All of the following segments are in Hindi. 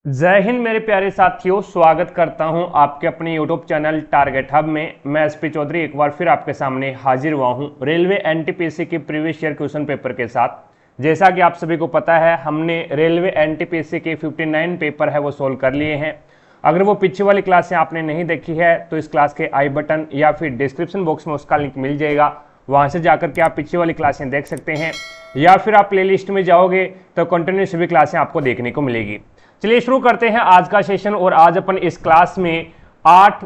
जय हिंद मेरे प्यारे साथियों, स्वागत करता हूं आपके अपने यूट्यूब चैनल टारगेट हब में। मैं एसपी चौधरी एक बार फिर आपके सामने हाजिर हुआ हूं रेलवे एनटीपीसी के प्रीवियस ईयर क्वेश्चन पेपर के साथ। जैसा कि आप सभी को पता है, हमने रेलवे एनटीपीसी के 59 पेपर है वो सोल्व कर लिए हैं। अगर वो पीछे वाली क्लासें आपने नहीं देखी है तो इस क्लास के आई बटन या फिर डिस्क्रिप्शन बॉक्स में उसका लिंक मिल जाएगा, वहां से जाकर के आप पीछे वाली क्लासें देख सकते हैं, या फिर आप प्लेलिस्ट में जाओगे तो कंटिन्यू सभी क्लासें आपको देखने को मिलेगी। चलिए शुरू करते हैं आज का सेशन। और आज अपन इस क्लास में 8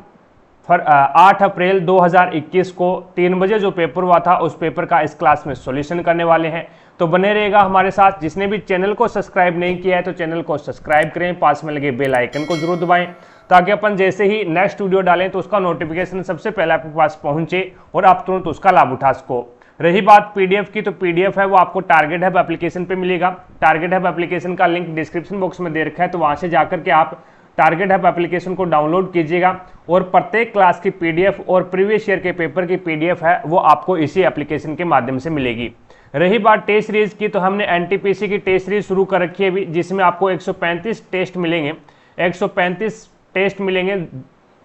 अप्रैल 2021 को 3 बजे जो पेपर हुआ था उस पेपर का इस क्लास में सॉल्यूशन करने वाले हैं। तो बने रहेगा हमारे साथ। जिसने भी चैनल को सब्सक्राइब नहीं किया है तो चैनल को सब्सक्राइब करें, पास में लगे बेल आइकन को जरूर दबाएं ताकि अपन जैसे ही नेक्स्ट वीडियो डालें तो उसका नोटिफिकेशन सबसे पहले आपके पास पहुंचे और आप तुरंत उसका लाभ उठा सको। रही बात पीडीएफ की, तो पीडीएफ है वो आपको टारगेट हब एप्लीकेशन पे मिलेगा। टारगेट हब एप्लीकेशन का लिंक डिस्क्रिप्शन बॉक्स में दे रखा है, तो वहां से जाकर के आप टारगेट हब एप्लीकेशन को डाउनलोड कीजिएगा और प्रत्येक क्लास की पीडीएफ और प्रीवियस ईयर के पेपर की पीडीएफ है वो आपको इसी एप्लीकेशन के माध्यम से मिलेगी। रही बात टेस्ट सीरीज की, तो हमने एनटीपीसी की टेस्ट सीरीज शुरू कर रखी है अभी, जिसमें आपको 135 टेस्ट मिलेंगे। 135 टेस्ट मिलेंगे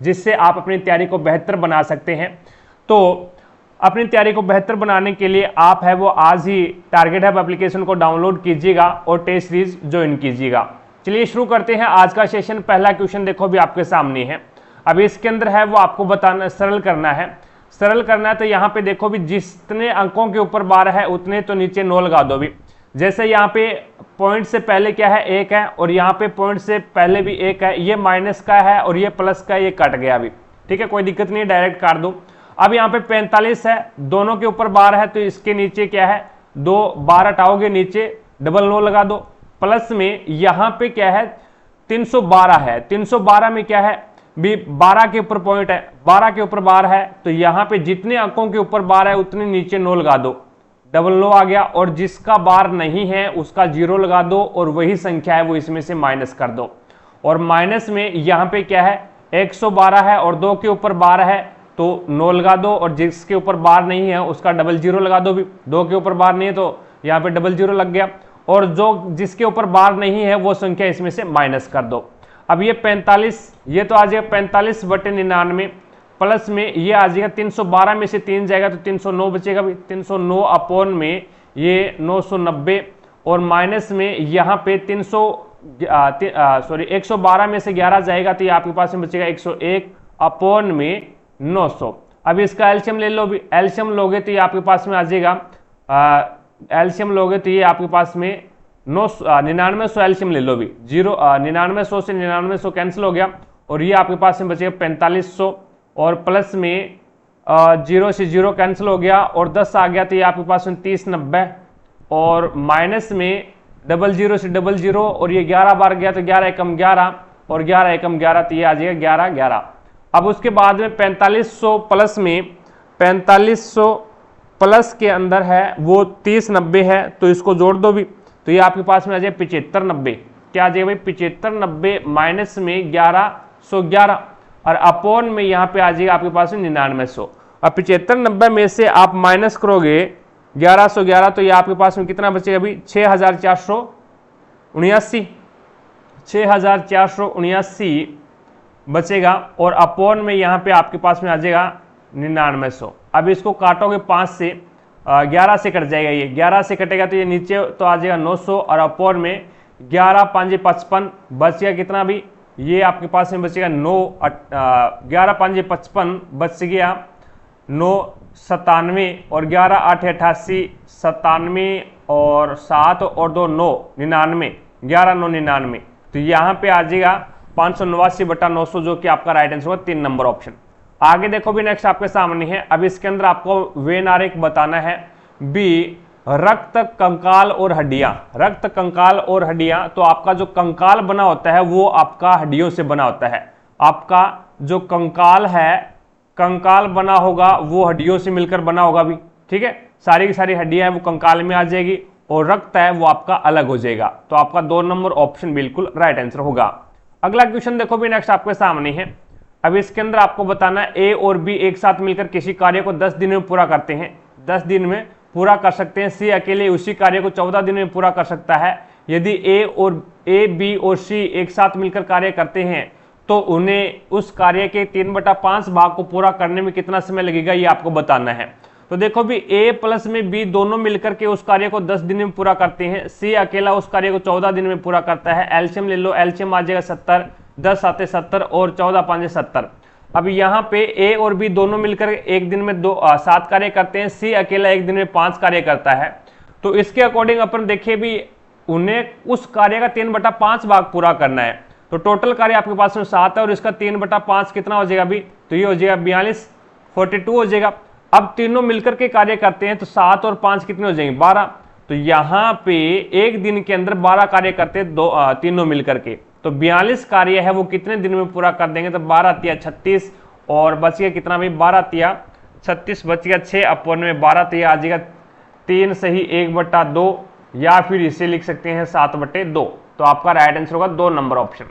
जिससे आप अपनी तैयारी को बेहतर बना सकते हैं। तो अपनी तैयारी को बेहतर बनाने के लिए आप है वो आज ही टारगेट हब एप्लीकेशन को डाउनलोड कीजिएगा और टेस्ट सीरीज ज्वाइन कीजिएगा। चलिए शुरू करते हैं आज का सेशन। पहला क्वेश्चन देखो भी आपके सामने है। अब इसके अंदर है वो आपको बताना, सरल करना है। सरल करना है तो यहाँ पे देखो भी जितने अंकों के ऊपर 12 है उतने तो नीचे 9 लगा दो भी। जैसे यहाँ पे पॉइंट से पहले क्या है, 1 है, और यहाँ पे पॉइंट से पहले भी 1 है। ये माइनस का है और ये प्लस का, ये कट गया अभी, ठीक है, कोई दिक्कत नहीं, डायरेक्ट काट दो। अब यहाँ पे 45 है, दोनों के ऊपर 12 है तो इसके नीचे क्या है, 2 12 हटाओगे नीचे डबल 9 लगा दो। प्लस में यहाँ पे क्या है, 312 है। 312 में क्या है भी, 12 के ऊपर पॉइंट है, 12 के ऊपर 12 है, तो यहाँ पे जितने अंकों के ऊपर 12 है उतने नीचे 9 लगा दो, डबल 9 आ गया। और जिसका 12 नहीं है उसका 0 लगा दो और वही संख्या है वो इसमें से माइनस कर दो। और माइनस में यहाँ पे क्या है, 112 है और 2 के ऊपर 12 है तो 9 लगा दो, और जिसके ऊपर 12 नहीं है उसका डबल 0 लगा दो भी। 2 के ऊपर 12 नहीं है तो यहाँ पे डबल 0 लग गया, और जो जिसके ऊपर 12 नहीं है वो संख्या इसमें से माइनस कर दो। अब ये 45, ये तो आ जाएगा 45/99, प्लस में ये आ जाएगा 312 में से 3 जाएगा तो 309 बचेगा भी। 309 अपॉन में ये 990, और माइनस में यहाँ पे 112 में से 11 जाएगा तो ये आपके पास में बचेगा 101 अपॉन में 900। अब इसका एलसीएम ले लो भी। एलसीएम लोगे तो ये आपके पास में आ जाएगा, एलसीएम लोगे तो ये आपके पास में 9900 एलसीएम ले लो भी। 9900 से 9900 कैंसिल हो गया और ये आपके पास में बचेगा 4500, और प्लस में 0 से 0 कैंसिल हो गया और 10 आ गया तो ये आपके पास में 3090, और माइनस में 00 से 00 और ये 11 बार गया तो 11 एकम 11 और 11 एकम 11 तो ये आ जाएगा 11 11। अब उसके बाद में 4500 प्लस में 4500 प्लस के अंदर है वो 3090 है तो इसको जोड़ दो भी, तो ये आपके पास में आ जाए 7590। क्या आ जाएगा भाई, 7590 माइनस में 1111 और अपॉन में यहाँ पे आ जाएगा आपके पास में 9900। अब 7590 में से आप माइनस करोगे 1111 तो ये आपके पास में कितना बचेगा अभी, 6479, 6479 बचेगा, और अपॉन में यहाँ पे आपके पास में आ जाएगा 9900। अब इसको काटोगे 5 से, 11 से कट जाएगा, ये 11 से कटेगा तो ये नीचे तो आ जाएगा 900, और अपॉन में 11 5 55 बच गया कितना भी, ये आपके पास में बचेगा 11 5 55 बच गया 997, और 11 8 88 97, और 7 और 2 9 99, 11 9 99, तो यहाँ पे आ जाएगा 589/900 जो कि आपका राइट आंसर होगा 3 नंबर ऑप्शन। आगे देखो भी नेक्स्ट आपके सामने है। अब इसके अंदर आपको वेन आरेख बताना है। बी, रक्त कंकाल और हड्डियां। रक्त कंकाल और हड्डियां, तो आपका जो कंकाल बना होता है वो आपका हड्डियों से बना होता है। आपका जो कंकाल है, कंकाल बना होगा वो हड्डियों से मिलकर बना होगा भी, ठीक है। सारी की सारी हड्डियां हैं वो कंकाल में आ जाएगी और रक्त है वो आपका अलग हो जाएगा, तो आपका 2 नंबर ऑप्शन बिल्कुल राइट आंसर होगा। अगला क्वेश्चन देखो भी नेक्स्ट आपके सामने है। अब इसके अंदर आपको बताना है ए और बी एक साथ मिलकर किसी कार्य को 10 दिन में पूरा करते हैं, 10 दिन में पूरा कर सकते हैं। सी अकेले उसी कार्य को 14 दिन में पूरा कर सकता है। यदि ए बी और सी एक साथ मिलकर कार्य करते हैं तो उन्हें उस कार्य के 3/5 भाग को पूरा करने में कितना समय लगेगा ये आपको बताना है। तो देखो भी ए प्लस में बी दोनों मिलकर के उस कार्य को 10 दिन में पूरा करते हैं, सी अकेला उस कार्य को 14 दिन में पूरा करता है। एलसीएम ले लो, एलसीएम आ जाएगा 70, 10 आते 70 और 14 5 70। अब यहाँ पे ए और बी दोनों मिलकर एक दिन में 7 कार्य करते हैं, सी अकेला एक दिन में 5 कार्य करता है। तो इसके अकॉर्डिंग अपन देखें भी उन्हें उस कार्य का 3/5 भाग पूरा करना है। तो टोटल कार्य आपके पास में 7 है और इसका 3/5 कितना हो जाएगा अभी, तो ये हो जाएगा 42, 42 हो जाएगा। अब तीनों मिलकर के कार्य करते हैं तो 7 और 5 कितने हो जाएंगे 12। तो यहाँ पे एक दिन के अंदर 12 कार्य करते हैं तीनों मिलकर के, तो 42 कार्य है वो कितने दिन में पूरा कर देंगे, तो 12 तिया 36 और बच गया कितना भाई 12 तिया 36 बच गया 6 अपन में 12 तिया आ जाएगा 3 सही 1/2 या फिर इसे लिख सकते हैं 7/2। तो आपका राइट आंसर होगा 2 नंबर ऑप्शन।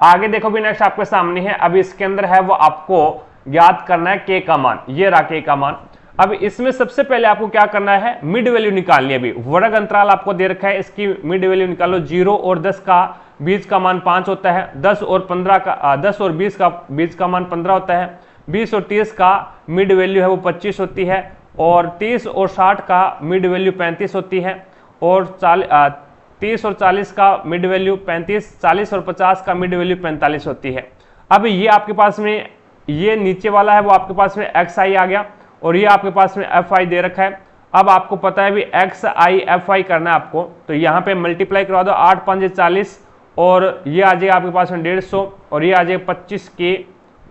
आगे देखो भी नेक्स्ट आपके सामने है, अब इसके अंदर है वो आपको याद करना है के का मान, ये रहा के का मान। अब इसमें सबसे पहले आपको क्या करना है, मिड वैल्यू निकालनी है। अभी वर्ग अंतराल आपको दे रखा है, इसकी मिड वैल्यू निकालो। 0 और 10 का बीच का मान 5 होता है, 10 और 20 का बीच का मान 15 होता है, 20 और 30 का मिड वैल्यू है वो 25 होती है, और 30 और 60 का मिड वैल्यू 35 होती है, और 30 और 40 का मिड वैल्यू 35, 40 और 50 का मिड वैल्यू 45 होती है। अब ये आपके पास में ये नीचे वाला है वो आपके पास में एक्स आई आ गया, और ये आपके पास में एफ आई दे रखा है। अब आपको पता है भी एक्स आई एफ आई करना है आपको, तो यहाँ पे मल्टीप्लाई करवा दो, 8 5 40 और ये आ जाएगा आपके पास में 150, और ये आ जाएगा 25 के,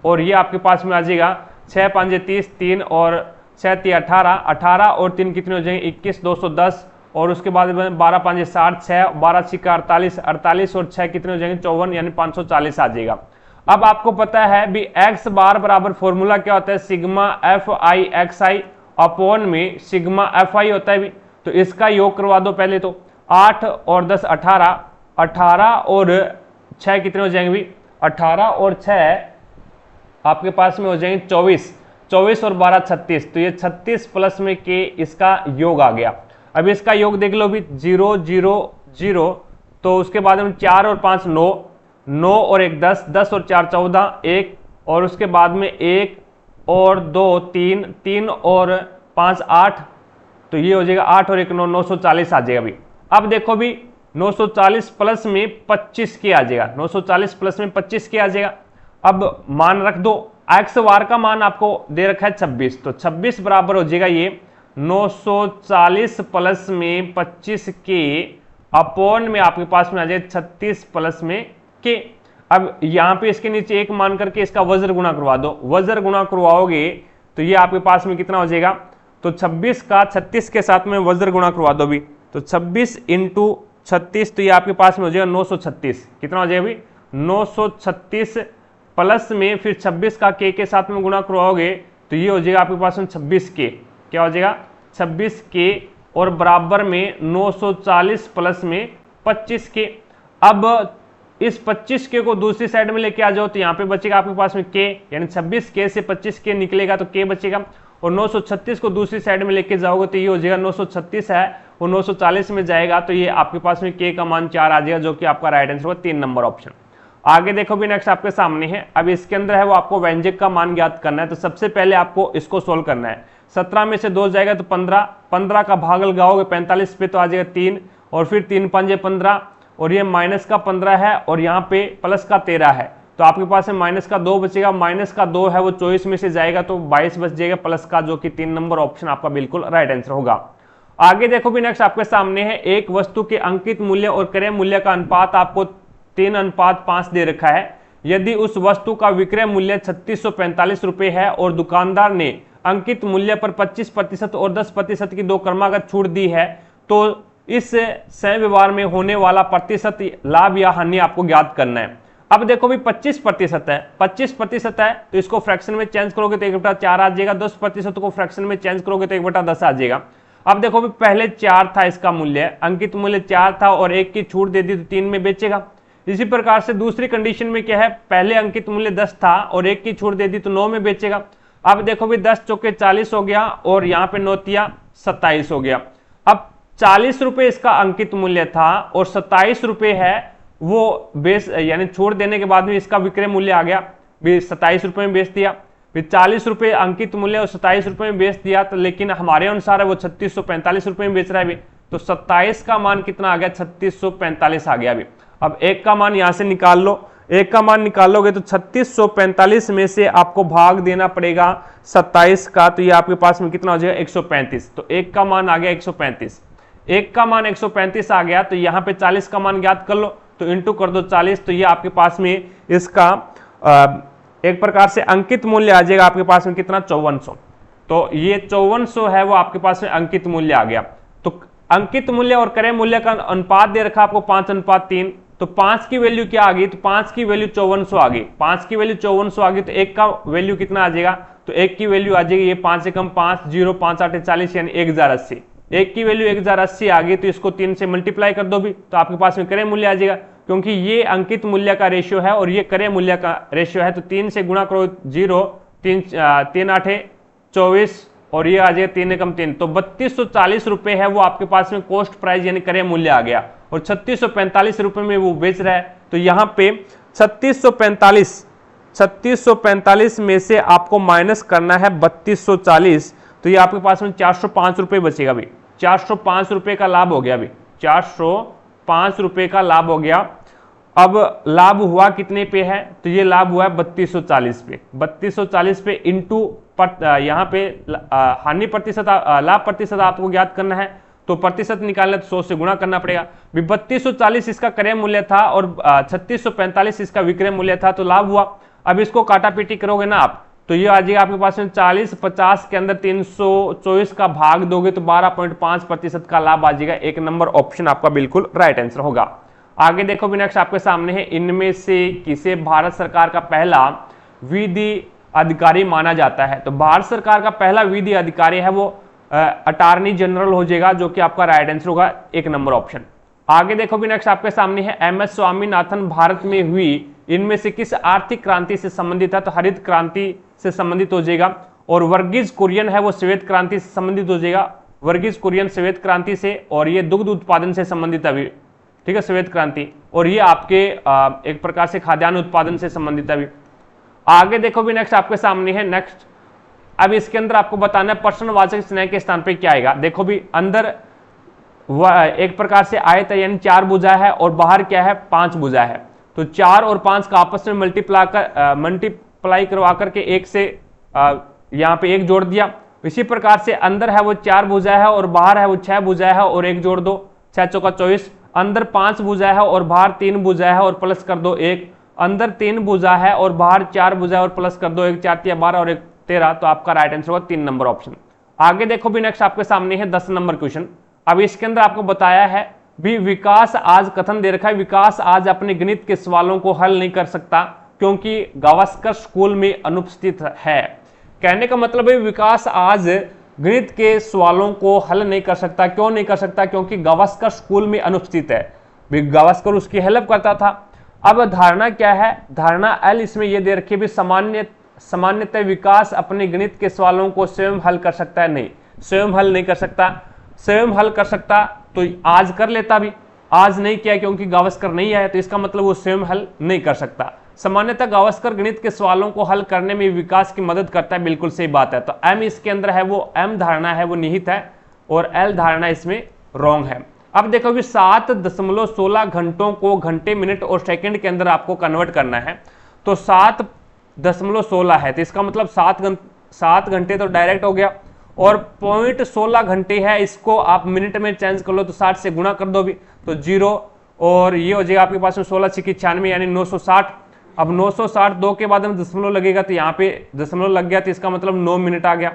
और ये आपके पास में आ जाएगा 6 5 30 3 और 6 3 18, 18 और 3 कितने हो जाएंगे 21 210, और उसके बाद 12 5 60, 6 12 6 48, 48 और 6 कितने हो जाएंगे 54 यानी 540 आ जाएगा। अब आपको पता है भी x बार बराबर फॉर्मूला क्या होता है, sigma F I x I upon में सिग्मा एफ आई होता है भी। तो इसका योग करवा दो पहले, तो 8 और 10 18, 18 और 6 कितने हो जाएंगे भी 18 और 6 आपके पास में हो जाएंगे 24, 24 और 12 36, तो ये 36 प्लस में के इसका योग आ गया। अब इसका योग देख लो भी 0 0 0, तो उसके बाद में 4 और 5 9, 9 और 1 10, 10 और 4 14 1, और उसके बाद में 1 और 2 3, 3 और 5 8, तो ये हो जाएगा 8 और 1 9, 940 आ जाएगा भी। अब देखो भी 940 प्लस में 25 के आ जाएगा, 940 प्लस में 25 के आ जाएगा। अब मान रख दो, एक्स वार का मान आपको दे रखा है 26, तो 26 बराबर हो जाएगा ये 940 प्लस में 25 के अपॉन में आपके पास में आ जाए 36 प्लस में के। अब यहाँ पे इसके नीचे 1 मान करके इसका वज्र गुणा करवा दो, वज्र गुणा करवाओगे तो ये आपके पास में कितना हो जाएगा, तो 26 का 36 के साथ में वज्र गुणा करवा दो भी, तो 26 × 36, तो ये आपके पास में हो जाएगा 936, कितना हो जाएगा भी 936 प्लस में फिर 26 का के साथ में गुणा करवाओगे तो ये हो जाएगा आपके पास में 26 के, क्या हो जाएगा 26 के, और बराबर में 940 प्लस में 25 के। अब इस 25 के को दूसरी साइड में लेके आ जाओ तो यहाँ पे बचेगा आपके पास में के, यानी 26 के से 25 के निकलेगा तो के बचेगा, और 936 को दूसरी साइड में लेके जाओगे तो ये हो जाएगा 936 है वो 940 में जाएगा, तो ये आपके पास में के का मान 4 आ जाएगा, जो कि आपका राइट आंसर होगा 3 नंबर ऑप्शन। आगे देखो भी नेक्स्ट आपके सामने है, अब इसके अंदर है वो आपको व्यंजक का मान ज्ञात करना है। तो सबसे पहले आपको इसको सोल्व करना है, 17 में से 2 जाएगा तो 15, 15 का भाग लगाओगे 45 पे तो आ जाएगा 3, और फिर 3 5 15, और ये माइनस का 15 है और यहाँ पे प्लस का 13 है, तो आपके पास में माइनस का 2 बचेगा, माइनस का 2 है वो 24 में से जाएगा तो 22 बच जाएगा प्लस का, जो कि 3 नंबर ऑप्शन आपका बिल्कुल राइट आंसर होगा। आगे देखो भी नेक्स्ट आपके सामने है, एक वस्तु के अंकित मूल्य और क्रय मूल्य का अनुपात आपको 3:5 दे रखा है। यदि उस वस्तु का विक्रय मूल्य 3645 रुपए है और दुकानदार ने अंकित मूल्य पर 25% और 10% की 2 क्रमागत छूट दी है, तो इस सह व्यवहार में होने वाला प्रतिशत लाभ या हानि आपको ज्ञात करना है। अब देखो भी 25% है, 25% है तो इसको फ्रैक्शन में चेंज करोगे तो 1/4 आ जाएगा, 10% को फ्रैक्शन में चेंज करोगे तो 1/10 आ जाएगा। अब देखो भी पहले 4 था इसका मूल्य, अंकित मूल्य 4 था और 1 की छूट दे दी तो 3 में बेचेगा। इसी प्रकार से दूसरी कंडीशन में क्या है, पहले अंकित मूल्य 10 था और 1 की छूट दे दी तो 9 में बेचेगा। अब देखो भी 10 चौके 40 हो गया और यहाँ पे 9 तिया 27 हो गया। अब 40 रुपए इसका अंकित मूल्य था और 27 रुपए है वो बेच यानी छोड़ देने के बाद में इसका विक्रय मूल्य आ गया, 27 रुपए में बेच दिया। फिर 40 रुपए अंकित मूल्य और 27 रुपए में बेच दिया, तो लेकिन हमारे अनुसार है वो 3645 रुपए में बेच रहा है अभी। तो 27 का मान कितना आ गया, 3645 आ गया अभी। अब एक का मान यहां से निकाल लो, एक का मान निकालोगे तो 3645 में से आपको भाग देना पड़ेगा 27 का, तो ये आपके पास में कितना हो जाएगा 135। तो एक का मान आ गया 135, एक का मान 135 आ गया। तो यहाँ पे 40 का मान ज्ञात कर लो, तो इंटू कर दो 40, तो ये आपके पास में इसका एक प्रकार से अंकित मूल्य आ जाएगा आपके पास में कितना 5400। तो ये 5400 है वो आपके पास में अंकित मूल्य आ गया। तो अंकित मूल्य और क्रय मूल्य का अनुपात दे रखा आपको 5:3, तो 5 की वैल्यू क्या आ गई, तो 5 की वैल्यू 5400 आ गई, 5 की वैल्यू 5400 आ गई। तो एक का वैल्यू कितना आ जाएगा, तो एक की वैल्यू आ जाएगी ये 5 से कम 5, 0 5 8 40 यानी 1080। एक की वैल्यू 1080 आ गई, तो इसको 3 से मल्टीप्लाई कर दो भी, तो आपके पास में क्रय मूल्य आ जाएगा, क्योंकि ये अंकित मूल्य का रेशियो है और ये क्रय मूल्य का रेशियो है। तो 3 से गुणा करो 0, 3 8 24 और ये आ जाएगा 3 कम 3, तो 3240 रुपए है वो आपके पास में कॉस्ट प्राइस यानी क्रय मूल्य आ गया, और 3645 रुपए में वो बेच रहा है। तो यहाँ पे 3645 में से आपको माइनस करना है 3240, तो ये आपके पास में 405 रुपए बचेगा भाई, 405 रुपए का लाभ हो गया अभी, 405 रुपए का लाभ हो गया। अब लाभ हुआ कितने पे है, तो ये लाभ हुआ है 3240 पे, 3240 पे इंटू यहाँ पे हानि प्रतिशत लाभ प्रतिशत आपको ज्ञात करना है, तो प्रतिशत निकालना तो 100 से गुणा करना पड़ेगा। 3240 इसका क्रय मूल्य था और 3645 इसका विक्रय मूल्य था, तो लाभ हुआ। अब इसको काटा पीटी करोगे ना आप, तो ये आ जाएगा आपके पास में 40 50 के अंदर 324 का भाग दोगे तो 12.5% का लाभ आ जाएगा। एक नंबर ऑप्शन आपका बिल्कुल राइट आंसर होगा। आगे देखो भी नेक्स्ट आपके सामने है, इनमें से किसे भारत सरकार का पहला विधि अधिकारी माना जाता है। तो भारत सरकार का पहला विधि अधिकारी है वो अटॉर्नी जनरल हो जाएगा, जो कि आपका राइट आंसर होगा, एक नंबर ऑप्शन। आगे देखो भी नेक्स्ट आपके सामने है, एमएस स्वामीनाथन भारत में हुई इनमें से किस आर्थिक क्रांति से संबंधित है। तो हरित क्रांति से संबंधित हो जाएगा, और वर्गीज कुरियन है वो श्वेत क्रांति से संबंधित हो जाएगा, वर्गीज कुरियन श्वेत क्रांति से, और ये दुग्ध उत्पादन से संबंधित है, ठीक है, श्वेत क्रांति, और ये आपके एक प्रकार से खाद्यान्न उत्पादन से संबंधित है। आगे देखो भी नेक्स्ट आपके सामने है, नेक्स्ट अब इसके अंदर आपको बताना है प्रश्नवाचक चिन्ह के स्थान पे क्या आएगा। देखो भी अंदर एक प्रकार से आयत है यानी 4 भुजा है, और बाहर क्या है 5 भुजा है। तो 4 और 5 का आपस में मल्टीप्लाई करवा करके एक से यहाँ पे एक जोड़ दिया। इसी प्रकार से अंदर है वो 4 भुजा है और बाहर है वो 6 भुजा है, और एक जोड़ दो, 6 चौका 24। अंदर 5 भुजा है और बाहर 3 भुजा है और प्लस कर दो 1। अंदर 3 भुजा है और बाहर 4 भुजा है और प्लस कर दो 1, 4 तिया 12 और 1 13। तो आपका राइट आंसर होगा 3 नंबर ऑप्शन। आगे देखो भी नेक्स्ट आपके सामने है 10 नंबर क्वेश्चन। अब इसके अंदर आपको बताया है भी विकास आज कथन दे रखा है, विकास आज अपने गणित के सवालों को हल नहीं कर सकता क्योंकि गावस्कर स्कूल में अनुपस्थित है। कहने का मतलब है विकास आज गणित के सवालों को हल नहीं कर सकता। क्यों नहीं कर सकता? क्योंकि गावस्कर स्कूल में अनुपस्थित है। गावस्कर उसकी हेल्प करता था। अब धारणा क्या है? धारणा एल इसमें यह दे रखी है भी सामान्यतः विकास अपने गणित के सवालों को स्वयं हल कर सकता है। नहीं, स्वयं हल नहीं कर सकता। स्वयं हल कर सकता तो आज कर लेता, भी आज नहीं किया क्योंकि गावस्कर नहीं आया, तो इसका मतलब वो स्वयं हल नहीं कर सकता। सामान्यतः गावस्कर गणित के सवालों को हल करने में विकास की मदद करता है। बिल्कुल सही बात है। तो एम इसके अंदर है वो एम धारणा है वो निहित है और एल धारणा इसमें रॉन्ग है। अब देखो भी 7.16 घंटों को घंटे मिनट और सेकंड के अंदर आपको कन्वर्ट करना है। तो 7.16 है तो इसका मतलब 7 घंटे तो डायरेक्ट हो गया, और 0.16 घंटे है इसको आप मिनट में चेंज कर लो तो 60 से गुणा कर दो भी तो 0, और ये हो जाएगा आपके पास में 16 6 96 यानी 960। अब 960 2 के बाद में दशमलव लगेगा तो यहाँ पे दशमलव लग गया तो इसका मतलब 9 मिनट आ गया।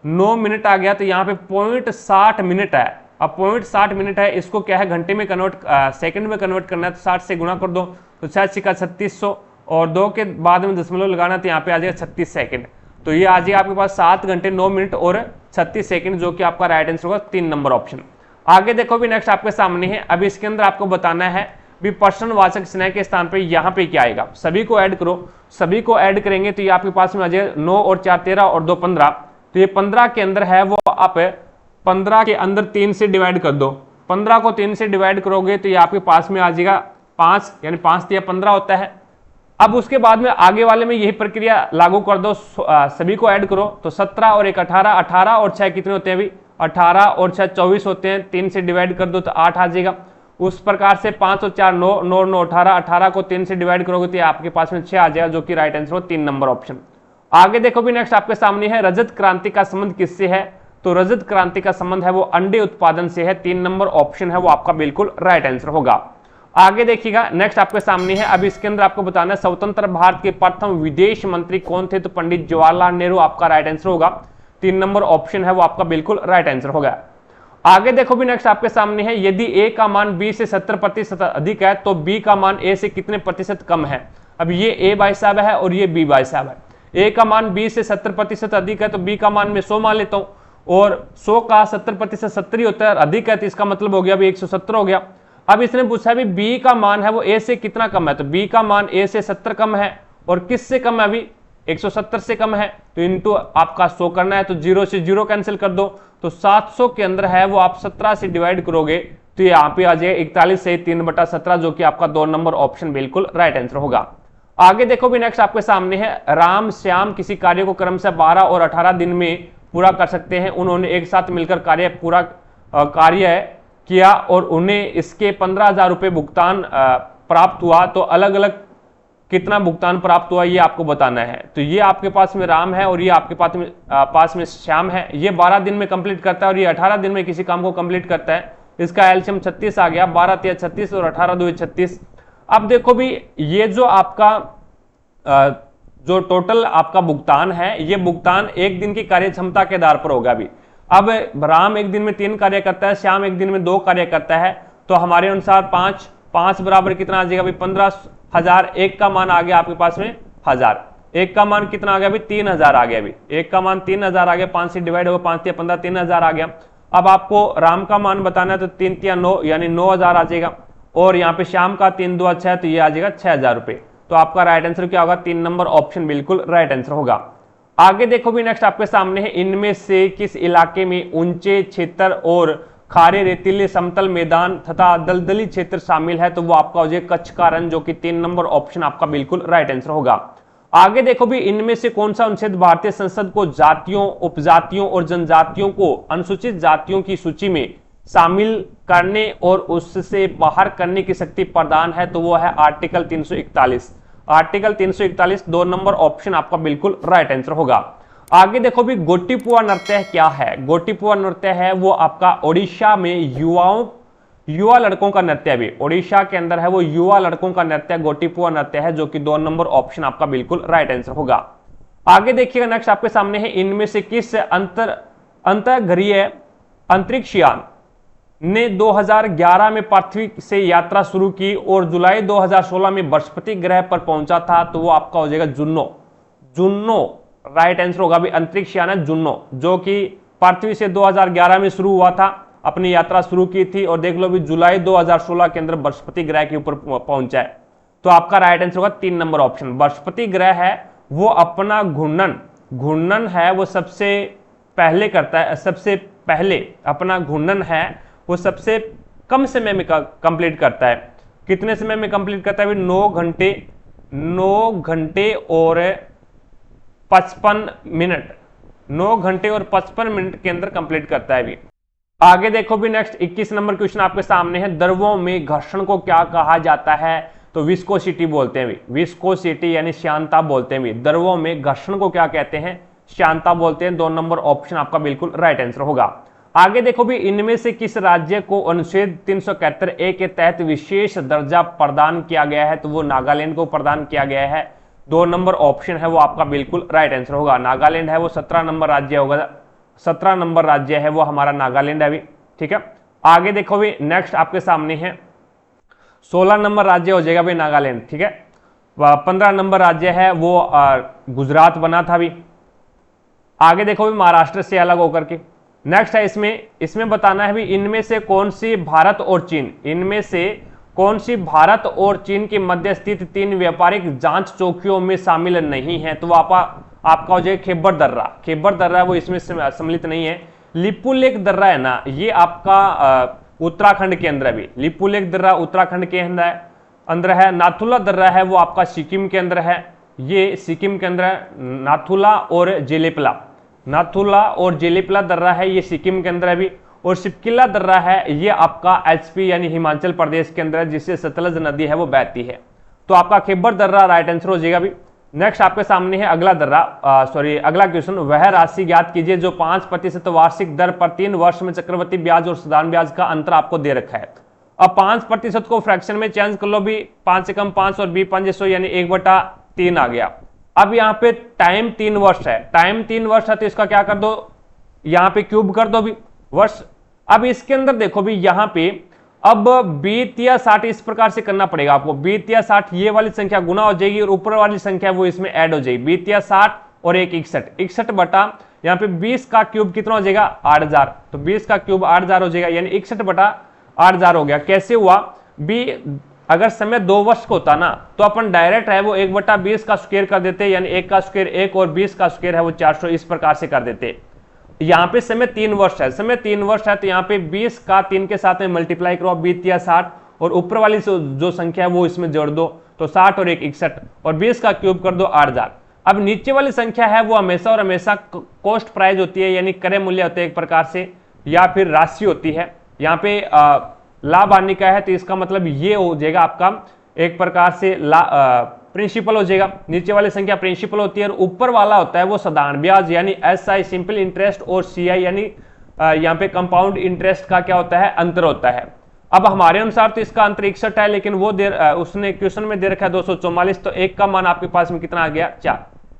9 मिनट आ गया तो यहाँ पे 0.60 मिनट है। अब 0.60 मिनट है, इसको क्या है घंटे में कन्वर्ट सेकंड में कन्वर्ट करना है तो 60 से गुणा कर दो तो 6 का 3600 और 2 के बाद में दशमलव लगाना तो यहाँ पे आ जाएगा 36 सेकंड। तो ये आ जाएगा आपके पास 7 घंटे 9 मिनट और 36 सेकंड, जो कि आपका राइट आंसर होगा 3 नंबर ऑप्शन। आगे देखो भी नेक्स्ट आपके सामने है। अब इसके अंदर आपको बताना है भी प्रश्नवाचक चिन्ह के स्थान पे यहाँ पे क्या आएगा। सभी को ऐड करो, सभी को ऐड करेंगे तो ये आपके पास में आ जाएगा 9 और 4 13 और 2 15। तो ये 15 के अंदर है वो आप 15 के अंदर 3 से डिवाइड कर दो 15 को 3 से डिवाइड करोगे तो ये आपके पास में आ जाएगा 5, यानी 5 या 15 होता है। अब उसके बाद में आगे वाले में यही प्रक्रिया लागू कर दो, सभी को ऐड करो तो 17 और 1 18, 18 और 6 कितने होते हैं अभी 18 और 6 24 होते हैं, 3 से डिवाइड कर दो तो 8 आ जाएगा। उस प्रकार से 5 और 4 9, 9 9 18, 18 को 3 से डिवाइड करोगे तो आपके पास में 6 आ जाएगा, जो कि राइट आंसर हो 3 नंबर ऑप्शन। आगे देखो भी नेक्स्ट आपके सामने है रजत क्रांति का संबंध किससे है, तो रजत क्रांति का संबंध है वो अंडे उत्पादन से है, 3 नंबर ऑप्शन है वो आपका बिल्कुल राइट आंसर होगा। आगे देखिएगा नेक्स्ट आपके सामने है, अब इसके अंदर आपको बताना है स्वतंत्र भारत के प्रथम विदेश मंत्री कौन थे, तो पंडित जवाहरलाल नेहरू आपका राइट आंसर होगा, 3 नंबर ऑप्शन है वो आपका बिल्कुल राइट आंसर होगा। आगे देखो भी नेक्स्ट आपके सामने है, यदि ए का मान बी से 70% अधिक है तो बी का मान ए से कितने प्रतिशत कम है। अब ये ए भाई साहब है और ये बी भाई साहब है, ए का मान बी से 70% अधिक है तो बी का मान मैं 100 मान लेता हूं, और 100 का 70% 70 होता है, अधिक है तो इसका मतलब हो गया अभी 170 हो गया। अब इसने पूछा भी बी का मान है वो ए से कितना कम है, तो बी का मान ए से 70 कम है, और किससे कम है अभी 170 से कम है, तो इनटू आपका 100 करना है, तो 0 से 0 कैंसिल कर दो, तो 700 के अंदर है वो आप 17 से डिवाइड करोगे तो यहाँ पे आ जाएगा 41 से 3/17, जो कि आपका 2 नंबर ऑप्शन बिल्कुल राइट आंसर होगा। आगे देखो भी नेक्स्ट आपके सामने है, राम श्याम किसी कार्य को क्रम से 12 और 18 दिन में पूरा कर सकते हैं, उन्होंने एक साथ मिलकर कार्य किया और उन्हें इसके 15,000 रुपये भुगतान प्राप्त हुआ, तो अलग अलग कितना भुगतान प्राप्त हुआ ये आपको बताना है। तो ये आपके पास में राम है और ये आपके पास में श्याम है, ये 12 दिन में कंप्लीट करता है और ये 18 दिन में किसी काम को कंप्लीट करता है। इसका एलसीएम 36 आ गया, 12 3 36 और 18 2 36। अब देखो भी ये जो आपका जो टोटल आपका भुगतान है, ये भुगतान एक दिन की कार्य क्षमता के आधार पर होगा। अभी अब राम एक दिन में 3 कार्य करता है, श्याम एक दिन में 2 कार्य करता है, तो हमारे अनुसार 5 बराबर कितना आ जाएगा अभी 15,000। एक का मान आ गया आपके पास में 1000, एक का मान कितना आ गया अभी 3000 आ गया, अभी एक का मान 3000 आ गया, 5 से डिवाइड होगा 5 या 15 3000 आ गया। अब आपको राम का मान बताना है तो 3 या 9 यानी 9000 आ जाएगा, और यहाँ पे श्याम का 3 2 6 तो ये आ जाएगा 6000 रुपए। तो आपका राइट आंसर क्या होगा, 3 नंबर ऑप्शन बिल्कुल राइट आंसर होगा। आगे देखो भी नेक्स्ट आपके सामने है, इनमें से किस इलाके में ऊंचे क्षेत्र और खारे रेतीले समतल मैदान तथा दलदली क्षेत्र शामिल है, तो वो आपका हो जाएगा कच्छ का रण, जो कि 3 नंबर ऑप्शन आपका बिल्कुल राइट आंसर होगा। आगे देखो भी इनमें से कौन सा अनुच्छेद भारतीय संसद को जातियों उपजातियों और जनजातियों को अनुसूचित जातियों की सूची में शामिल करने और उससे बाहर करने की शक्ति प्रदान है, तो वो है आर्टिकल 341। आर्टिकल 341 2 नंबर ऑप्शन आपका बिल्कुल राइट आंसर होगा। आगे देखो भी गोटीपुआ नृत्य क्या है, गोटीपुआ नृत्य है वो आपका ओडिशा में युवा लड़कों का नृत्य, भी ओडिशा के अंदर है वो युवा लड़कों का नृत्य गोटीपुआ नृत्य है, जो कि 2 नंबर ऑप्शन आपका बिल्कुल राइट आंसर होगा। आगे देखिएगा नेक्स्ट आपके सामने है, इनमें से किस अंतःग्रहीय अंतरिक्ष यान ने 2011 में पृथ्वी से यात्रा शुरू की और जुलाई 2016 में बृहस्पति ग्रह पर पहुंचा था, तो वो आपका हो जाएगा जुन्नो राइट आंसर होगा। भी अंतरिक्ष यान है जुन्नो, जो कि पृथ्वी से 2011 में शुरू हुआ था, अपनी यात्रा शुरू की थी, और देख लो भी जुलाई 2016 के अंदर बृहस्पति ग्रह के ऊपर पहुंचा है, तो आपका राइट आंसर होगा 3 नंबर ऑप्शन। बृहस्पति ग्रह है वो अपना घूर्णन है वो सबसे पहले करता है, सबसे पहले अपना घूर्णन है वो सबसे कम समय में कंप्लीट करता है। कितने समय में कंप्लीट करता है? 9 घंटे और 55 मिनट, 9 घंटे और 55 मिनट के अंदर कंप्लीट करता है। भी आगे देखो भी नेक्स्ट 21 नंबर क्वेश्चन आपके सामने है, द्रवों में घर्षण को क्या कहा जाता है? तो विस्कोसिटी बोलते हैं। भी विस्कोसिटी यानी श्यानता बोलते हैं। भी द्रवों में घर्षण को क्या कहते हैं? श्यानता बोलते हैं। 2 नंबर ऑप्शन आपका बिल्कुल राइट आंसर होगा। आगे देखो भी इनमें से किस राज्य को अनुच्छेद 371A के तहत विशेष दर्जा प्रदान किया गया है? तो वो नागालैंड को प्रदान किया गया है। 2 नंबर ऑप्शन है वो आपका बिल्कुल राइट आंसर होगा। नागालैंड है वो 17 नंबर राज्य होगा, 17 नंबर राज्य है वो हमारा नागालैंड है। भी ठीक है। आगे देखो भी नेक्स्ट आपके सामने है 16 नंबर राज्य हो जाएगा भाई नागालैंड। ठीक है। 15 नंबर राज्य है वो गुजरात बना था। भी आगे देखो भी महाराष्ट्र से अलग होकर के नेक्स्ट है इसमें बताना है भी इनमें से कौन सी भारत और चीन, इनमें से कौन सी भारत और चीन के मध्य स्थित 3 व्यापारिक जांच चौकियों में शामिल नहीं है? तो आपका हो जाएगा खेबर दर्रा। खेबर दर्रा वो इसमें सम्मिलित नहीं है। लिपुलेख दर्रा है ना, ये आपका उत्तराखंड के अंदर भी। लिपुलेख दर्रा उत्तराखंड के अंदर है। नाथुला दर्रा है वो आपका सिक्किम के अंदर है, ये सिक्किम के अंदर है। नाथुला और जेलेपला दर्रा है, ये सिक्किम के अंदर है भी। और सिपकिला दर्रा है, ये आपका एचपी यानी हिमाचल प्रदेश के अंदर है, जिससे सतलज नदी है वो बहती है। तो आपका खैबर दर्रा राइट आंसर हो जाएगा भी। नेक्स्ट आपके सामने है अगला अगला क्वेश्चन, वह राशि ज्ञात कीजिए जो 5% वार्षिक दर पर 3 वर्ष में चक्रवृद्धि ब्याज और साधारण ब्याज का अंतर आपको दे रखा है। अब 5% को फ्रैक्शन में चेंज कर लो भी, 5 से कम 5 और बी 5 यानी 1/3 आ गया। अब यहाँ पे टाइम 3 वर्ष है, तो इसका क्या कर दो, यहाँ पे क्यूब कर दो भी वर्ष। अब इसके अंदर देखो भी यहाँ पे अब 20 या 60 इस प्रकार से करना पड़ेगा आपको। 20 या 60 ये वाली संख्या गुना हो जाएगी और ऊपर वाली संख्या वो इसमें ऐड हो जाएगी। 20 या 60 और एक 61 बटा यहाँ पे 20 का क्यूब कितना हो जाएगा 8000, तो 20 का क्यूब 8000 हो जाएगा, यानी 61 बटा 8000 हो गया। कैसे हुआ बी, अगर समय 2 वर्ष का होता ना तो अपन डायरेक्ट है वो 1/20 का स्क्वायर कर देते, यानी 1 का स्क्वायर 1 और 20 का स्क्वायर है वो 400, इस प्रकार से कर देते। यहाँ पे समय 3 वर्ष है, तो यहाँ पे 20 का 3 के साथ में मल्टीप्लाई करो 20 या 60 और ऊपर वाली जो संख्या है वो इसमें जोड़ दो, तो 60 और 1 61 और 20 का क्यूब कर दो 8000। अब नीचे वाली संख्या है वो हमेशा और हमेशा कॉस्ट प्राइस होती है, यानी क्रय मूल्य होते हैं एक प्रकार से, या फिर राशि होती है। यहाँ पे लाभ हानि का है तो इसका मतलब ये हो जाएगा आपका एक प्रकार से प्रिंसिपल हो जाएगा। नीचे वाली संख्या प्रिंसिपल होती है और ऊपर वाला होता है वो साधारण ब्याज यानी एसआई सिंपल इंटरेस्ट और सीआई यानी यहाँ पे कंपाउंड इंटरेस्ट का क्या होता है अंतर होता है। अब हमारे अनुसार तो इसका अंतर 61 है, लेकिन वो उसने क्वेश्चन में दे रखा है 244, तो 1 का मान आपके पास में कितना आ गया 4,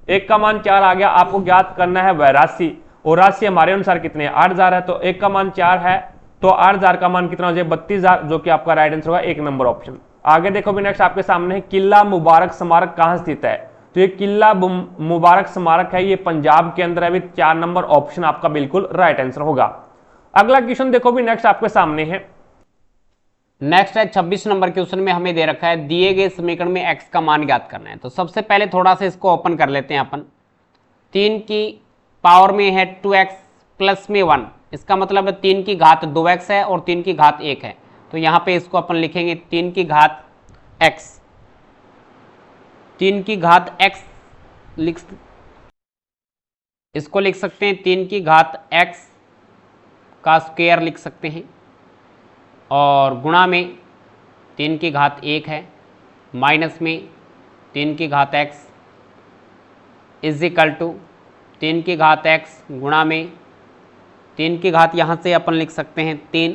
1 का मान 4 आ गया। आपको ज्ञात करना है वह राशि, और राशि हमारे अनुसार कितनी है 8000 है, तो 1 का मान 4 है तो 8000 का मान कितना हो जाए 32000, जो कि आपका राइट आंसर होगा 1 नंबर ऑप्शन। आगे देखो भी नेक्स्ट आपके सामने है किला मुबारक स्मारक कहां स्थित है, तो ये किला मुबारक स्मारक है, ये पंजाब के अंदर है भी। 4 नंबर ऑप्शन आपका बिल्कुल राइट आंसर होगा। अगला क्वेश्चन देखो भी नेक्स्ट आपके सामने है, नेक्स्ट है 26 नंबर क्वेश्चन में हमें दे रखा है दिए गए समीकरण में x का मान ज्ञात करना है। तो सबसे पहले थोड़ा सा इसको ओपन कर लेते हैं अपन। 3 की पावर में है 2x प्लस में 1, इसका मतलब है 3 की घात 2x है और 3 की घात 1 है। तो यहाँ पे इसको अपन लिखेंगे 3 की घात x, 3 की घात x इसको लिख सकते हैं 3 की घात x का स्क्वायर लिख सकते हैं, और गुणा में 3 की घात 1 है, माइनस में 3 की घात x इज इक्वल टू 3 की घात x गुणा में 3 की घात यहाँ से अपन लिख सकते हैं 3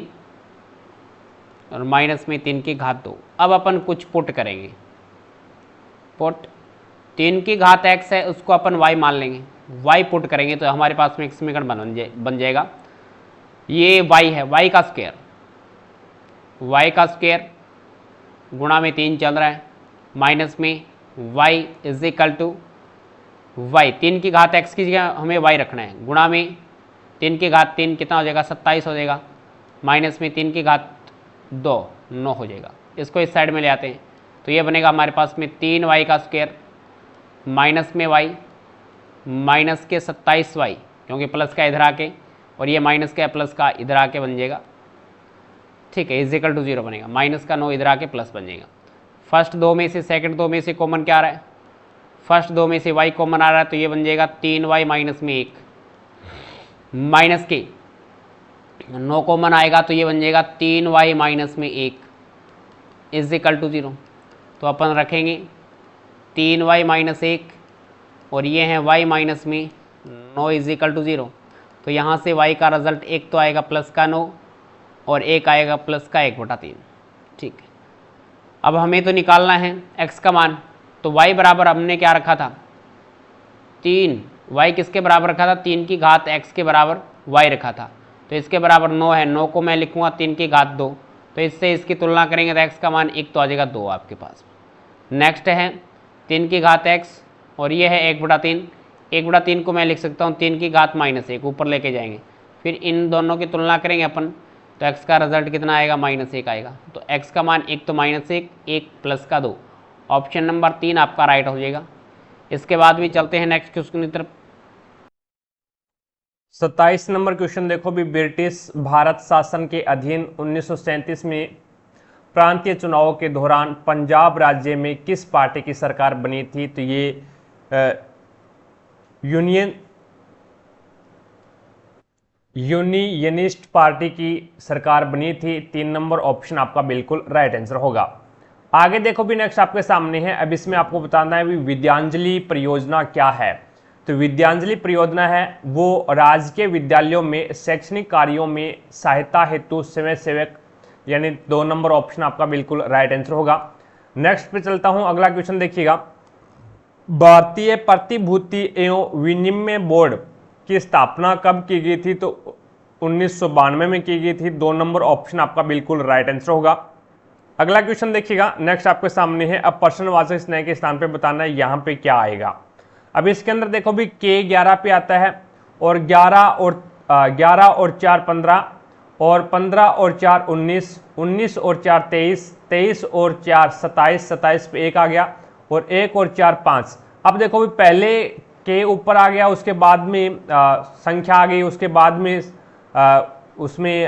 और माइनस में 3 की घात 2। अब अपन कुछ पुट करेंगे, पुट 3 की घात x है उसको अपन y मान लेंगे, y पुट करेंगे तो हमारे पास में एक समीकरण बन जाएगा। ये y है, y का स्क्वायर गुणा में 3 चल रहा है, माइनस में y is equal to y, 3 की घात x की जगह हमें y रखना है, गुणा में 3 की घात 3 कितना हो जाएगा 27 हो जाएगा, माइनस में 3 की घात 2 9 हो जाएगा। इसको इस साइड में ले आते हैं तो ये बनेगा हमारे पास में 3y का स्क्वायर माइनस में y माइनस के 27y, क्योंकि प्लस का इधर आके और ये माइनस का प्लस का इधर आके बन जाएगा, ठीक है, इज इक्वल टू 0 बनेगा, माइनस का 9 इधर आके प्लस बन जाएगा। फर्स्ट 2 में से सेकंड 2 में से कॉमन क्या आ रहा है, फर्स्ट 2 में से y कॉमन आ रहा है तो ये बन जाएगा 3y माइनस में 1, माइनस के 9 कॉमन आएगा तो ये बन जाएगा 3y माइनस में 1 इज इक्वल टू 0। तो अपन रखेंगे 3y माइनस 1 और ये है y माइनस में 9 इज इक्वल टू 0। तो यहाँ से y का रिजल्ट एक तो आएगा प्लस का 9 और एक आएगा प्लस का 1/3, ठीक है। अब हमें तो निकालना है x का मान, तो y बराबर हमने क्या रखा था 3, y किसके बराबर रखा था 3 की घात x के बराबर y रखा था, तो इसके बराबर 9 है, 9 को मैं लिखूँगा 3 की घात 2, तो इससे इसकी तुलना करेंगे तो x का मान एक तो आ जाएगा 2 आपके पास। नेक्स्ट है 3 की घात x और ये है 1/3, 1/3 को मैं लिख सकता हूँ 3 की घात -1, ऊपर लेके जाएंगे, फिर इन दोनों की तुलना करेंगे अपन तो x का रिजल्ट कितना आएगा -1 आएगा। तो x का मान एक तो -1, एक प्लस का 2, ऑप्शन नंबर 3 आपका राइट हो जाएगा। इसके बाद भी चलते हैं नेक्स्ट क्वेश्चन की तरफ। 27 नंबर क्वेश्चन देखो भी, ब्रिटिश भारत शासन के अधीन 1937 में प्रांतीय चुनावों के दौरान पंजाब राज्य में किस पार्टी की सरकार बनी थी? तो ये यूनियनिस्ट पार्टी की सरकार बनी थी। 3 नंबर ऑप्शन आपका बिल्कुल राइट आंसर होगा। आगे देखो भी, नेक्स्ट आपके सामने है। अब इसमें आपको बताना है भी विद्यांजलि परियोजना क्या है। तो विद्यांजलि परियोजना है वो राजकीय विद्यालयों में शैक्षणिक कार्यों में सहायता हेतु स्वयं सेवक, यानी 2 नंबर ऑप्शन आपका बिल्कुल राइट आंसर होगा। नेक्स्ट पे चलता हूं, अगला क्वेश्चन देखिएगा। भारतीय प्रतिभूति एवं विनिमय बोर्ड की स्थापना कब की गई थी? तो 1992 में की गई थी। 2 नंबर ऑप्शन आपका बिल्कुल राइट आंसर होगा। अगला क्वेश्चन देखिएगा, नेक्स्ट आपके सामने है। अब प्रश्नवाचक स्नेह के स्थान पे बताना है यहाँ पे क्या आएगा। अब इसके अंदर देखो भी के 11 पे आता है, और 11 और 4 15, और 15 और 4 19, 19 और 4 23, 23 और 4 27, 27 पे 1 आ गया, और 1 और 4 5। अब देखो भी पहले के ऊपर आ गया, उसके बाद में संख्या आ गई, उसके बाद में उसमें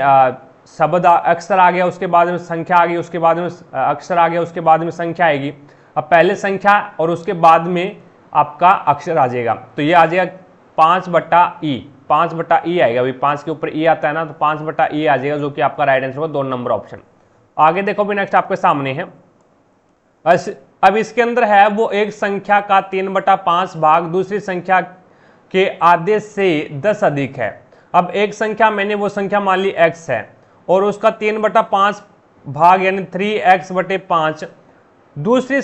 शब्द अक्षर आ गया, उसके बाद में संख्या आ गई, उसके बाद में अक्षर आ गया, उसके बाद में संख्या आएगी। अब पहले संख्या और उसके बाद में आपका अक्षर आ जाएगा। तो ये आ जाएगा 5/E, 5/E आएगा। अभी 5 के ऊपर ई आता है ना, तो 5/E आ जाएगा, जो कि आपका राइट आंसर होगा 2 नंबर ऑप्शन। आगे देखो भी, नेक्स्ट आपके सामने है। अब इसके अंदर है वो एक संख्या का 3/5 भाग दूसरी संख्या के आधे से 10 अधिक है। अब एक संख्या, मैंने वो संख्या मान ली x है, और उसका 3/5 भाग यानी 3x/5 दूसरी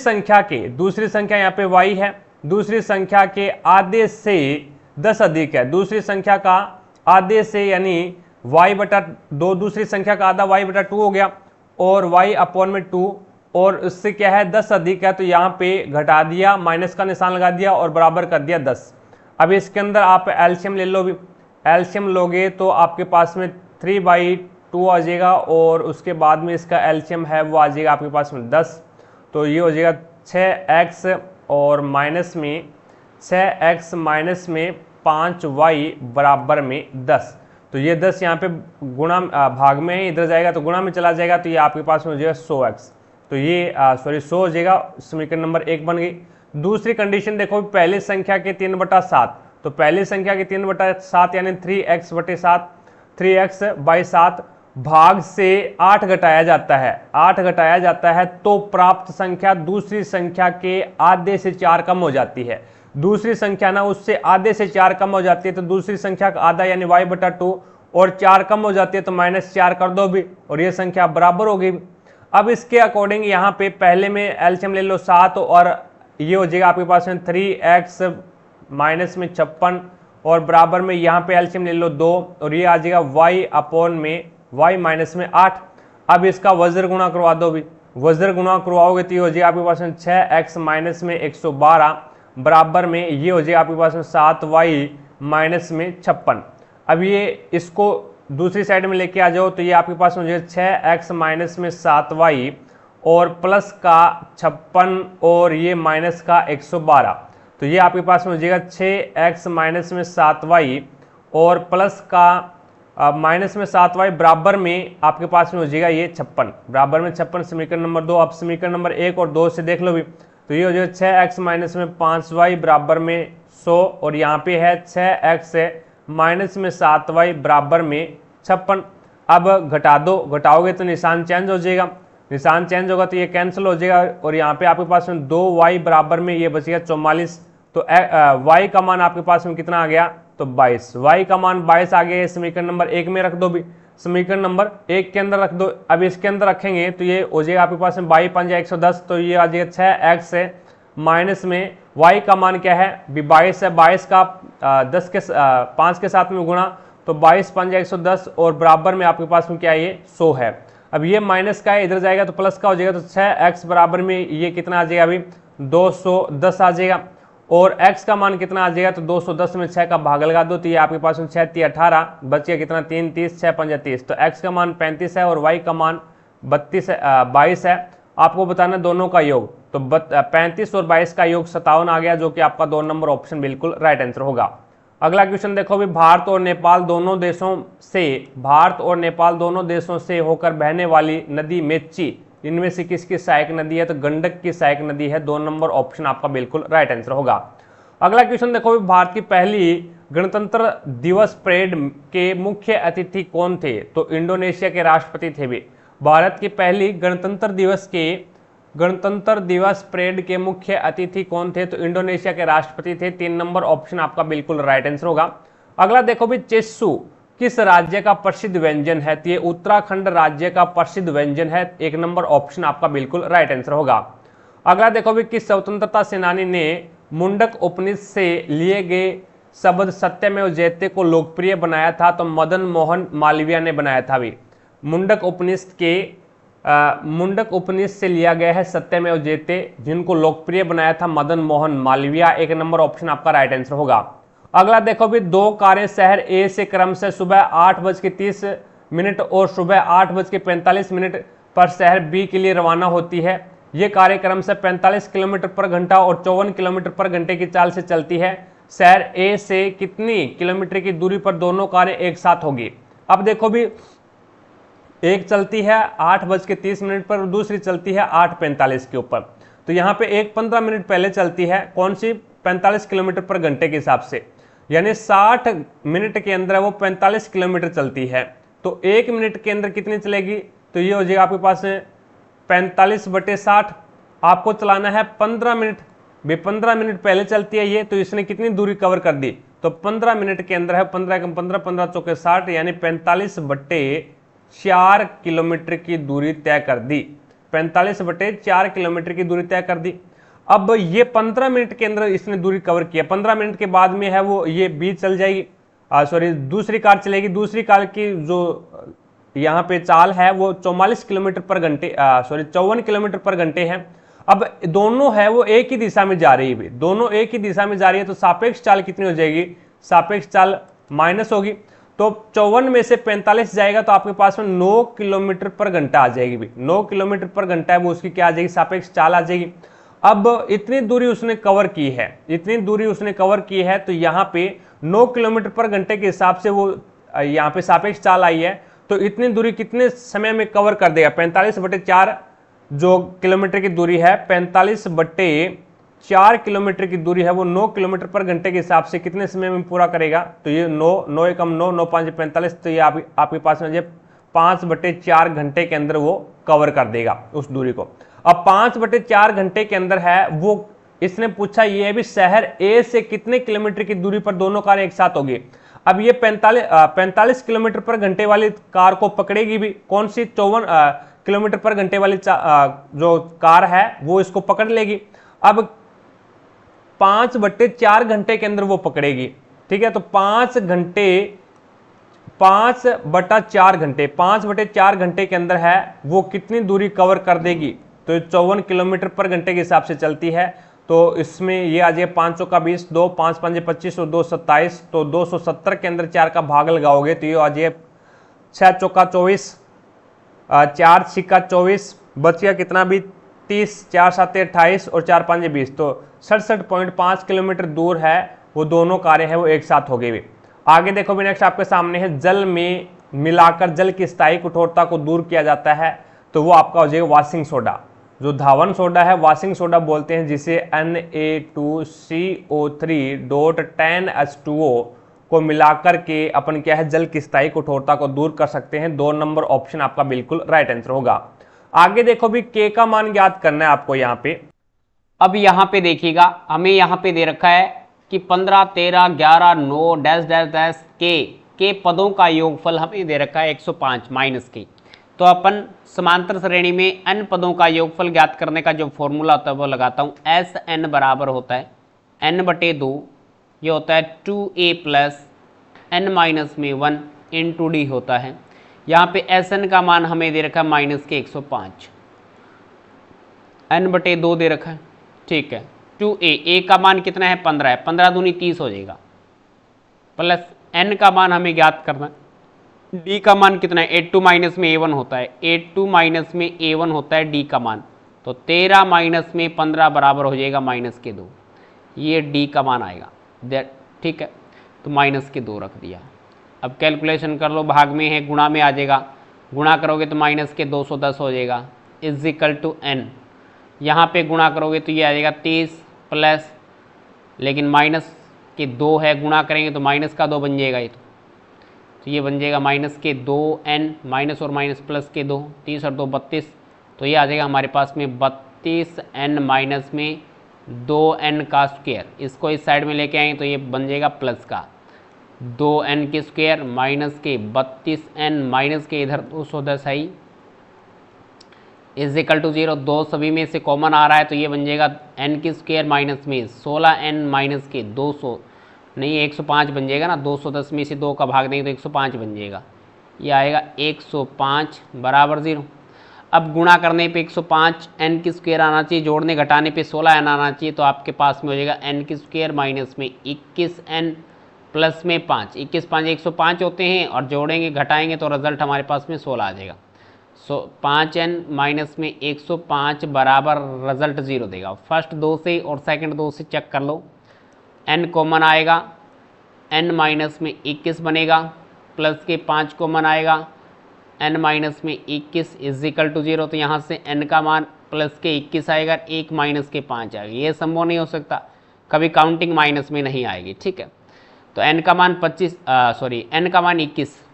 संख्या यहाँ पे y है, दूसरी संख्या के आधे से 10 अधिक है। दूसरी संख्या का आधे से यानी y/2, दूसरी संख्या का आधा y/2 हो गया, और y/2, और उससे क्या है 10 अधिक है, तो यहाँ पे घटा दिया, माइनस का निशान लगा दिया और बराबर कर दिया 10। अब इसके अंदर आप एलसीएम ले लो भी, एलसीएम लोगे तो आपके पास में 3/2 आ जाएगा, और उसके बाद में इसका एलसीएम है वो आ जाएगा आपके पास में 10। तो ये हो जाएगा 6x और माइनस में 6x माइनस में 5y बराबर में 10। तो ये 10 यहाँ पे गुणा भाग में इधर जाएगा तो गुणा में चला जाएगा, तो ये आपके पास में हो जाएगा 100x। तो ये 100 हो जाएगा, समीकरण नंबर 1 बन गई। दूसरी कंडीशन देखो, पहली संख्या के 3/7, तो पहली संख्या के 3/7 यानी 3x/7, 3x/7 भाग से 8 घटाया जाता है, 8 घटाया जाता है, तो प्राप्त संख्या दूसरी संख्या के आधे से 4 कम हो जाती है। दूसरी संख्या ना उससे आधे से 4 कम हो जाती है, तो दूसरी संख्या का आधा यानी y/2, और 4 कम हो जाती है तो -4 कर दो भी, और ये संख्या बराबर हो गई। अब इसके अकॉर्डिंग यहाँ पे पहले में एलसीएम ले लो 7, और ये हो जाएगा आपके पास में 3x माइनस में 56, और बराबर में यहाँ पे एलसीएम ले लो 2, और ये आ जाएगा y माइनस में 8। अब इसका वज्र गुणा करवा दो भी, वज्र गुणा करवाओगे तो ये हो जाएगा आपके पास में 6x माइनस में 112, बराबर में ये हो जाएगा आपके पास में 7y माइनस में 56। अब ये इसको दूसरी साइड में लेके आ जाओ, तो ये आपके पास में 6x माइनस में 7y, और प्लस का 56, और ये माइनस का 112। तो ये आपके पास में हो जाएगा 6x माइनस में 7y, और प्लस का माइनस में 7y, बराबर में आपके पास में हो जाएगा ये 56, बराबर में 56, समीकरण नंबर 2। अब समीकरण नंबर 1 और 2 से देख लो भी, तो ये हो जाएगा 6x माइनस में 5y बराबर में 100, और यहाँ पे है 6x माइनस में 7y बराबर में 56। अब घटा दो, घटाओगे तो निशान चेंज हो जाएगा, निशान चेंज होगा तो ये कैंसिल हो जाएगा, और यहाँ पे आपके पास में 2y बराबर में ये बचेगा 44। तो y का मान आपके पास में कितना आ गया? तो 22। y का मान 22 आ गया। समीकरण नंबर 1 में रख दो भी, समीकरण नंबर 1 के अंदर रख दो। अब इसके अंदर रखेंगे तो ये हो जाएगा आपके पास में 22 पंजा 110, तो ये आ जाएगा 6x है माइनस में y का मान क्या है? 22 है, 22 का 5 के साथ में गुणा, तो 22 पंजा 110, और बराबर में आपके पास में क्या है? ये 100 है। अब ये माइनस का है, इधर जाएगा तो प्लस का हो जाएगा, तो 6x बराबर में ये कितना आ जाएगा? अभी 210 आ जाएगा, और x का मान कितना आ जाएगा? तो 210 में 6 का भाग लगा दो, तो ये आपके पास में 6 3 18 बच गया कितना? 3 30, 6 5 30। तो x का मान 35 है और y का मान 22 है। आपको बताना दोनों का योग, तो 35 और 22 का योग 57 आ गया, जो कि आपका 2 नंबर ऑप्शन बिल्कुल राइट आंसर होगा। अगला क्वेश्चन देखो भी, भारत और नेपाल दोनों देशों से होकर बहने वाली नदी मेची इनमें से किसकी सहायक नदी है? तो गंडक की सहायक नदी है। 2 नंबर ऑप्शन आपका बिल्कुल राइट आंसर होगा। अगला क्वेश्चन देखो भी, भारत की पहली गणतंत्र दिवस परेड के मुख्य अतिथि कौन थे? तो इंडोनेशिया के राष्ट्रपति थे भी। भारत की पहली गणतंत्र दिवस परेड के मुख्य अतिथि कौन थे? तो इंडोनेशिया के राष्ट्रपति थे। 3 नंबर ऑप्शन आपका बिल्कुल राइट आंसर होगा। अगला देखो भी, चेस्सू किस राज्य का प्रसिद्ध व्यंजन है? तो ये उत्तराखंड राज्य का प्रसिद्ध व्यंजन है। 1 नंबर ऑप्शन आपका बिल्कुल राइट आंसर होगा। अगला देखो भी, किस स्वतंत्रता सेनानी ने मुंडक उपनिषद से लिए गए शब्द सत्यमेव जयते को लोकप्रिय बनाया था? तो मदन मोहन मालवीय ने बनाया था भी। मुंडक उपनिषद से लिया गया है सत्यमेव जयते, जिनको लोकप्रिय बनाया था मदन मोहन मालवीय। 1 नंबर ऑप्शन आपका राइट आंसर होगा। अगला देखो भी, 2 कारें शहर ए से क्रमशः सुबह 8:30 और सुबह 8:45 पर शहर बी के लिए रवाना होती है। ये कारें क्रमशः 45 किलोमीटर पर घंटा और 54 किलोमीटर पर घंटे की चाल से चलती है। शहर ए से कितनी किलोमीटर की दूरी पर दोनों कारें एक साथ होगी? अब देखो भी, एक चलती है 8:30 पर और दूसरी चलती है 8:45 के ऊपर। तो यहाँ पे एक 15 मिनट पहले चलती है, कौन सी? 45 किलोमीटर पर घंटे के हिसाब से, यानी 60 मिनट के अंदर वो 45 किलोमीटर चलती है। तो 1 मिनट के अंदर कितनी चलेगी? तो ये हो जाएगा आपके पास 45/60। आपको चलाना है 15 मिनट, भी 15 मिनट पहले चलती है ये, तो इसने कितनी दूरी कवर कर दी? तो 15 मिनट के अंदर है 15 × 15 15 चौके 60, यानी 45/4 किलोमीटर की दूरी तय कर दी। 45/4 किलोमीटर की दूरी तय कर दी। अब ये 15 मिनट के अंदर इसने दूरी कवर किया। 15 मिनट के बाद में है वो ये बी चल जाएगी, दूसरी कार चलेगी। दूसरी कार की जो यहाँ पे चाल है वो 54 किलोमीटर पर घंटे है। अब दोनों है वो एक ही दिशा में जा रही है, दोनों एक ही दिशा में जा रही है, तो सापेक्ष चाल कितनी हो जाएगी? सापेक्ष चाल माइनस होगी। तो 54 में से 45 जाएगा तो आपके पास में 9 किलोमीटर पर घंटा आ जाएगी भी। 9 किलोमीटर पर घंटा है वो उसकी क्या आ जाएगी? सापेक्ष चाल आ जाएगी। अब इतनी दूरी उसने कवर की है, तो यहाँ पे 9 किलोमीटर पर घंटे के हिसाब से वो यहाँ पे सापेक्ष चाल आई है, तो इतनी दूरी कितने समय में कवर कर देगा? 45/4 जो किलोमीटर की दूरी है, 45/4 किलोमीटर की दूरी है वो 9 किलोमीटर पर घंटे के हिसाब से कितने समय में पूरा करेगा? तो ये 9 एकम 9 9 5 45, तो ये आपके पास में 5/4 घंटे के अंदर वो कवर कर देगा उस दूरी को। अब 5/4 घंटे के अंदर है वो, इसने पूछा ये है भी शहर ए से कितने किलोमीटर की दूरी पर दोनों कार एक साथ होगी। अब ये 45 किलोमीटर पर घंटे वाली कार को पकड़ेगी भी, कौन सी? 54 किलोमीटर पर घंटे वाली जो कार है वो इसको पकड़ लेगी। अब 5/4 घंटे के अंदर वो पकड़ेगी, ठीक है। तो 5/4 घंटे के अंदर है वो कितनी दूरी कवर कर देगी? तो 54 किलोमीटर पर घंटे के हिसाब से चलती है, तो इसमें ये आ जाए 5 चौका 20, 2 5 5 25 और 2 27, तो 270 के अंदर 4 का भाग लगाओगे तो ये आ जाए 6 चौका 24, 4 छिक्का 24, बच गया कितना भी 30, 4 7 28 और 4 5 20, तो 67.5 किलोमीटर दूर है वो दोनों कारें हैं वो एक साथ हो गई। आगे देखो भी, नेक्स्ट आपके सामने है, जल में मिलाकर जल की स्थायी कठोरता को दूर किया जाता है, तो वो आपका हो जाएगा वॉशिंग सोडा। जो धावन सोडा है वॉशिंग सोडा बोलते हैं, जिसे Na2CO3.10H2O को मिलाकर के अपन क्या है जल की स्थायी कठोरता को दूर कर सकते हैं। 2 नंबर ऑप्शन आपका बिल्कुल राइट आंसर होगा। आगे देखो भी, के का मान ज्ञात करना है आपको यहाँ पे। अब यहाँ पे देखिएगा, हमें यहाँ पे दे रखा है कि 15 13 11 9 डैश डैश डैश के पदों का योगफल हमें दे रखा है 105 माइनस के। तो अपन समांतर श्रेणी में n पदों का योगफल ज्ञात करने का जो फॉर्मूला होता है वो लगाता हूँ। Sn बराबर होता है n/2, ये होता है 2a प्लस n माइनस में 1 इंटू डी होता है। यहाँ पे Sn का मान हमें दे रखा है माइनस के 105, n/2 दे रखा है, ठीक है। 2a का मान कितना है 15 है, 15 दूनी 30 हो जाएगा, प्लस n का मान हमें ज्ञात करना है। d का मान कितना है 8 2 माइनस में a1 होता है, 8 2 माइनस में a1 होता है d का मान, तो 13 माइनस में 15 बराबर हो जाएगा माइनस के 2, ये d का मान आएगा, ठीक है। तो माइनस के 2 रख दिया। अब कैलकुलेशन कर लो, भाग में है गुणा में आ जाएगा, गुणा करोगे तो माइनस के 210 हो जाएगा इज इक्वल टू एन। यहाँ पे गुणा करोगे तो ये आ जाएगा 30 प्लस, लेकिन माइनस के 2 है, गुणा करेंगे तो माइनस का 2 बन जाएगा ये तो ये बन जाएगा माइनस के 2n, माइनस और माइनस प्लस के 2, 30 और 2 32, तो ये आ जाएगा हमारे पास में 32n माइनस में 2n का स्क्वायर। इसको इस साइड में लेके आएंगे तो ये बन जाएगा प्लस का 2n के स्क्वायर माइनस के 32n माइनस के इधर 210 आई इज इक्वल टू 0। 2 सभी में से कॉमन आ रहा है तो ये बन जाएगा n के स्क्वायर माइनस में 16n माइनस के 200 नहीं 105 बन जाएगा ना, 210 में से 2 का भाग देंगे तो 105 बन जाएगा, ये आएगा 105 बराबर 0। अब गुणा करने पे 105 n की स्क्वायर आना चाहिए, जोड़ने घटाने पे 16n आना चाहिए, तो आपके पास में हो जाएगा n की स्क्वायर माइनस में 21n प्लस में 5, 21 5 105 होते हैं और जोड़ेंगे घटाएंगे तो रिजल्ट हमारे पास में 16 आ जाएगा। 5n माइनस में 105 बराबर रिजल्ट 0 देगा। फर्स्ट 2 से और सेकंड 2 से चेक कर लो, n कॉमन आएगा, n माइनस में 21 बनेगा, प्लस के 5 कॉमन आएगा, n माइनस में 21 इज इक्वल टू 0, तो यहाँ से n का मान प्लस के 21 आएगा, 1 माइनस के 5 आएगा। ये संभव नहीं हो सकता, कभी काउंटिंग माइनस में नहीं आएगी, ठीक है। तो n का मान n का मान 21,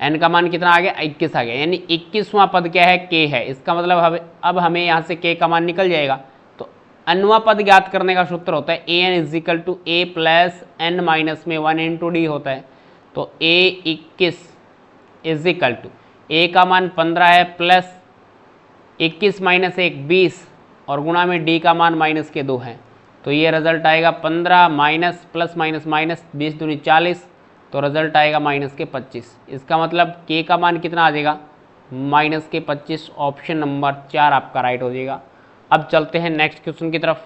n का मान कितना आ गया 21 आ गया, यानी 21वां पद क्या है k है। इसका मतलब अब हमें यहाँ से k का मान निकल जाएगा। तो अन्वा पद ज्ञात करने का सूत्र होता है an is equal to a plus n minus में 1 इंटू डी होता है। तो a 21 is equal to a का मान 15 है प्लस 21 माइनस 1 20 और गुणा में d का मान माइनस के 2 है, तो ये रिजल्ट आएगा 15 माइनस प्लस माइनस माइनस 20 दूनी 40, तो रिजल्ट आएगा माइनस के 25। इसका मतलब k का मान कितना आ जाएगा माइनस के 25। ऑप्शन नंबर 4 आपका राइट हो जाएगा। अब चलते हैं नेक्स्ट क्वेश्चन की तरफ।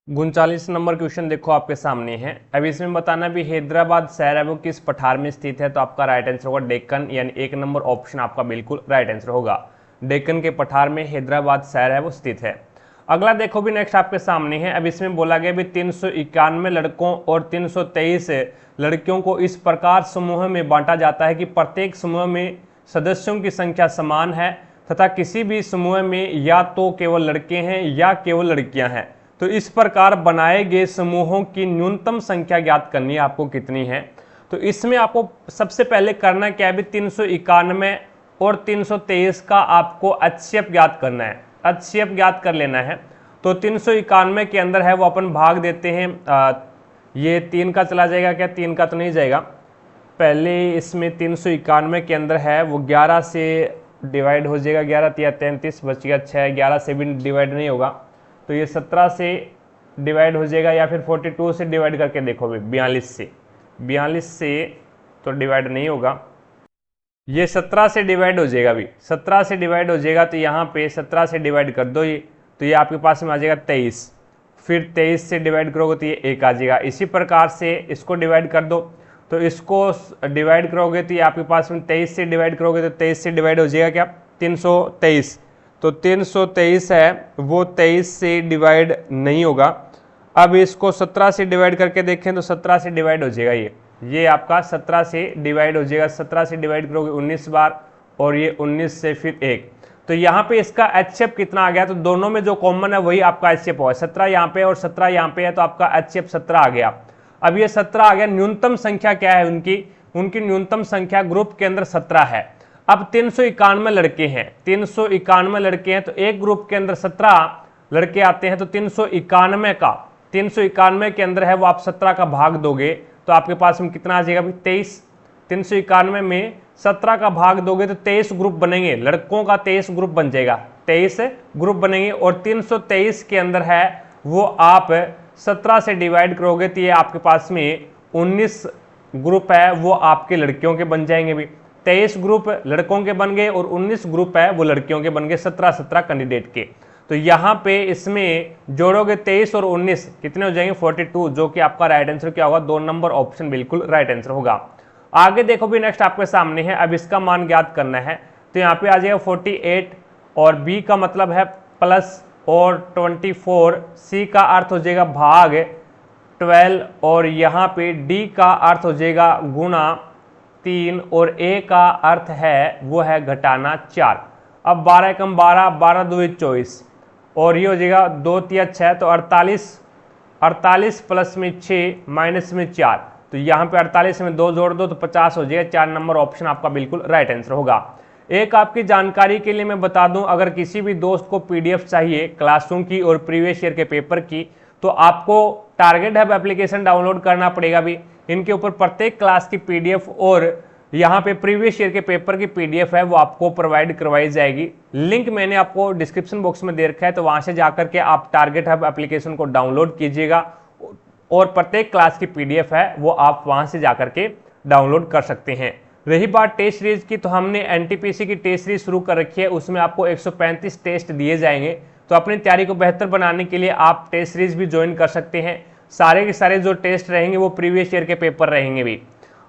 39 नंबर क्वेश्चन देखो आपके सामने है। अब इसमें बताना भी हैदराबाद शहर है वो किस पठार में स्थित है, तो आपका राइट आंसर होगा डेक्कन, यानी 1 नंबर ऑप्शन आपका बिल्कुल राइट आंसर होगा। डेक्कन के पठार में हैदराबाद शहर है वो स्थित है। अगला देखो भी नेक्स्ट आपके सामने है। अब इसमें बोला गया भी 391 लड़कों और 323 लड़कियों को इस प्रकार समूह में बांटा जाता है कि प्रत्येक समूह में सदस्यों की संख्या समान है तथा किसी भी समूह में या तो केवल लड़के हैं या केवल लड़कियां हैं। तो इस प्रकार बनाए गए समूहों की न्यूनतम संख्या ज्ञात करनी है आपको कितनी है। तो इसमें आपको सबसे पहले करना क्या है भी 391 और 323 का आपको HCF ज्ञात करना है, HCF ज्ञात कर लेना है। तो 391 के अंदर है वो अपन भाग देते हैं, ये 3 का चला जाएगा क्या, 3 का तो नहीं जाएगा। पहले इसमें 391 के अंदर है वो 11 से डिवाइड हो जाएगा, 11 या 33 बच गया 6, 11 से भी डिवाइड नहीं होगा, तो ये 17 से डिवाइड हो जाएगा या फिर 42 से डिवाइड करके देखो भी 42 से तो डिवाइड नहीं होगा, ये 17 से डिवाइड हो जाएगा भी, 17 से डिवाइड हो जाएगा तो यहाँ पे 17 से डिवाइड कर दो ये, तो ये आपके पास में आ जाएगा 23, फिर 23 से डिवाइड करोगे तो ये 1 आ जाएगा। इसी प्रकार से इसको डिवाइड कर दो, तो इसको डिवाइड करोगे तो ये आपके पास में 23 से डिवाइड करोगे तो 23 से डिवाइड हो जाएगा क्या 323, तो 323 है वो 23 से डिवाइड नहीं होगा। अब इसको 17 से डिवाइड करके देखें तो 17 से डिवाइड हो जाएगा, ये आपका 17 से डिवाइड हो जाएगा, 17 से डिवाइड करोगे 19 बार और ये 19 से फिर 1, तो यहाँ पे इसका HCF कितना आ गया, तो दोनों में जो कॉमन है वही आपका HCF होगा। 17 यहाँ पे और 17 यहाँ पे है तो आपका HCF 17 आ गया। अब ये 17 आ गया, न्यूनतम संख्या क्या है उनकी न्यूनतम संख्या ग्रुप के अंदर 17 है। अब 391 लड़के हैं, 391 लड़के हैं तो एक ग्रुप के अंदर 17 लड़के आते हैं, तो 391 के अंदर है वो आप 17 का भाग दोगे तो आपके पास में कितना आ जाएगा भाई 23। 391 में 17 का भाग दोगे तो 23 ग्रुप बनेंगे, लड़कों का 23 ग्रुप बन जाएगा, 23 ग्रुप बनेंगे। और 323 के अंदर है वो आप 17 से डिवाइड करोगे तो ये आपके पास में 19 ग्रुप है वो आपके लड़कियों के बन जाएंगे भी, 23 ग्रुप लड़कों के बन गए और 19 ग्रुप है वो लड़कियों के बन गए, 17 कैंडिडेट के। तो यहाँ पे इसमें जोड़ोगे 23 और 19 कितने हो जाएंगे 42, जो कि आपका राइट आंसर क्या होगा 2 नंबर ऑप्शन बिल्कुल राइट आंसर होगा। आगे देखो भी नेक्स्ट आपके सामने है। अब इसका मान ज्ञात करना है तो यहाँ पे आ जाएगा 48 और बी का मतलब है प्लस और 24, सी का अर्थ हो जाएगा भाग 12 और यहाँ पे D का अर्थ हो जाएगा गुणा 3 और A का अर्थ है वो है घटाना 4। अब 12 एकम 12, 12 दूनी 24 और ये हो जाएगा 2 तिया 6 तो 48, 48 प्लस में 6 माइनस में 4, तो यहाँ पे 48 में 2 जोड़ दो तो 50 हो जाएगा। 4 नंबर ऑप्शन आपका बिल्कुल राइट आंसर होगा। एक आपकी जानकारी के लिए मैं बता दूं, अगर किसी भी दोस्त को पीडीएफ चाहिए क्लासरूम की और प्रीवियस ईयर के पेपर की, तो आपको टारगेट हब एप्लीकेशन डाउनलोड करना पड़ेगा। भी इनके ऊपर प्रत्येक क्लास की पीडीएफ और यहाँ पे प्रीवियस ईयर के पेपर की पीडीएफ है वो आपको प्रोवाइड करवाई जाएगी। लिंक मैंने आपको डिस्क्रिप्शन बॉक्स में दे रखा है, तो वहां से जाकर के आप टारगेट हब एप्लीकेशन को डाउनलोड कीजिएगा और प्रत्येक क्लास की पीडीएफ है वो आप वहां से जाकर के डाउनलोड कर सकते हैं। रही बात टेस्ट सीरीज की, तो हमने एनटीपीसी की टेस्ट सीरीज शुरू कर रखी है, उसमें आपको 135 टेस्ट दिए जाएंगे। तो अपनी तैयारी को बेहतर बनाने के लिए आप टेस्ट सीरीज भी ज्वाइन कर सकते हैं। सारे के सारे जो टेस्ट रहेंगे वो प्रीवियस ईयर के पेपर रहेंगे। भी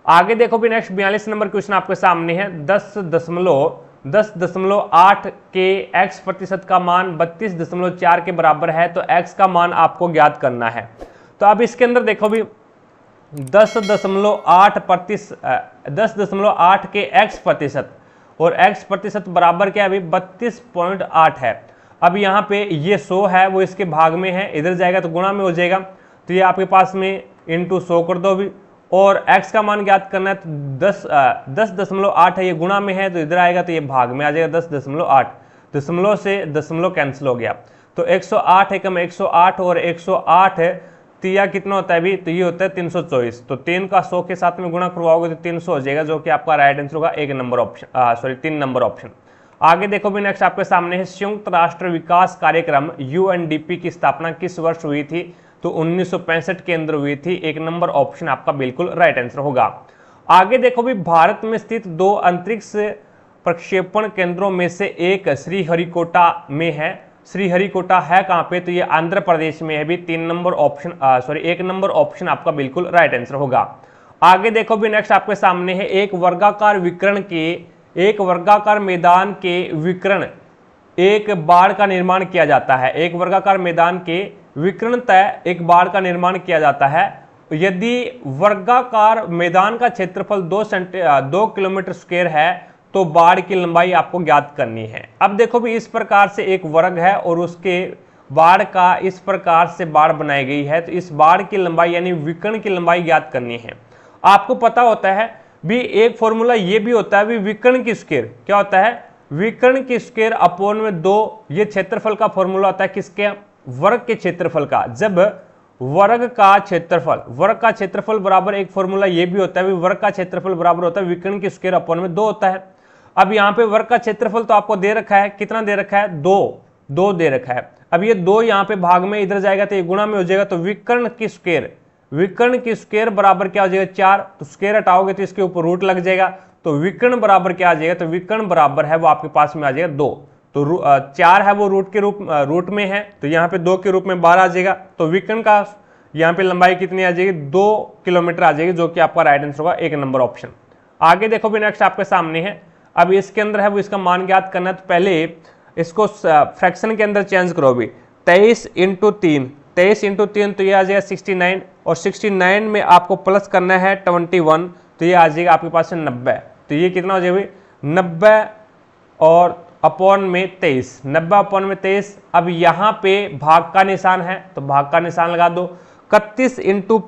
आगे देखो भी नेक्स्ट 42 नंबर क्वेश्चन आपके सामने है। 10.8 के x प्रतिशत का मान 32.4 के बराबर है, तो x का मान आपको ज्ञात करना है। तो अब इसके अंदर देखो भी 10.8 के x प्रतिशत और x प्रतिशत बराबर क्या है अभी 32.8 है। अब यहाँ पे ये 100 है वो इसके भाग में है, इधर जाएगा तो गुणा में हो जाएगा, तो ये आपके पास में इंटू 100 कर दो भी। और x का मान ज्ञात करना है तो 10.8 है, ये गुणा में है तो इधर आएगा तो ये भाग में आ जाएगा 10.8, दशमलव से दशमलव कैंसिल हो गया। तो 108 एकम 108 और 108 तिया कितना होता है अभी, तो ये होता है 324। तो 3 का 100 के साथ में गुणा करवाओगे तो 300 हो जाएगा, जो कि आपका राइट आंसर होगा 3 नंबर ऑप्शन। आगे देखो भी नेक्स्ट आपके सामने है, संयुक्त राष्ट्र विकास कार्यक्रम यूएनडीपी की स्थापना किस वर्ष हुई थी, तो 1965 के अंदर हुई थी। 1 नंबर ऑप्शन आपका बिल्कुल राइट आंसर होगा। आगे देखो भी भारत में स्थित 2 अंतरिक्ष प्रक्षेपण केंद्रों में से एक श्रीहरिकोटा में है। श्रीहरिकोटा है कहाँ पे, तो ये आंध्र प्रदेश में है। भी 1 नंबर ऑप्शन आपका बिल्कुल राइट आंसर होगा। आगे देखो भी नेक्स्ट आपके सामने है, एक वर्गाकार मैदान के विकर्ण एक बाड़ का निर्माण किया जाता है। एक वर्गाकार मैदान के विकर्ण तय एक बाड़ का निर्माण किया जाता है यदि वर्गाकार मैदान का क्षेत्रफल 2 किलोमीटर स्क्वायर है, तो बाड़ की लंबाई आपको ज्ञात करनी है। अब देखो भी इस प्रकार से एक वर्ग है और उसके बाड़ का इस प्रकार से बाड़ बनाई गई है, तो इस बाड़ की लंबाई यानी विकर्ण की लंबाई ज्ञात करनी है। आपको पता होता है भी एक फॉर्मूला ये भी होता है भी विकर्ण की स्क्वायर क्या होता है, विकर्ण की स्क्वायर अपॉन में 2, ये क्षेत्रफल का फॉर्मूला होता है किसके, वर्ग के क्षेत्रफल का। जब वर्ग का क्षेत्रफल बराबर एक फॉर्मूला ये भी होता है, वर्ग का क्षेत्रफल बराबर होता है विकर्ण की स्क्वायर अपॉन में 2 होता है। अब यहाँ पे वर्ग का क्षेत्रफल तो आपको दे रखा है, कितना दे रखा है, 2 दे रखा है। अब ये 2 यहाँ पे भाग में इधर जाएगा तो ये गुणा में हो जाएगा, तो विकर्ण की स्क्वायर बराबर क्या हो जाएगा 4, तो स्क्वायर हटाओगे तो इसके ऊपर रूट लग जाएगा, तो विकर्ण बराबर क्या आ जाएगा, तो विकर्ण बराबर है वो आपके पास में आ जाएगा 2। तो 4 है वो रूट में है, तो यहाँ पे 2 के रूप में 12 आ जाएगा। तो विकर्ण का यहाँ पे लंबाई कितनी आ जाएगी, 2 किलोमीटर आ जाएगी, जो कि आपका राइट आंसर होगा 1 नंबर ऑप्शन। आगे देखो भी नेक्स्ट आपके सामने है, अब इसके अंदर है वो इसका मान ज्ञात करना है। तो पहले इसको फ्रैक्शन के अंदर चेंज करो भी, 23 इंटू 3 तो ये आ जाएगा 69 और 69 में आपको प्लस करना है 21, तो ये आ जाएगा आपके पास में 90। तो ये कितना हो जाएगा 90 और अपॉन में 23, 90 अपॉन में 23। अब यहाँ पे भाग का निशान है तो भाग का निशान लगा दो। 31 इंटू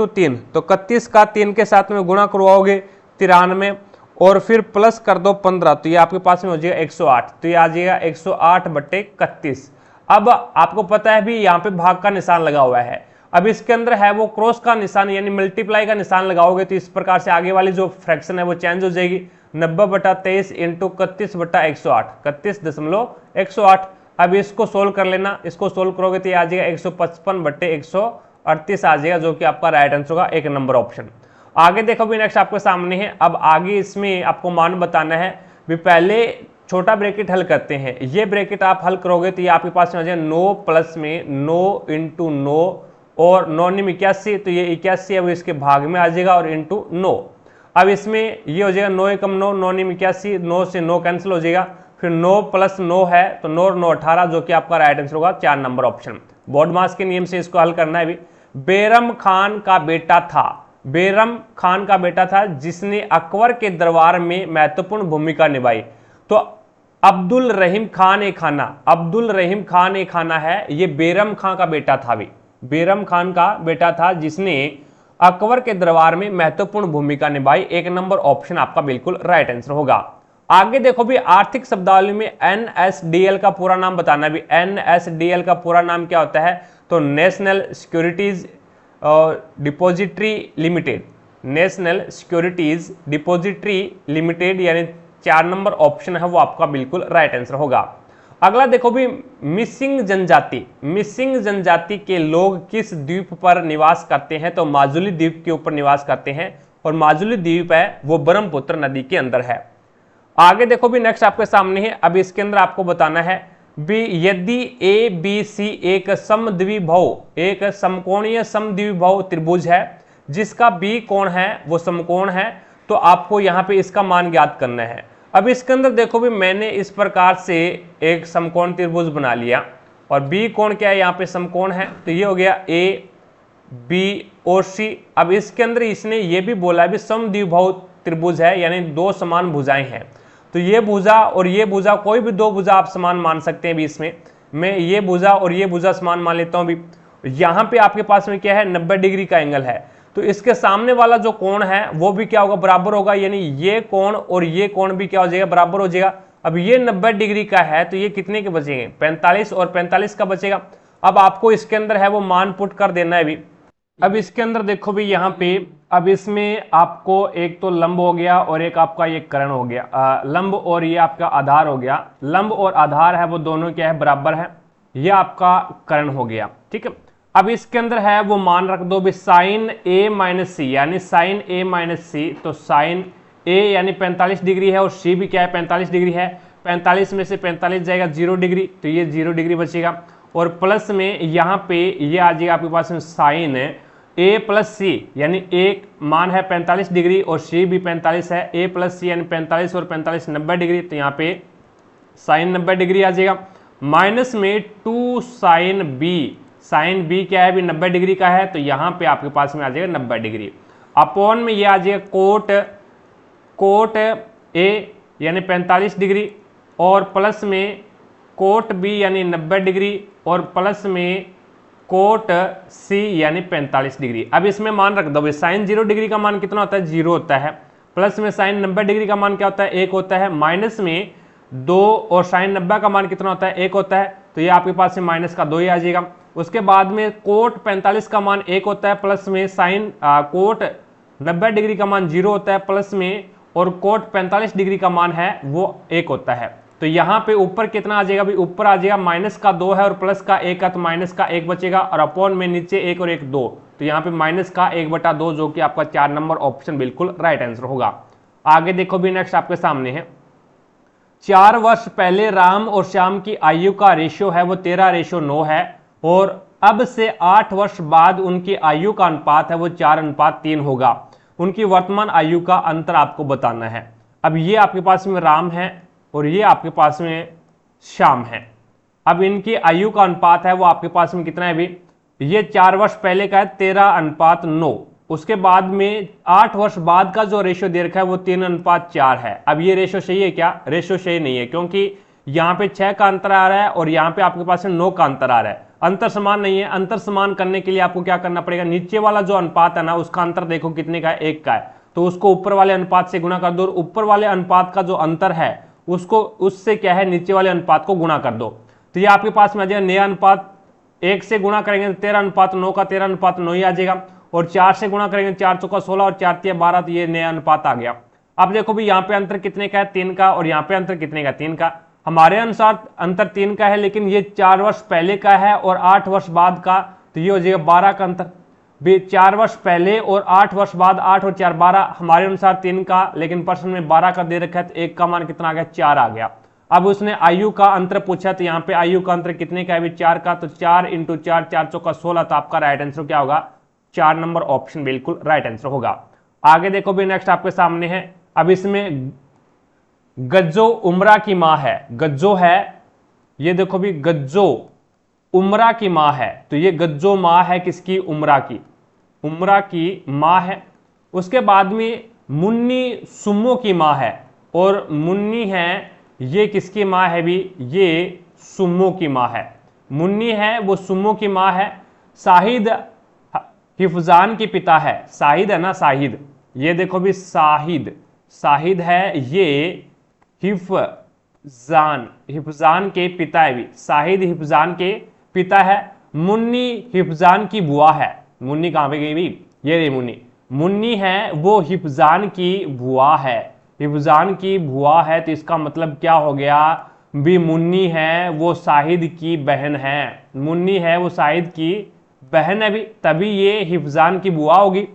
3, तो 31 का 3 के साथ में गुणा करवाओगे 93 और फिर प्लस कर दो 15, तो ये आपके पास में हो जाएगा 108, तो ये आ जाएगा 108/31। अब आपको पता है भी यहाँ पे भाग का निशान लगा हुआ है, अब इसके अंदर है वो क्रॉस का निशान यानी मल्टीप्लाई का निशान लगाओगे, तो इस प्रकार से आगे वाली जो फ्रैक्शन है वो चेंज हो जाएगी। 90/23 इंटू 31/108, 31.108। अब इसको सोल्व कर लेना, इसको सोल्व करोगे तो ये आ जाएगा 155/138 आ जाएगा, जो कि आपका राइट आंसर होगा 1 नंबर ऑप्शन। आगे देखो भी नेक्स्ट आपके सामने है, अब आगे इसमें आपको मान बताना है भी। पहले छोटा ब्रैकेट हल करते हैं, ये ब्रैकेट आप हल करोगे तो ये आपके पास में आ जाएगा 9 प्लस में 9 इंटू 9 और 9 9 81, तो ये 81 है वो इसके भाग में आ जाएगा और इंटू 9। अब इसमें ये हो जाएगा 9 एकम 9, 9 9 81, 9 से 9 कैंसिल हो जाएगा, फिर 9 प्लस 9 है तो 9 9 18, जो कि आपका राइट आंसर होगा 4 नंबर ऑप्शन। बोर्ड मास के नियम से इसको हल करना है भी। बैरम खान का बेटा था। बैरम खान का बेटा था जिसने अकबर के दरबार में महत्वपूर्ण भूमिका निभाई। तो अब्दुल रहीम खान ए खाना, अब्दुल रहीम खान ए खाना है, ये बैरम खान का बेटा था। भी बैरम खान का बेटा था जिसने अकबर के दरबार में महत्वपूर्ण भूमिका निभाई। एक नंबर ऑप्शन आपका बिल्कुल राइट आंसर होगा। आगे देखो भी आर्थिक शब्दावली में NSDL का पूरा नाम बताना। भी NSDL का पूरा नाम क्या होता है? तो national securities depository limited, national securities depository limited, यानी 4 नंबर ऑप्शन है वो आपका बिल्कुल राइट आंसर होगा। अगला देखो भी मिसिंग जनजाति, मिसिंग जनजाति के लोग किस द्वीप पर निवास करते हैं? तो माजुली द्वीप के ऊपर निवास करते हैं और माजुली द्वीप है वो ब्रह्मपुत्र नदी के अंदर है। आगे देखो भी नेक्स्ट आपके सामने है। अब इसके अंदर आपको बताना है भी यदि ABC एक समद्विबाहु, एक समकोणीय समद्विबाहु त्रिभुज है जिसका B कोण है वो समकोण है, तो आपको यहाँ पे इसका मान ज्ञात करना है। अब इसके अंदर देखो भी मैंने इस प्रकार से एक समकोण त्रिभुज बना लिया और B कोण क्या है? यहाँ पे समकोण है, तो ये हो गया A B और C। अब इसके अंदर इसने ये भी बोला भी समद्विबाहु त्रिभुज है, यानी 2 समान भुजाएं हैं। तो ये भुजा और ये भुजा, कोई भी 2 भुजा आप समान मान सकते हैं। भी इसमें मैं ये भुजा और ये भुजा समान मान लेता हूँ। भी यहाँ पे आपके पास में क्या है? 90 डिग्री का एंगल है, तो इसके सामने वाला जो कोण है वो भी क्या होगा? बराबर होगा, यानी ये कोण और ये कोण भी क्या हो जाएगा? बराबर हो जाएगा। अब ये 90 डिग्री का है तो ये कितने के बचेंगे? 45 और 45 का बचेगा। अब आपको इसके अंदर है वो मान पुट कर देना है। भी अब इसके अंदर देखो भी यहाँ पे, अब इसमें आपको एक तो लंब हो गया और एक आपका ये कर्ण हो गया। लंब और ये आपका आधार हो गया। लंब और आधार है वो दोनों क्या है? बराबर है। ये आपका कर्ण हो गया, ठीक है। अब इसके अंदर है वो मान रख दो भी साइन A माइनस सी, यानी साइन A माइनस सी। तो साइन A यानी 45 डिग्री है और C भी क्या है? 45 डिग्री है। 45 में से 45 जाएगा 0 डिग्री, तो ये 0 डिग्री बचेगा। और प्लस में यहाँ पे ये आ जाएगा आपके पास में साइन A प्लस सी, यानी एक मान है 45 डिग्री और C भी 45 है। A प्लस सी यानी 45 और 45 90 डिग्री, तो यहाँ पे साइन 90 डिग्री आ जाएगा। माइनस में 2 साइन B, साइन B क्या है? भी 90 डिग्री का है, तो यहाँ पे आपके पास में आ जाएगा 90 डिग्री। अपॉन में ये आ जाएगा कोट A यानी 45 डिग्री और प्लस में कोट B यानी 90 डिग्री और प्लस में कोट C यानी 45 डिग्री। अब इसमें मान रख दो, साइन 0 डिग्री का मान कितना होता है? 0 होता है। प्लस में साइन 90 डिग्री का मान क्या होता है? 1 होता है। माइनस में 2 और साइन 90 का मान कितना होता है? 1 होता है, तो ये आपके पास में माइनस का 2 ही आ जाएगा। उसके बाद में कोट 45 का मान 1 होता है, प्लस में साइन कोट 90 डिग्री का मान 0 होता है, प्लस में और कोट 45 डिग्री का मान है वो 1 होता है। तो यहाँ पे ऊपर कितना आ जाएगा? भी ऊपर आ जाएगा माइनस का 2 है और प्लस का 1 है, तो माइनस का 1 बचेगा और अपॉन में नीचे 1 और 1 2, तो यहाँ पे माइनस का 1/2 जो कि आपका 4 नंबर ऑप्शन बिल्कुल राइट आंसर होगा। आगे देखो भी नेक्स्ट आपके सामने है। 4 वर्ष पहले राम और श्याम की आयु का रेशियो है वो 13:9 है और अब से 8 वर्ष बाद उनकी आयु का अनुपात है वो 4:3 होगा। उनकी वर्तमान आयु का अंतर आपको बताना है। अब ये आपके पास में राम है और ये आपके पास में श्याम है। अब इनकी आयु का अनुपात है वो आपके पास में कितना है? भी ये 4 वर्ष पहले का है 13:9, उसके बाद में 8 वर्ष बाद का जो रेशियो दे रखा है वो 3:4 है। अब ये रेशियो सही है क्या? रेशियो सही नहीं है, क्योंकि यहाँ पे 6 का अंतर आ रहा है और यहाँ पे आपके पास में 9 का अंतर आ रहा है। अंतर समान नहीं है। अंतर समान करने के लिए आपको क्या करना पड़ेगा? नीचे वाला जो अनुपात है ना उसका अंतर देखो कितने का है? 1 का है, तो उसको ऊपर वाले अनुपात से गुणा कर दो और ऊपर वाले अनुपात का जो अंतर है उसको उससे क्या है? नीचे वाले अनुपात को गुणा कर दो। तो ये आपके पास में आ जाएगा नया अनुपात। 1 से गुणा करेंगे 13:9 का 13:9 ही आ जाएगा और 4 से गुणा करेंगे 4 चौका 16 और 4 तिया 12, तो ये नया अनुपात आ गया। अब देखो भी यहाँ पे अंतर कितने का है? 3 का, और यहाँ पे अंतर कितने का? 3 का। हमारे अनुसार अंतर 3 का है, लेकिन ये 4 वर्ष पहले का है और 8 वर्ष बाद का, तो ये हो जाएगा 12 का अंतर। भी 4 वर्ष पहले और 8 वर्ष बाद, 8 और 4 12, हमारे अनुसार 3 का, लेकिन प्रश्न में 12 का दे रखा है, तो 1 का मान कितना आ गया? 4 आ गया। अब उसने आयु का अंतर पूछा, तो यहाँ पे आयु का अंतर कितने का है? 4 का, तो 4 × 4 4 चौका 16, तो आपका राइट आंसर क्या होगा? 4 नंबर ऑप्शन बिल्कुल राइट आंसर होगा। आगे देखो भी नेक्स्ट आपके सामने है। अब इसमें गज्जो उमरा की माँ है। गज्जो है, ये देखो भी गज्जो उमरा की माँ है, तो ये गज्जो माँ है किसकी? उमरा की, उमरा की माँ है। उसके बाद में मुन्नी सुम्मो की माँ है, और मुन्नी है ये किसकी माँ है भी? ये सुम्मो की माँ है। मुन्नी है वो सुम्मो की माँ है। साहिद हिफजान के पिता है, साहिद है ना, साहिद, ये देखो भी साहिद, साहिद है ये हिफजान के पिता है भी, साहिद हिफजान के पिता है। मुन्नी हिफजान की बुआ है, मुन्नी कहां पे गई भी? ये रही मुन्नी, मुन्नी है वो हिफजान की बुआ है, हिफजान की बुआ है, तो इसका मतलब क्या हो गया भी? मुन्नी है वो साहिद की बहन है, मुन्नी है वो साहिद की बहन है भी, तभी ये हिफजान की बुआ होगी।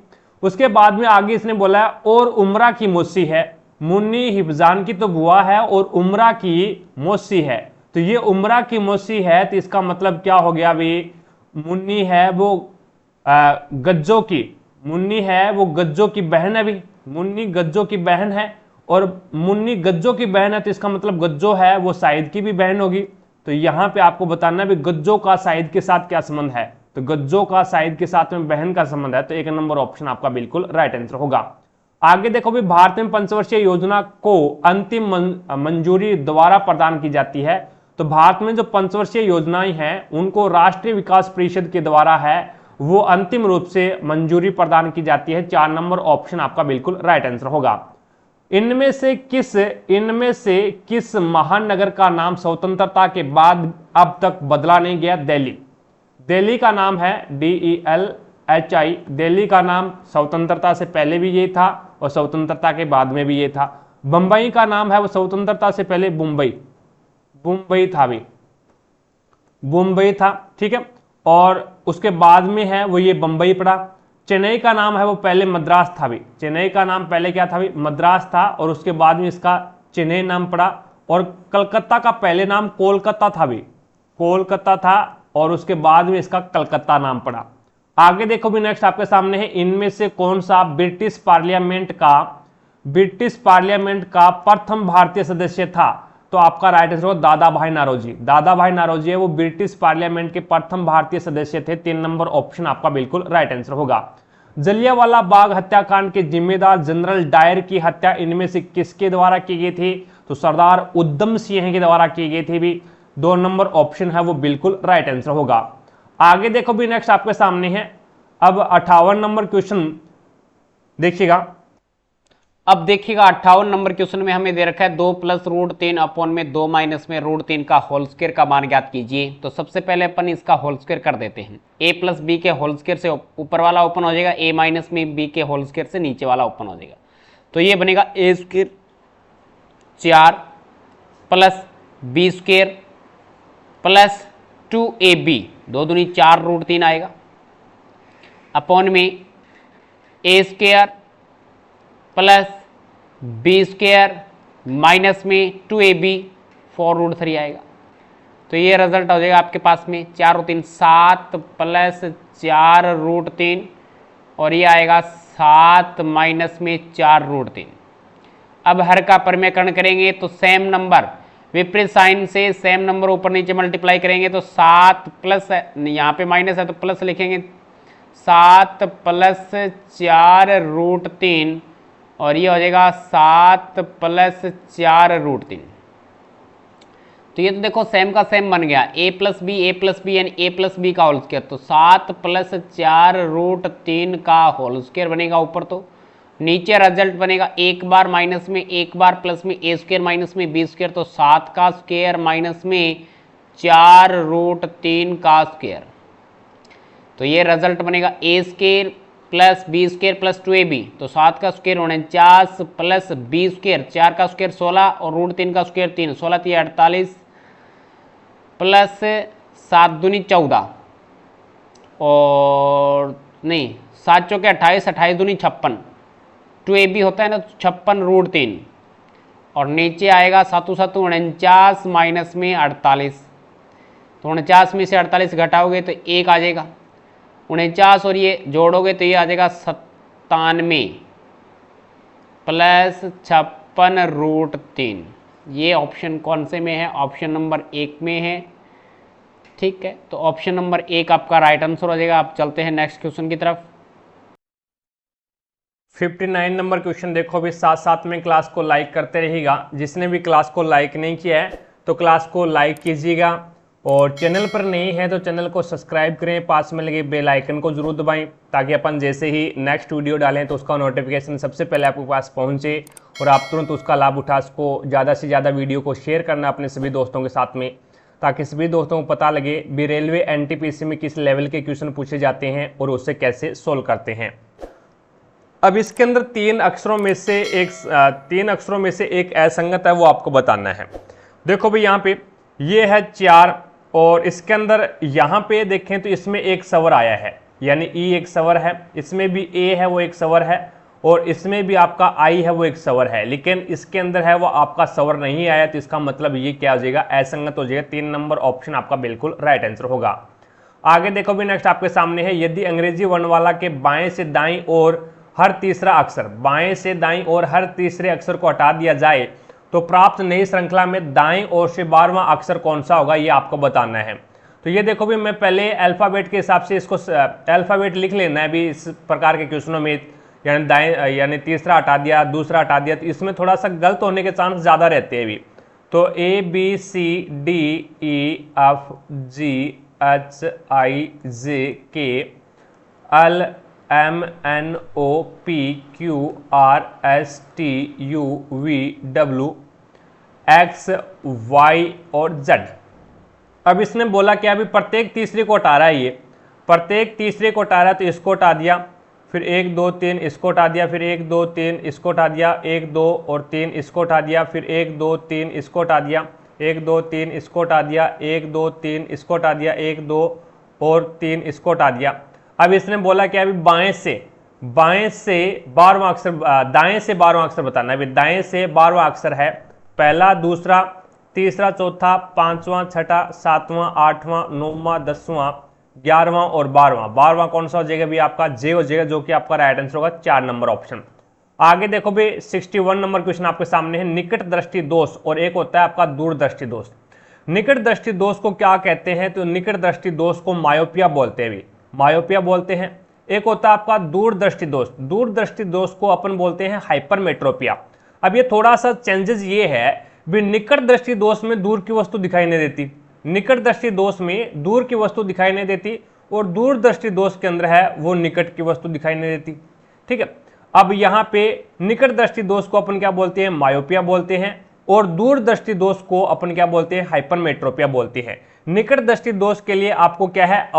उसके बाद में आगे इसने बोला है और उमरा की मौसी है। मुन्नी हिफजान की तो बुआ है और उमरा की मौसी है, तो ये उमरा की मौसी है, तो इसका मतलब क्या हो गया भी? मुन्नी है वो गज्जो की, मुन्नी है वो गज्जो की बहन है भी, मुन्नी गज्जो की बहन है, और मुन्नी गज्जो की बहन है, तो इसका मतलब गज्जो है वो साइद की भी बहन होगी। तो यहां पे आपको बताना भी गज्जो का साइद के साथ क्या संबंध है, तो गज्जो का साइद के साथ में बहन का संबंध है, तो एक नंबर ऑप्शन आपका बिल्कुल राइट आंसर होगा। आगे देखो भी, भारत में पंचवर्षीय योजना को अंतिम मंजूरी दोबारा प्रदान की जाती है। तो भारत में जो पंचवर्षीय योजनाएं हैं उनको राष्ट्रीय विकास परिषद के द्वारा है वो अंतिम रूप से मंजूरी प्रदान की जाती है। 4 नंबर ऑप्शन आपका बिल्कुल राइट आंसर होगा। इनमें से किस महानगर का नाम स्वतंत्रता के बाद अब तक बदला नहीं गया? दिल्ली, दिल्ली का नाम है DELHI, दिल्ली का नाम स्वतंत्रता से पहले भी ये था और स्वतंत्रता के बाद में भी ये था। बंबई का नाम है वो स्वतंत्रता से पहले मुंबई था भी, मुंबई था, ठीक है, और उसके बाद में है वो ये बंबई पड़ा। चेन्नई का नाम है वो पहले मद्रास था भी, चेन्नई का नाम पहले क्या था भी? मद्रास था, और उसके बाद में इसका चेन्नई नाम पड़ा। और कलकत्ता का पहले नाम कोलकाता था भी, कोलकाता था, और उसके बाद में इसका कलकत्ता नाम पड़ा। आगे देखो भी, नेक्स्ट आपके सामने है, इनमें से कौन सा ब्रिटिश पार्लियामेंट का प्रथम भारतीय सदस्य था? तो आपका राइट आंसर हो दादा भाई नारोजी, दादा भाई नारोजी है वो ब्रिटिश पार्लियामेंट के प्रथम भारतीय सदस्य थे। 3 नंबर ऑप्शन आपका बिल्कुल राइट आंसर होगा। जलियांवाला बाग हत्याकांड के जिम्मेदार जनरल डायर की हत्या इनमें से किसके द्वारा की गई थी? तो सरदार उधम सिंह के द्वारा की गई थी भी। 2 नंबर ऑप्शन है वो बिल्कुल राइट आंसर होगा। आगे देखो भी, नेक्स्ट आपके सामने है अब 58 नंबर क्वेश्चन देखिएगा। अब देखिएगा 58 नंबर क्वेश्चन में हमें दे रखा है 2 + √3 अपॉन में 2 माइनस में √3 का होल स्क्वायर का मान ज्ञात कीजिए। तो सबसे पहले अपन इसका होल स्क्वायर कर देते हैं। a + b के होल स्क्वायर से ऊपर वाला ओपन हो जाएगा, a माइनस में b के होल स्क्वायर से नीचे वाला ओपन हो जाएगा। तो ये बनेगा a² 4 + b² + 2ab, 2 दूनी 4 √3 आएगा, अपॉन में a² + b² माइनस में 2ab 4 √3 आएगा। तो ये रिजल्ट हो जाएगा आपके पास में 4 और 3 7 + 4 √3, और ये आएगा 7 माइनस में 4 √3। अब हर का परिमेयकरण करेंगे तो सेम नंबर विपरीत साइन से सेम नंबर ऊपर नीचे मल्टीप्लाई करेंगे तो 7 प्लस, यहाँ पे माइनस है तो प्लस लिखेंगे, 7 + 4 √3, और ये हो जाएगा 7 + 4 √3। तो ये तो देखो सेम का सेम बन गया, a + b यानी a + b का होल स्क्वायर। तो 7 + 4 √3 का होल स्क्वायर बनेगा ऊपर, तो नीचे रिजल्ट बनेगा एक बार माइनस में एक बार प्लस में a² माइनस में b², तो 7 का स्क्वायर माइनस में 4 √3 का स्क्वायर। तो ये रिजल्ट बनेगा a² + b² + 2ab, तो 7 का स्क्वायर 49 + b², 4 का स्क्वायर 16 और √3 का स्क्वायर 3, 16 × 48 प्लस 7 दूनी 14, और नहीं 7 चौके 28, 28 दूनी 56, 2ab होता है ना, 56 √3, और नीचे आएगा 7 7 49 माइनस में 48, तो 49 में से 48 घटाओगे तो 1 आ जाएगा, 49 और ये जोड़ोगे तो ये आ जाएगा 97 + 56 √3। ये ऑप्शन कौन से में है? ऑप्शन नंबर 1 में है, ठीक है, तो ऑप्शन नंबर 1 आपका राइट आंसर हो जाएगा। आप चलते हैं नेक्स्ट क्वेश्चन की तरफ। 59 नंबर क्वेश्चन देखो भी, साथ साथ में क्लास को लाइक करते रहिएगा। जिसने भी क्लास को लाइक नहीं किया है तो क्लास को लाइक कीजिएगा, और चैनल पर नहीं है तो चैनल को सब्सक्राइब करें, पास में लगे बेल आइकन को जरूर दबाएं, ताकि अपन जैसे ही नेक्स्ट वीडियो डालें तो उसका नोटिफिकेशन सबसे पहले आपके पास पहुंचे और आप तुरंत उसका लाभ उठा सको। ज़्यादा से ज़्यादा वीडियो को शेयर करना अपने सभी दोस्तों के साथ में, ताकि सभी दोस्तों को पता लगे भी रेलवे एनटीपीसी में किस लेवल के क्वेश्चन पूछे जाते हैं और उससे कैसे सोल्व करते हैं। अब इसके अंदर तीन अक्षरों में से एक असंगत है, वो आपको बताना है। देखो भाई यहाँ पे ये है 4, और इसके अंदर यहाँ पे देखें तो इसमें एक स्वर आया है, यानी ई एक स्वर है, इसमें भी ए है वो एक स्वर है, और इसमें भी आपका आई है वो एक स्वर है, लेकिन इसके अंदर है वो आपका स्वर नहीं आया, तो इसका मतलब ये क्या हो जाएगा, असंगत हो जाएगा। 3 नंबर ऑप्शन आपका बिल्कुल राइट आंसर होगा। आगे देखो भी नेक्स्ट आपके सामने है, यदि अंग्रेजी वर्णमाला के बाएं से दाईं ओर हर तीसरा अक्षर, बाएं से दाईं ओर हर तीसरे अक्षर को हटा दिया जाए तो प्राप्त नई श्रृंखला में दाईं ओर से 12वां अक्षर कौन सा होगा, ये आपको बताना है। तो ये देखो भी, मैं पहले अल्फाबेट के हिसाब से इसको अल्फाबेट लिख लेना है अभी इस प्रकार के क्वेश्चनों में, यानी दाएं यानी तीसरा हटा दिया, दूसरा हटा दिया, तो इसमें थोड़ा सा गलत होने के चांस ज़्यादा रहते हैं अभी। तो ABCDEFGHIJKL MNOPQRSTUVWXY और Z। अब इसने बोला कि अभी प्रत्येक तीसरे को हटा रहा है, ये प्रत्येक तीसरे को हटा रहा है, तो इसको हटा दिया, फिर 1 2 3 इसको हटा दिया, फिर 1 2 3 इसको हटा दिया, 1 2 और 3 इसको हटा दिया, फिर 1 2 3 इसको हटा दिया, 1 2 3 इसको हटा दिया, 1 2 3 इसको हटा दिया, 1 2 और 3 इसको हटा दिया। अब इसने बोला कि अभी बाएं से 12वां अक्षर, दाएं से 12वां अक्षर बताना है। अभी दाएं से 12वां अक्षर है, पहला, दूसरा, तीसरा, चौथा, 5वां, 6वां, 7वां, 8वां, 9वां, 10वां, 11वां और 12वां कौन सा हो जाएगा भी आपका जे हो जाएगा, जो कि आपका राइट आंसर होगा 4 नंबर ऑप्शन। आगे देखो भी 61 नंबर क्वेश्चन आपके सामने है, निकट दृष्टि दोष और एक होता है आपका दूर दृष्टि दोष। निकट दृष्टि दोष को क्या कहते हैं, तो निकट दृष्टि दोष को मायोपिया बोलते हैं, भी मायोपिया बोलते हैं। एक होता है आपका दूर दृष्टि दोष, दूर दृष्टि दोष को अपन बोलते हैं हाइपरमेट्रोपिया। अब ये थोड़ा सा चेंजेस ये है भी, निकट दृष्टि दोष में दूर की वस्तु दिखाई नहीं देती, निकट दृष्टि दोष में दूर की वस्तु दिखाई नहीं देती, और दूर दृष्टि दोष के अंदर है वो निकट की वस्तु दिखाई नहीं देती। ठीक है, अब यहाँ पे निकट दृष्टि दोष को अपन क्या बोलते हैं, मायोपिया बोलते हैं, और दूर दृष्टि दोष को अपन क्या बोलते हैं, हाइपरमेट्रोपिया बोलते हैं। निकट दृष्टि दोष के लिए आपको क्या है,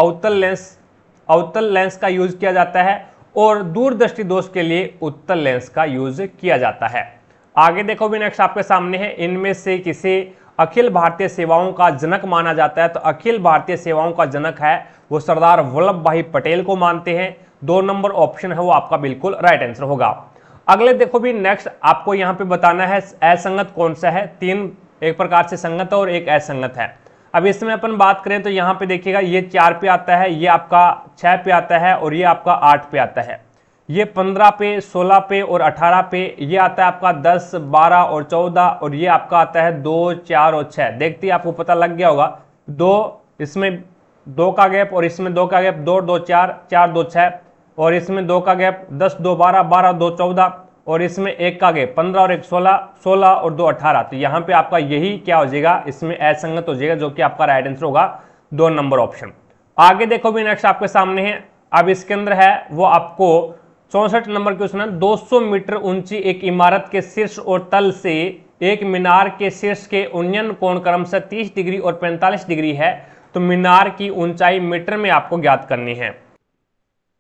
अवतल लेंस का यूज किया जाता है, और दूर दृष्टि दोष के लिए उत्तल लेंस का यूज किया जाता है। आगे देखो भी नेक्स्ट आपके सामने है, इनमें से किसे अखिल भारतीय सेवाओं का जनक माना जाता है, तो अखिल भारतीय सेवाओं का जनक है वो सरदार वल्लभ भाई पटेल को मानते हैं। 2 नंबर ऑप्शन है वो आपका बिल्कुल राइट आंसर होगा। अगले देखो भी नेक्स्ट आपको यहाँ पे बताना है असंगत कौन सा है। 3 एक प्रकार से संगत है और एक असंगत है। अब इसमें अपन बात करें तो यहाँ पे देखिएगा, ये 4 पे आता है, ये आपका 6 पे आता है, और ये आपका 8 पे आता है, ये 15 पे, 16 पे और 18 पे, ये आता है आपका 10, 12 और 14, और ये आपका आता है 2, 4 और 6। देखते ही आपको पता लग गया होगा, 2 इसमें 2 का गैप और इसमें 2 का गैप, 2 2 4, 4 2 6, और इसमें 2 का गैप, 10 2 12, 12 2 14, और इसमें 1 का गैप, 15 और 1 16, 16 और 2 18। तो यहाँ पे आपका यही क्या हो जाएगा, इसमें असंगत हो जाएगा, जो कि आपका राइट आंसर होगा 2 नंबर ऑप्शन। आगे देखो भी नेक्स्ट आपके सामने है, अब इसके अंदर है वो आपको 64 नंबर क्वेश्चन है, 200 मीटर ऊंची एक इमारत के शीर्ष और तल से एक मीनार के शीर्ष के उन्नयन कोण क्रमशः 30 डिग्री और 45 डिग्री है, तो मीनार की ऊंचाई मीटर में आपको ज्ञात करनी है।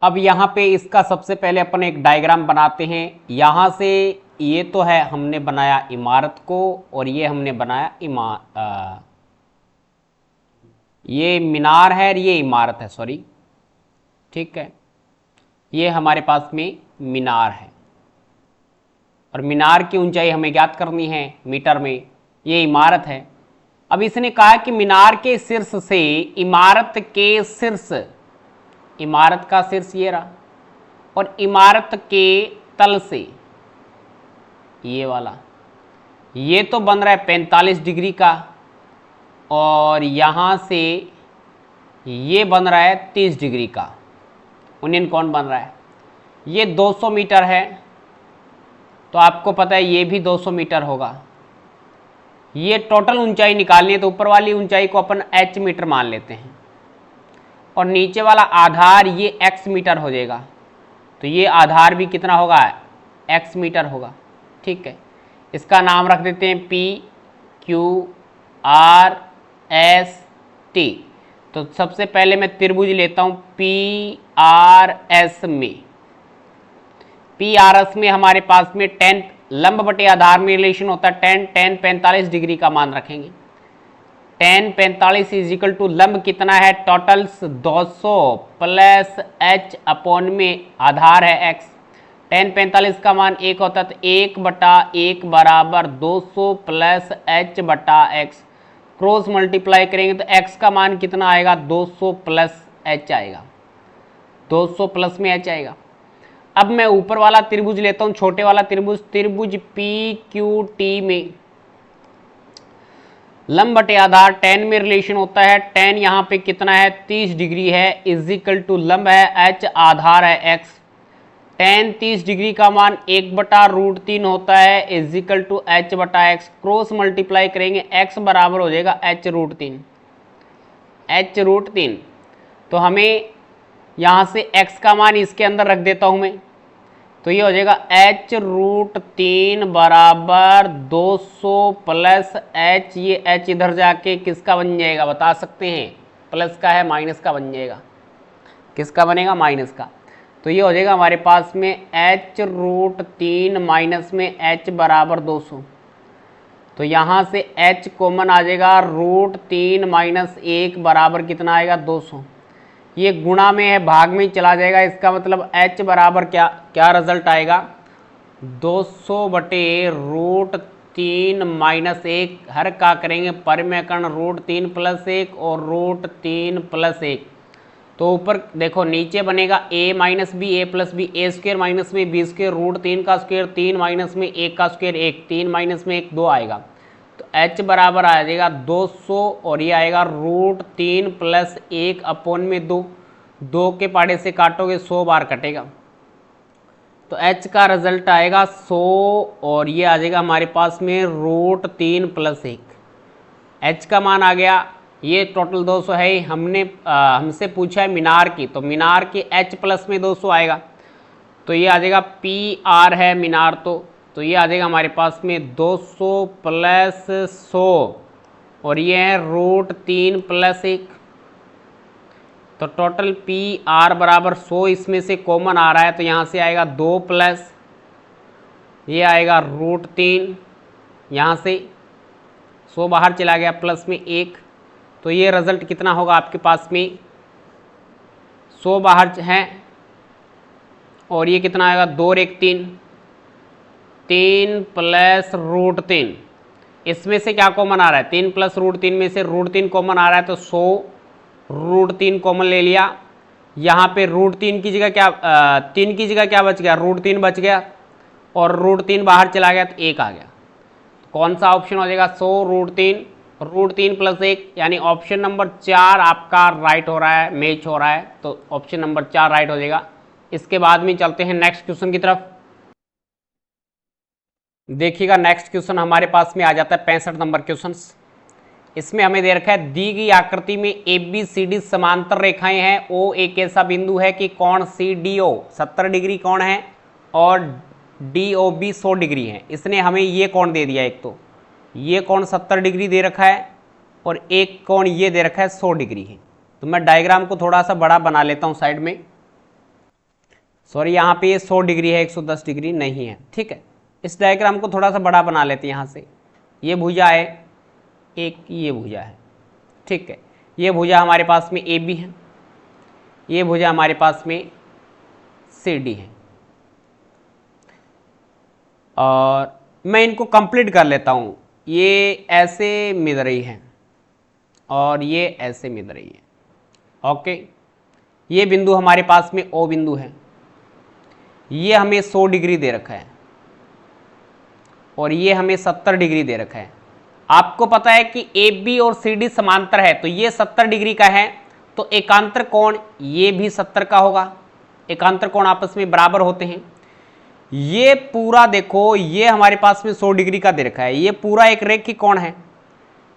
अब यहाँ पे इसका सबसे पहले अपन एक डायग्राम बनाते हैं। यहाँ से ये तो है हमने बनाया इमारत को, और ये हमने बनाया ये मीनार है और ये इमारत है, सॉरी, ठीक है। ये हमारे पास में मीनार है, और मीनार की ऊंचाई हमें ज्ञात करनी है मीटर में। ये इमारत है। अब इसने कहा कि मीनार के शीर्ष से इमारत के शीर्ष, इमारत का शीर्ष ये रहा, और इमारत के तल से ये वाला, ये तो बन रहा है 45 डिग्री का, और यहाँ से ये बन रहा है 30 डिग्री का ओनियन कौन बन रहा है। ये 200 मीटर है, तो आपको पता है ये भी 200 मीटर होगा। ये टोटल ऊंचाई निकालनी है, तो ऊपर वाली ऊंचाई को अपन h मीटर मान लेते हैं, और नीचे वाला आधार ये x मीटर हो जाएगा। तो ये आधार भी कितना होगा, x मीटर होगा। ठीक है, इसका नाम रख देते हैं P Q R S T। तो सबसे पहले मैं त्रिभुज लेता हूं P R S में। P R S में हमारे पास में 10 लंब बटे आधार में रिलेशन होता है 10 45 डिग्री का मान रखेंगे। 10 45 इज इक्वल टू लंब कितना है, टोटल्स 200 प्लस h अपॉन में आधार है x। 10 45 का मान 1 होता है, तो 1/1 बराबर 200 प्लस h बटा x। क्रॉस मल्टीप्लाई करेंगे तो x का मान कितना आएगा, 200 प्लस h आएगा, 200 प्लस में h आएगा। अब मैं ऊपर वाला त्रिभुज लेता हूं, छोटे वाला त्रिभुज, त्रिभुज PQT में लंब बटे आधार 10 में रिलेशन होता है। 10 यहाँ पे कितना है, 30 डिग्री है, इज इक्वल टू लंब है h, आधार है x। 10 30 डिग्री का मान 1/√3 होता है, इज इक्वल टू h बटा x। क्रॉस मल्टीप्लाई करेंगे x बराबर हो जाएगा h√3, h√3। तो हमें यहाँ से x का मान इसके अंदर रख देता हूँ मैं, तो ये हो जाएगा h√3 बराबर 200 प्लस h। ये h इधर जाके किसका बन जाएगा बता सकते हैं, प्लस का है माइनस का बन जाएगा, किसका बनेगा, माइनस का। तो ये हो जाएगा हमारे पास में h√3 माइनस में h बराबर 200। तो यहाँ से h कॉमन आ जाएगा, √3 माइनस 1 बराबर कितना आएगा, 200। ये गुणा में है, भाग में ही चला जाएगा, इसका मतलब h बराबर क्या रिजल्ट आएगा, 200 बटे √3 माइनस 1। हर का करेंगे परिमेयकरण √3 प्लस 1 और √3 प्लस 1। तो ऊपर देखो नीचे बनेगा a minus b, a plus b, a square minus में बी स्क्वेयर, √3 का स्क्वेयर 3 माइनस में 1 का स्क्वेयर 1, 3 माइनस में 1 2 आएगा। तो h बराबर आ जाएगा 200 और ये आएगा √3 प्लस 1 अपॉन में 2। 2 के पाड़े से काटोगे 100 बार कटेगा, तो h का रिजल्ट आएगा 100 और ये आ जाएगा हमारे पास में √3 प्लस 1। h का मान आ गया, ये टोटल 200 है। हमसे पूछा है मीनार की, तो मीनार की h प्लस में 200 आएगा, तो ये आ जाएगा PR है मीनार, तो ये आ जाएगा हमारे पास में 200 प्लस 100 और ये है √3 प्लस 1। तो टोटल PR बराबर 100, इसमें से कॉमन आ रहा है, तो यहाँ से आएगा 2 प्लस ये आएगा √3, यहाँ से 100 बाहर चला गया, प्लस में 1। तो ये रिजल्ट कितना होगा आपके पास में, 100 बाहर है और ये कितना आएगा, 2 और 1 3, 3 प्लस √3। इसमें से क्या कॉमन आ रहा है, 3 प्लस √3 में से √3 कॉमन आ रहा है, तो 100 √3 कॉमन ले लिया। यहाँ पे √3 की जगह क्या 3 की जगह क्या बच गया, √3 बच गया और √3 बाहर चला गया तो 1 आ गया। कौन सा ऑप्शन हो जाएगा, 100 √3 प्लस 1, यानी ऑप्शन नंबर 4 आपका राइट हो रहा है, मैच हो रहा है, तो ऑप्शन नंबर 4 राइट हो जाएगा। इसके बाद में चलते हैं नेक्स्ट क्वेश्चन की तरफ। देखिएगा नेक्स्ट क्वेश्चन हमारे पास में आ जाता है 65 नंबर क्वेश्चन। इसमें हमें दे रखा है दी गई आकृति में ABCD समांतर रेखाएं हैं, O एक ऐसा बिंदु है कि कोण CDO 70 डिग्री कोण है और DOB 100 डिग्री है। इसने हमें ये कोण दे दिया, एक तो ये कोण 70 डिग्री दे रखा है और एक कोण ये दे रखा है 100 डिग्री है। तो मैं डायग्राम को थोड़ा सा बड़ा बना लेता हूँ साइड में, सॉरी यहाँ पे ये 100 डिग्री है, 110 डिग्री नहीं है, ठीक है। इस डायग्राम को थोड़ा सा बड़ा बना लेते हैं। यहाँ से ये भुजा है, एक ये भुजा है, ठीक है। ये भुजा हमारे पास में AB है, ये भुजा हमारे पास में CD है, और मैं इनको कंप्लीट कर लेता हूँ। ये ऐसे मिल रही है और ये ऐसे मिल रही है, ओके। ये बिंदु हमारे पास में O बिंदु है, ये हमें 100 डिग्री दे रखा है और ये हमें 70 डिग्री दे रखा है। आपको पता है कि AB और CD समांतर है, तो ये 70 डिग्री का है तो एकांतर कोण ये भी 70 का होगा। एकांतर कोण आपस में बराबर होते हैं। ये पूरा देखो, ये हमारे पास में 100 डिग्री का दे रखा है, ये पूरा एक रेखीय कोण है।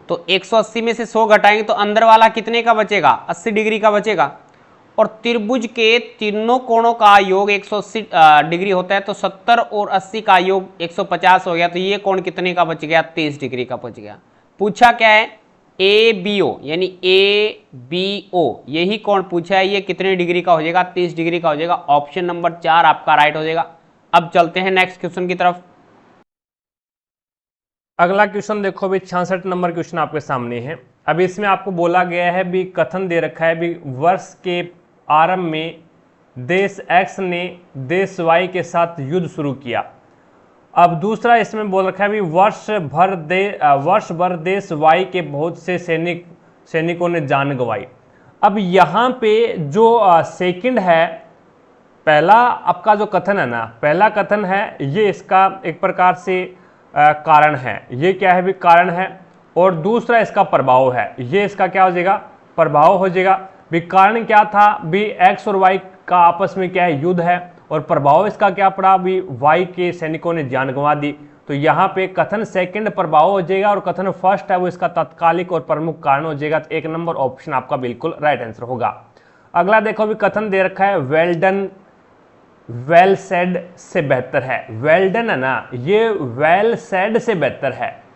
तो 180 में से 100 घटाएंगे तो अंदर वाला कितने का बचेगा, 80 डिग्री का बचेगा। और त्रिभुज के तीनों कोणों का योग 180 डिग्री होता है, तो 70 और 80 का योग 150 हो गया। तो ये कोण कितने का बच गया, 30 डिग्री का बच गया। पूछा क्या है, ABO यानी ABO, यही कोण पूछा है, ये कितने डिग्री का हो जाएगा, 30 डिग्री का हो जाएगा। ऑप्शन नंबर 4 आपका राइट हो जाएगा। अब चलते हैं नेक्स्ट क्वेश्चन की तरफ। अगला क्वेश्चन देखो भी 66 नंबर क्वेश्चन आपके सामने है। अब इसमें आपको बोला गया है भी कथन दे रखा है भी वर्ष के आरंभ में देश X ने देश Y के साथ युद्ध शुरू किया। अब दूसरा इसमें बोल रखा है भी वर्ष भर देश Y के बहुत से सैनिकों ने जान गंवाई। अब यहाँ पे जो सेकंड है, पहला आपका जो कथन है ना, पहला कथन है ये इसका एक प्रकार से कारण है, ये क्या है भी कारण है, और दूसरा इसका प्रभाव है, ये इसका क्या हो जाएगा, प्रभाव हो जाएगा। भी कारण क्या था भी X और Y का आपस में क्या है, युद्ध है, और प्रभाव इसका क्या पड़ा भी Y के सैनिकों ने जान गंवा दी। तो यहाँ पे कथन सेकंड प्रभाव हो जाएगा और कथन फर्स्ट है वो इसका तात्कालिक और प्रमुख कारण हो जाएगा। तो 1 नंबर ऑप्शन आपका बिल्कुल राइट आंसर होगा। अगला देखो भी कथन दे रखा है वेल डन वेल सेड से बेहतर है। वेल डन है ना, ये वेल सेड से बेहतर है।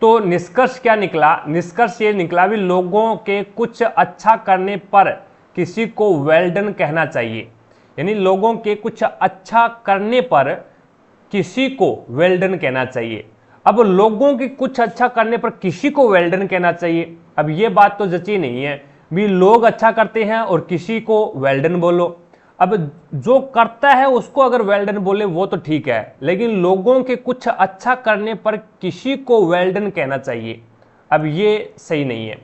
तो निष्कर्ष क्या निकला, निष्कर्ष ये निकला भी लोगों के कुछ अच्छा करने पर किसी को वेल डन कहना चाहिए, यानी लोगों के कुछ अच्छा करने पर किसी को वेल डन कहना चाहिए। अब लोगों के कुछ अच्छा करने पर किसी को वेल डन कहना चाहिए, अब ये बात तो जची नहीं है भी लोग अच्छा करते हैं और किसी को वेल डन बोलो। अब जो करता है उसको अगर वेल डन बोले वो तो ठीक है, लेकिन लोगों के कुछ अच्छा करने पर किसी को वेल डन कहना चाहिए, अब ये सही नहीं है।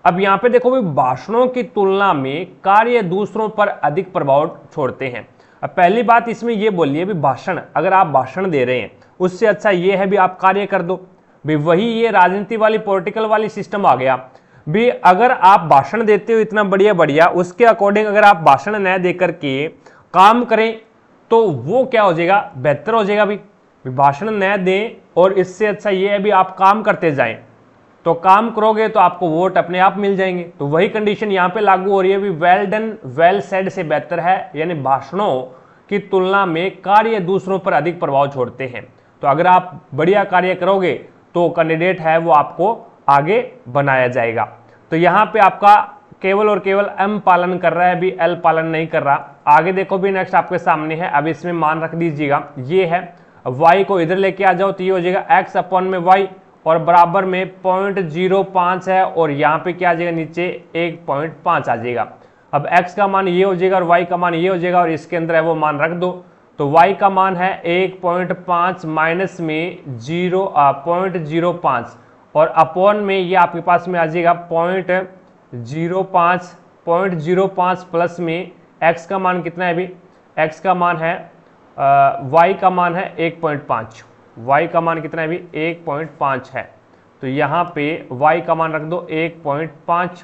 अब यहाँ पे देखो भी भाषणों की तुलना में कार्य दूसरों पर अधिक प्रभाव छोड़ते हैं। अब पहली बात इसमें ये बोलिए भी भाषण, अगर आप भाषण दे रहे हैं उससे अच्छा ये है भी आप कार्य कर दो। भी वही ये राजनीति वाली पॉलिटिकल वाली सिस्टम आ गया भी, अगर आप भाषण देते हो इतना बढ़िया बढ़िया, उसके अकॉर्डिंग अगर आप भाषण न दे करके काम करें तो वो क्या हो जाएगा, बेहतर हो जाएगा। भी भाषण न दें और इससे अच्छा ये है भी आप काम करते जाएं, तो काम करोगे तो आपको वोट अपने आप मिल जाएंगे। तो वही कंडीशन यहाँ पे लागू हो रही है भी वेल डन वेल सेड से बेहतर है, यानी भाषणों की तुलना में कार्य दूसरों पर अधिक प्रभाव छोड़ते हैं। तो अगर आप बढ़िया कार्य करोगे तो कैंडिडेट है वो आपको आगे बनाया जाएगा। तो यहाँ पे आपका केवल और केवल M पालन कर रहा है, भी L पालन नहीं कर रहा। आगे देखो भी नेक्स्ट आपके सामने है, अब इसमें मान रख दीजिएगा, ये है Y को इधर लेके आ जाओ तो ये हो जाएगा X अपॉन में Y, और बराबर में 0.05 है, और यहाँ पे क्या आ जाएगा, नीचे 1.5 आ जाएगा। अब X का मान ये हो जाएगा और Y का मान ये हो जाएगा, और इसके अंदर है वो मान रख दो। तो Y का मान है 1.5 माइनस में 0.05, और अपॉन में ये आपके पास में आ जाएगा 0.05 प्लस में x का मान कितना है अभी, x का मान है y का मान है 1.5, y का मान कितना है अभी 1.5 है। तो यहाँ पे y का मान रख दो 1.5,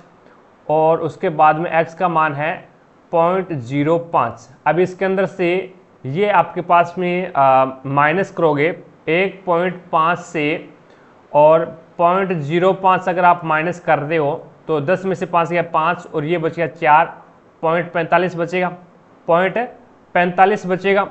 और उसके बाद में x का मान है 0.05। अब इसके अंदर से ये आपके पास में माइनस करोगे 1.5 से, और 0.05 अगर आप माइनस कर रहे हो तो 10 में से 5 गया 5, और ये बच गया 4, 0.45 बचेगा, 0.45 बचेगा,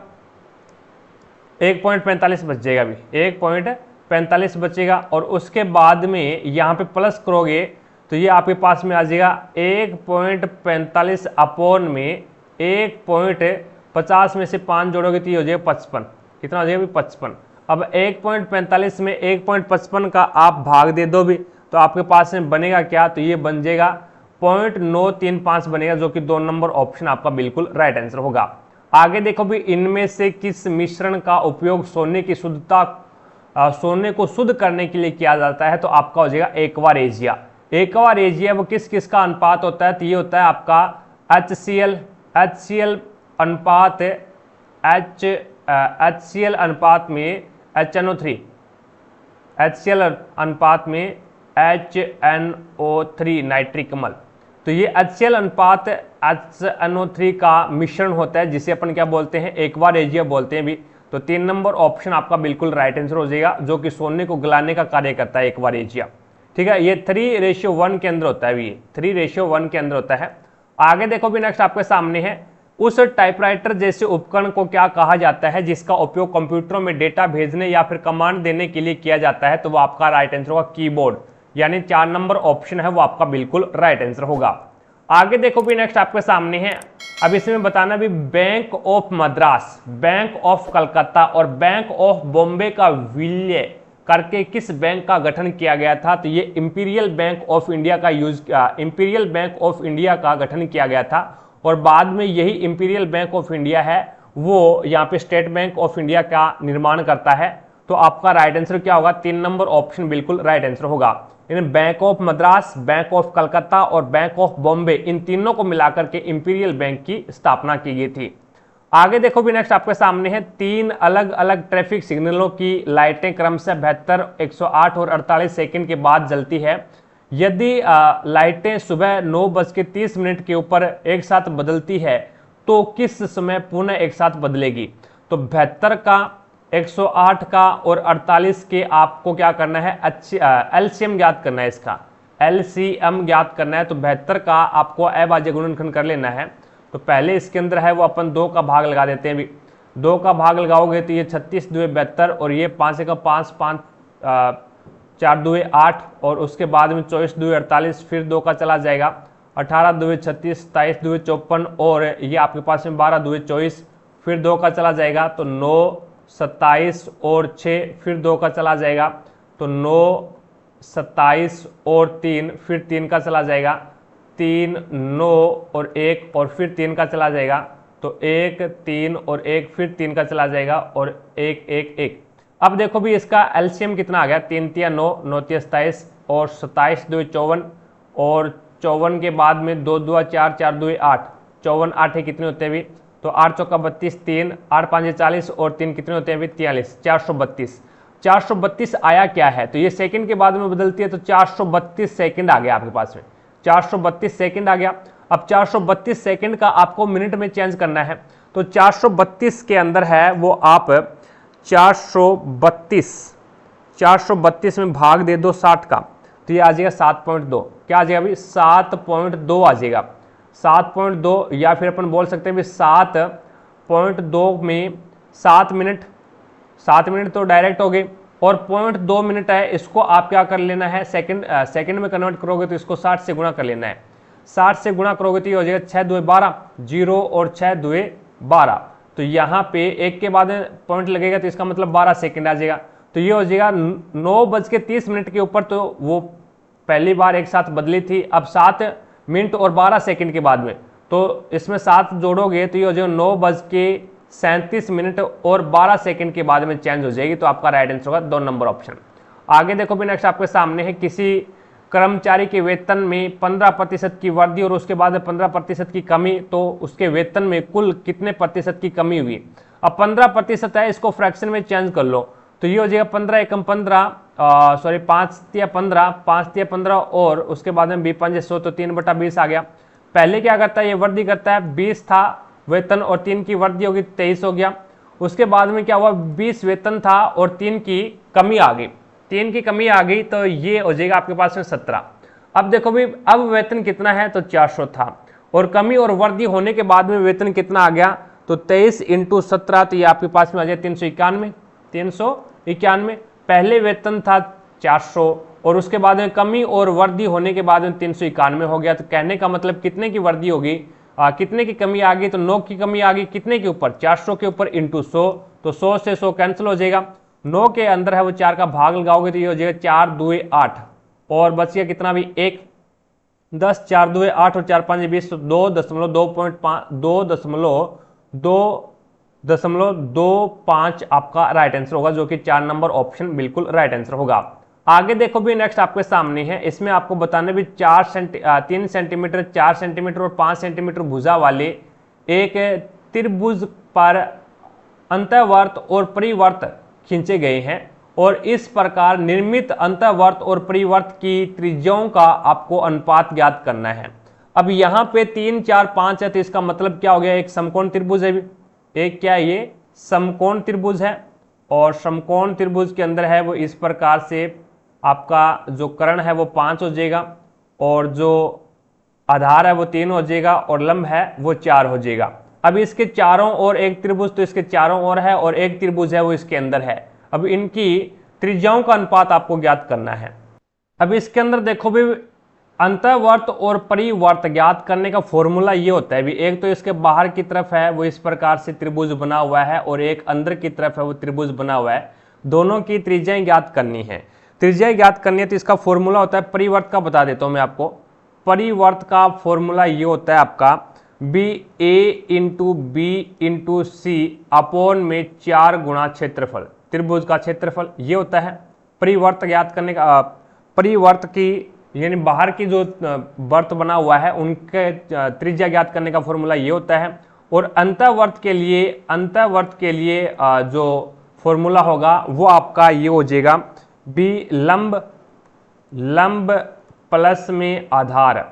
1.45 बच जाएगा अभी, 1.45 बचेगा। और उसके बाद में यहाँ पे प्लस करोगे तो ये आपके पास में आ जाएगा 1.45 अपॉन में 1.50 में से 5 जोड़ोगे तो ये हो जाएगा 55, कितना हो जाएगा अभी 55। अब 1.45 में 1.55 का आप भाग दे दो भी तो आपके पास में बनेगा क्या, तो ये बन जाएगा 0.935 बनेगा, जो कि 2 नंबर ऑप्शन आपका बिल्कुल राइट आंसर होगा। आगे देखो भी इनमें से किस मिश्रण का उपयोग सोने की शुद्धता सोने को शुद्ध करने के लिए किया जाता है, तो आपका हो जाएगा एक्वा रेजिया। एक्वा रेजिया वो किस किस का अनुपात होता है, तो ये होता है आपका HCl अनुपात HCl अनुपात में HNO3, HCl अनुपात में HNO3 नाइट्रिक अम्ल। तो ये HCl अनुपात HNO3 का मिश्रण होता है, जिसे अपन क्या बोलते हैं, एक्वा-रेजिया बोलते हैं भी। तो 3 नंबर ऑप्शन आपका बिल्कुल राइट आंसर हो जाएगा, जो कि सोने को गलाने का कार्य करता है एक्वा-रेजिया। ठीक है, ये 3:1 के अंदर होता है, ये 3:1 के अंदर होता है। आगे देखो भी, नेक्स्ट आपके सामने है, उस टाइपराइटर जैसे उपकरण को क्या कहा जाता है जिसका उपयोग कंप्यूटरों में डेटा भेजने या फिर कमांड देने के लिए किया जाता है। तो वो आपका राइट आंसर होगा कीबोर्ड, यानी 4 नंबर ऑप्शन है वो आपका बिल्कुल राइट आंसर होगा। आगे देखो भी, नेक्स्ट आपके सामने है, अब इसमें बताना भी, bank of Madras, bank of Calcutta और बैंक ऑफ बॉम्बे का विलय करके किस बैंक का गठन किया गया था। तो ये इंपीरियल बैंक ऑफ इंडिया का इंपीरियल बैंक ऑफ इंडिया का गठन किया गया था, और बाद में यही इंपीरियल बैंक ऑफ इंडिया है वो यहाँ पे स्टेट बैंक ऑफ इंडिया का निर्माण करता है। तो आपका राइट आंसर क्या होगा, 3 नंबर ऑप्शन बिल्कुल राइट आंसर होगा। यानी bank of Madras, bank of Calcutta और बैंक ऑफ बॉम्बे, इन तीनों को मिलाकर के इंपीरियल बैंक की स्थापना की गई थी। आगे देखो भी, नेक्स्ट आपके सामने है, 3 अलग अलग ट्रैफिक सिग्नलों की लाइटें क्रमशः 72, 108 और 48 सेकंड के बाद जलती है। यदि लाइटें सुबह 9:30 के ऊपर एक साथ बदलती है तो किस समय पुनः एक साथ बदलेगी। तो 72 का, 108 का और 48 के आपको क्या करना है, एलसीएम ज्ञात करना है, इसका एलसीएम ज्ञात करना है। तो 72 का आपको अभाज्य गुणनखंड कर लेना है। तो पहले इसके अंदर है वो अपन 2 का भाग लगा देते हैं भी, 2 का भाग लगाओगे तो ये 36 2 72 और ये 5 का 5 5 4 2 8 और उसके बाद में 24 2 48, फिर 2 का चला जाएगा, 18 2 36, 27 2 54 और ये आपके पास में 12 2 24, फिर 2 का चला जाएगा तो 9 27 और 6, फिर 2 का चला जाएगा तो 9 27 और 3, फिर 3 का चला जाएगा, 3 9 और 1 और फिर 3 का चला जाएगा तो 1 3 और 1, फिर 3 का चला जाएगा और 1 1 1। अब देखो भी इसका एलसीएम कितना आ गया, 3 3 9, 9 3 27 और 27 2 54 और 54 के बाद में 2 2 4 4 2 8, 54 8 कितने होते हैं भी, तो 8 चौका 32, 3 8 5 40 और 3 कितने होते हैं भी 43, 432। 432 आया क्या है, तो ये सेकंड के बाद में बदलती है तो 432 सेकंड आ गया आपके पास में, 432 सेकंड आ गया। अब 432 सेकंड का आपको मिनट में चेंज करना है, तो 432 के अंदर है वो आप 432 में भाग दे दो 60 का, तो ये आ जाएगा 7.2। क्या आ जाएगा भाई, 7.2 आ जाएगा, 7.2, या फिर अपन बोल सकते हैं भी 7.2 में 7 मिनट, 7 मिनट तो डायरेक्ट हो गए, और 0.2 मिनट है, इसको आप क्या कर लेना है, सेकंड में कन्वर्ट करोगे तो इसको 60 से गुणा कर लेना है, 60 से गुणा करोगे तो ये हो जाएगा 6 2 12, 0 और 6 2 12। तो यहाँ पे एक के बाद पॉइंट लगेगा तो इसका मतलब 12 सेकंड आ जाएगा। तो ये हो जाएगा 9:30 के ऊपर, तो वो पहली बार एक साथ बदली थी, अब 7 मिनट और 12 सेकंड के बाद में, तो इसमें 7 जोड़ोगे तो ये हो जाएगा 9:37 और 12 सेकंड के बाद में चेंज हो जाएगी। तो आपका राइट आंसर होगा 2 नंबर ऑप्शन। आगे देखो भी, नेक्स्ट आपके सामने है, किसी कर्मचारी के वेतन में 15% की वृद्धि और उसके बाद 15% की कमी, तो उसके वेतन में कुल कितने प्रतिशत की कमी हुई। अब 15% है, इसको फ्रैक्शन में चेंज कर लो, तो ये हो जाएगा 15 एकम 15, 5 तिया 15, 5 तिया 15 और उसके बाद में 5 100, तो 3/20 आ गया। पहले क्या करता है, ये वृद्धि करता है, 20 था वेतन और 3 की वृद्धि होगी 23 हो गया। उसके बाद में क्या हुआ, 20 वेतन था और 3 की कमी आ गई, 3 की कमी आ गई, तो ये हो जाएगा आपके पास में 17। अब देखो भी, अब वेतन कितना है, तो 400 था, और कमी और वृद्धि होने के बाद में वेतन कितना आ गया, तो 23 × 17, तो ये आपके पास में आ जाए 391। पहले वेतन था 400 और उसके बाद में कमी और वृद्धि होने के बाद में 391 हो गया। तो कहने का मतलब कितने की वृद्धि होगी, कितने की कमी आ गई, तो 9 की कमी आ गई, कितने के ऊपर, 400 के ऊपर × 100, तो 100 से 100 कैंसिल हो जाएगा। 9 के अंदर है वो 4 का भाग लगाओगे तो ये हो जाएगा 4 2 8 और बच गया कितना भी 1, 10, 4 2 8 और 4 5 20, तो 2.25 आपका राइट आंसर होगा, जो कि 4 नंबर ऑप्शन बिल्कुल राइट आंसर होगा। आगे देखो भी, नेक्स्ट आपके सामने है, इसमें आपको बताने भी 3 सेंटीमीटर, 4 सेंटीमीटर और 5 सेंटीमीटर भुजा वाले एक त्रिभुज पर अंतःवर्त और परिवर्त खींचे गए हैं, और इस प्रकार निर्मित अंतःवर्त और परिवर्त की त्रिज्याओं का आपको अनुपात ज्ञात करना है। अब यहाँ पे 3 4 5 है, तो इसका मतलब क्या हो गया, एक समकोण त्रिभुज है, एक क्या है, ये समकोण त्रिभुज है। और समकोण त्रिभुज के अंदर है वो इस प्रकार से आपका जो कर्ण है वो 5 हो जाएगा, और जो आधार है वो 3 हो जाएगा, और लंब है वो 4 हो जाएगा। अब इसके चारों ओर एक त्रिभुज तो इसके चारों ओर है, और एक त्रिभुज है वो इसके अंदर है। अब इनकी त्रिज्याओं का अनुपात आपको ज्ञात करना है। अब इसके अंदर देखो भी अंतःवर्त और परिवर्त ज्ञात करने का फॉर्मूला ये होता है भी, एक तो इसके बाहर की तरफ है वो इस प्रकार से त्रिभुज बना हुआ है, और एक अंदर की तरफ है वो त्रिभुज बना हुआ है। दोनों की त्रिज्याएं ज्ञात करनी है। त्रिज्याएं ज्ञात करनी है तो इसका फॉर्मूला होता है, परिवर्त का बता देता हूं मैं आपको। परिवर्त का फॉर्मूला ये होता है आपका बी ए इंटू बी इंटू सी अपॉन में 4 गुणा क्षेत्रफल, त्रिभुज का क्षेत्रफल, ये होता है परिवर्त ज्ञात करने का। परिवर्त की यानी बाहर की जो वर्त बना हुआ है उनके त्रिज्या ज्ञात करने का फॉर्मूला ये होता है। और अंतःवर्त के लिए जो फॉर्मूला होगा वो आपका ये हो जाएगा बी लंब प्लस में आधार,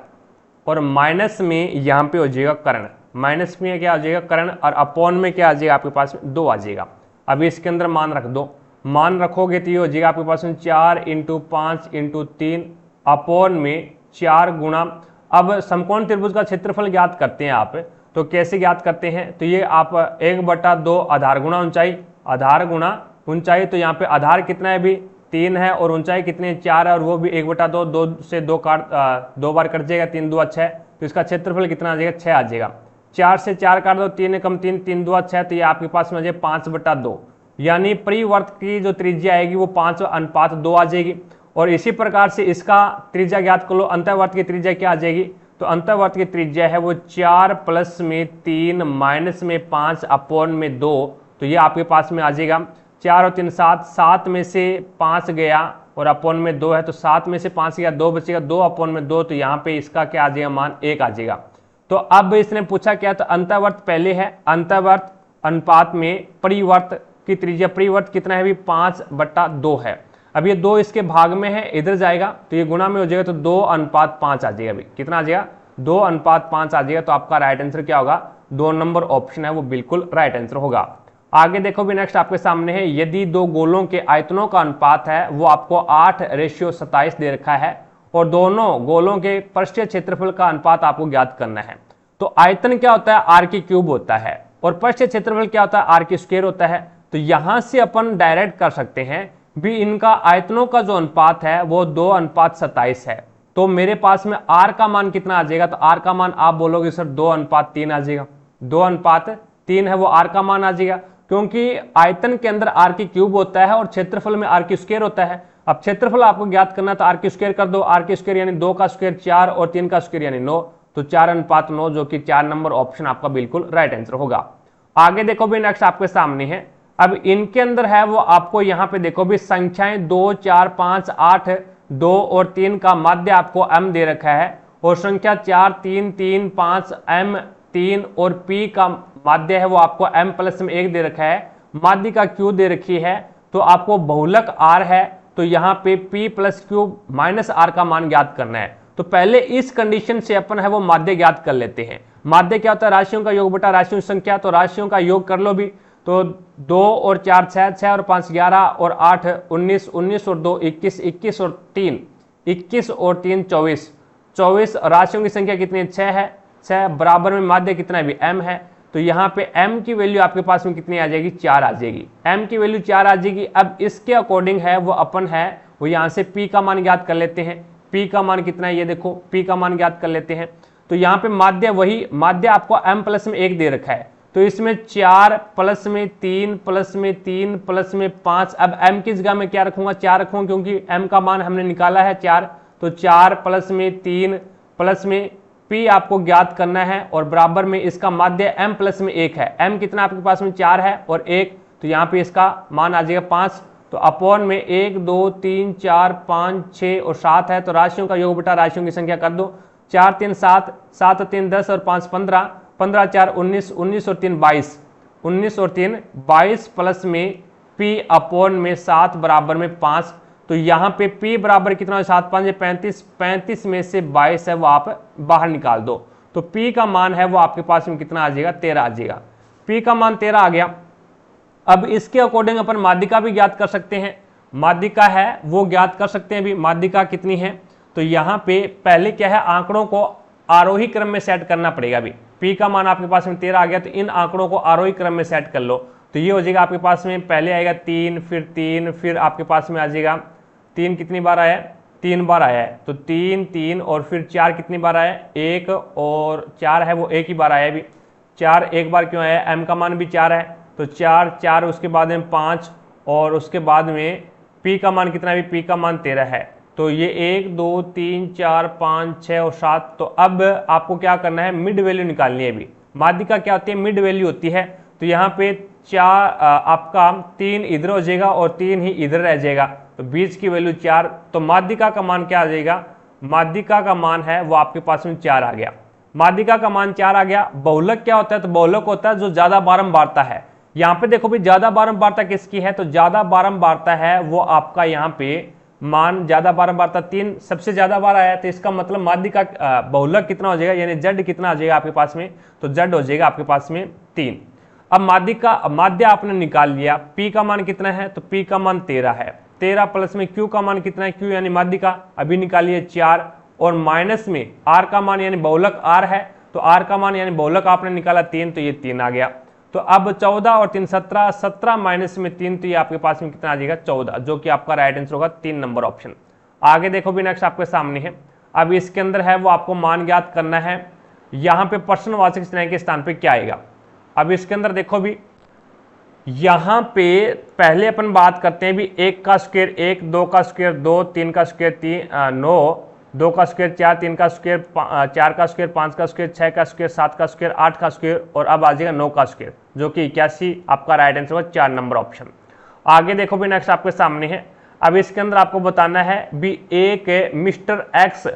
और माइनस में यहाँ पे हो जाएगा कर्ण। माइनस में क्या आ जाएगा, कर्ण, और अपॉन में क्या आ जाएगा आपके पास 2 आ जाएगा। अभी इसके अंदर मान रख दो, मान रखोगे तो ये हो जाएगा आपके पास 4 × 5 × 3 अपॉन में 4 गुणा। अब समकोण त्रिभुज का क्षेत्रफल ज्ञात करते हैं आप, तो कैसे ज्ञात करते हैं, तो ये आप 1/2 आधार गुणा ऊंचाई, आधार गुणा ऊंचाई, तो यहाँ पे आधार कितना है भी 3 है, और ऊंचाई कितनी है 4 है, और वो भी 1/2, 2 से 2 काट 2 बार कट जाएगा, 3 2 6, तो इसका क्षेत्रफल कितना आ जाएगा 6 आ जाएगा। 4 से 4 काट दो, 3 कम 3 3 2 6, तो ये आपके पास में आ जाएगा 5/2, यानी परिवर्त की जो त्रिज्या आएगी वो 5:2 आ जाएगी। और इसी प्रकार से इसका त्रिज्या ज्ञात कर लो, अंतःवर्त की त्रिज्या क्या आ जाएगी, तो अंतःवर्त की त्रिज्या है वो 4 + में 3 माइनस में 5 अपॉन में 2, तो ये आपके पास में आ जाएगा 4 और 3 7, 7 में से 5 गया और अपॉन में 2 है, तो 7 में से 5 गया 2 बचेगा, 2 अपॉन में 2, तो यहाँ पे इसका क्या आ जाएगा मान 1 आ जाएगा। तो अब इसने पूछा क्या, तो अंतःवर्त पहले है, अंतःवर्त अनुपात में परिवर्त की त्रिज्या, परिवर्त कितना है भी 5/2 है। अब ये 2 इसके भाग में है, इधर जाएगा तो ये गुणा में हो जाएगा, तो 2:5 आ जाएगा। अभी कितना आ जाएगा 2:5 आ जाएगा। तो आपका राइट आंसर क्या होगा, 2 नंबर ऑप्शन है वो बिल्कुल राइट आंसर होगा। आगे देखो भी नेक्स्ट आपके सामने है, यदि 2 गोलों के आयतनों का अनुपात है वो आपको 8:27 दे रखा है, और दोनों गोलों के पृष्ठीय क्षेत्रफल का अनुपात आपको ज्ञात करना है। तो आयतन क्या होता है, r³ होता है, और पृष्ठीय क्षेत्रफल क्या होता है, r² होता है। तो यहां से अपन डायरेक्ट कर सकते हैं भी इनका आयतनों का जो अनुपात है वो 2:27 है। तो मेरे पास में r का मान कितना आ जाएगा, तो r का मान आप बोलोगे सर 2:3 आ जाएगा, 2:3 है वो r का मान आ जाएगा, क्योंकि आयतन के अंदर r³ होता है और क्षेत्रफल में r² होता है। अब क्षेत्रफल आपको ज्ञात करना है तो r² कर दो, r² यानी 2 का स्क्वायर 4 और 3 का स्क्वायर यानी 9, तो 4:9, जो कि 4 नंबर ऑप्शन आपका बिल्कुल राइट आंसर होगा। आगे देखो भी नेक्स्ट आपके सामने है, अब इनके अंदर है वो आपको यहाँ पे देखो भी संख्याएं 2 4 5 8 2 और 3 का माध्य आपको m दे रखा है, और संख्या 4 3 3 5 m 3 और p का माध्य है वो आपको m + में 1 दे रखा है, माध्य का q दे रखी है, तो आपको बहुलक r है, तो यहाँ पे p + q - r का मान ज्ञात करना है। तो पहले इस कंडीशन से अपन है वो माध्य ज्ञात कर लेते हैं। माध्य क्या होता है, राशियों का योग बटा राशियों की संख्या, तो राशियों का योग कर लो भी, तो 2 और 4 6, 6 और 5 11 और 8 19, 19 और 2 21, 21 और 3 21 और 3 24, 24 राशियों की संख्या कितनी है 6 है, 6 बराबर में माध्य कितना है भी m है, तो यहाँ पे m की वैल्यू आपके पास में कितनी आ जाएगी 4 आ जाएगी, m की वैल्यू 4 आ जाएगी। अब इसके अकॉर्डिंग है वो अपन है वो यहाँ से p का मान ज्ञात कर लेते हैं। p का मान कितना है, ये देखो p का मान ज्ञात कर लेते हैं। तो यहाँ पे माध्य वही माध्य आपको m + में 1 दे रखा है, तो इसमें 4 + में 3 + में 3 + में 5, अब m की जगह में क्या रखूंगा 4 रखूंगा, क्योंकि m का मान हमने निकाला है 4, तो 4 + में 3 + में p आपको ज्ञात करना है, और बराबर में इसका माध्य m + में 1 है। m कितना आपके पास में 4 है और 1, तो यहाँ पे इसका मान आ जाएगा 5, तो अपॉन में 1 2 3 4 5 6 और 7 है, तो राशियों का योग बटा राशियों की संख्या कर दो, 4 3 7, 7 3 10 और 5 15, 15 4 19, 19 और 3 22, 19 और 3 22 + में p अपॉन में 7 बराबर में 5, तो यहाँ पे P बराबर कितना है 7 5 35, 35 में से 22 है वो आप बाहर निकाल दो, तो P का मान है वो आपके पास में कितना आ जाएगा 13 आ जाएगा। P का मान 13 आ गया। अब इसके अकॉर्डिंग अपन माध्यिका भी ज्ञात कर सकते हैं, माध्यिका है वो ज्ञात कर सकते हैं भी। माध्यिका कितनी है, तो यहाँ पे पहले क्या है, आंकड़ों को आरोही क्रम में सेट करना पड़ेगा अभी। P का मान आपके पास में 13 आ गया, तो इन आंकड़ों को आरोही क्रम में सेट कर लो। तो ये हो जाएगा आपके पास में, पहले आएगा 3, फिर आपके पास में आ जाएगा 3 कितनी बार आया है, 3 बार आया है, तो 3 3 और फिर 4 कितनी बार आया है, 1 और 4 है वो एक ही बार आया है अभी। 4 एक बार क्यों आया है, M का मान भी 4 है, तो 4 4 उसके बाद में 5 और उसके बाद में P का मान कितना है, P का मान 13 है। तो ये 1 2 3 4 5 6 और 7। तो अब आपको क्या करना है, मिड वैल्यू निकालनी है अभी। माध्यिका क्या होती है, मिड वैल्यू होती है। तो यहाँ पे 4 आपका 3 इधर हो जाएगा और 3 ही इधर रह जाएगा, तो बीच की वैल्यू 4। तो माध्यिका का मान क्या आ जाएगा, माध्यिका का मान है वो आपके पास में 4 आ गया। माध्यिका का मान 4 आ गया। बहुलक क्या होता है, तो बहुलक होता है जो ज्यादा बारंबारता है। यहाँ पे देखो भी ज्यादा बारंबारता किसकी है, तो ज्यादा बारंबारता है वो आपका यहाँ पे मान ज्यादा बारंबारता 3 सबसे ज्यादा बार आया है, तो इसका मतलब माध्यिका बहुलक कितना हो जाएगा, यानी Z कितना आ जाएगा आपके पास में, तो Z हो जाएगा आपके पास में 3। अब माध्य आपने निकाल लिया। P का मान कितना है, तो P का मान 13 है। 13 प्लस में Q का मान कितना है, Q यानी माध्यिका अभी निकालिए 4, और माइनस में R का मान यानी बहुलक R है, तो R का मान यानी बहुलक आपने निकाला 3, तो ये 3 आ गया। तो अब 14 और 3 17, 17 माइनस में 3, तो ये आपके पास में कितना आ जाएगा 14, जो कि आपका राइट आंसर होगा 3 नंबर ऑप्शन। आगे देखो भी नेक्स्ट आपके सामने है। अब इसके अंदर है वो आपको मान ज्ञात करना है। यहाँ पे प्रश्नवाचक चिन्ह के स्थान पे क्या आएगा। अब इसके अंदर देखो भी, यहाँ पे पहले अपन बात करते हैं भी 1 का स्क्वायर 1, 2 का स्क्वायर 2, 3 का स्क्वायर 9, 2 का स्क्वायर 4, 3 का स्क्वायर 4 का स्क्वायर 5 का स्क्वायर 6 का स्क्वायर 7 का स्क्वायर 8 का स्क्वायर, और अब आ जाएगा 9 का स्क्वायर, जो कि 81 आपका राइट आंसर होगा 4 नंबर ऑप्शन। आगे देखो भी नेक्स्ट आपके सामने है। अब इसके अंदर आपको बताना है भी एक मिस्टर एक्स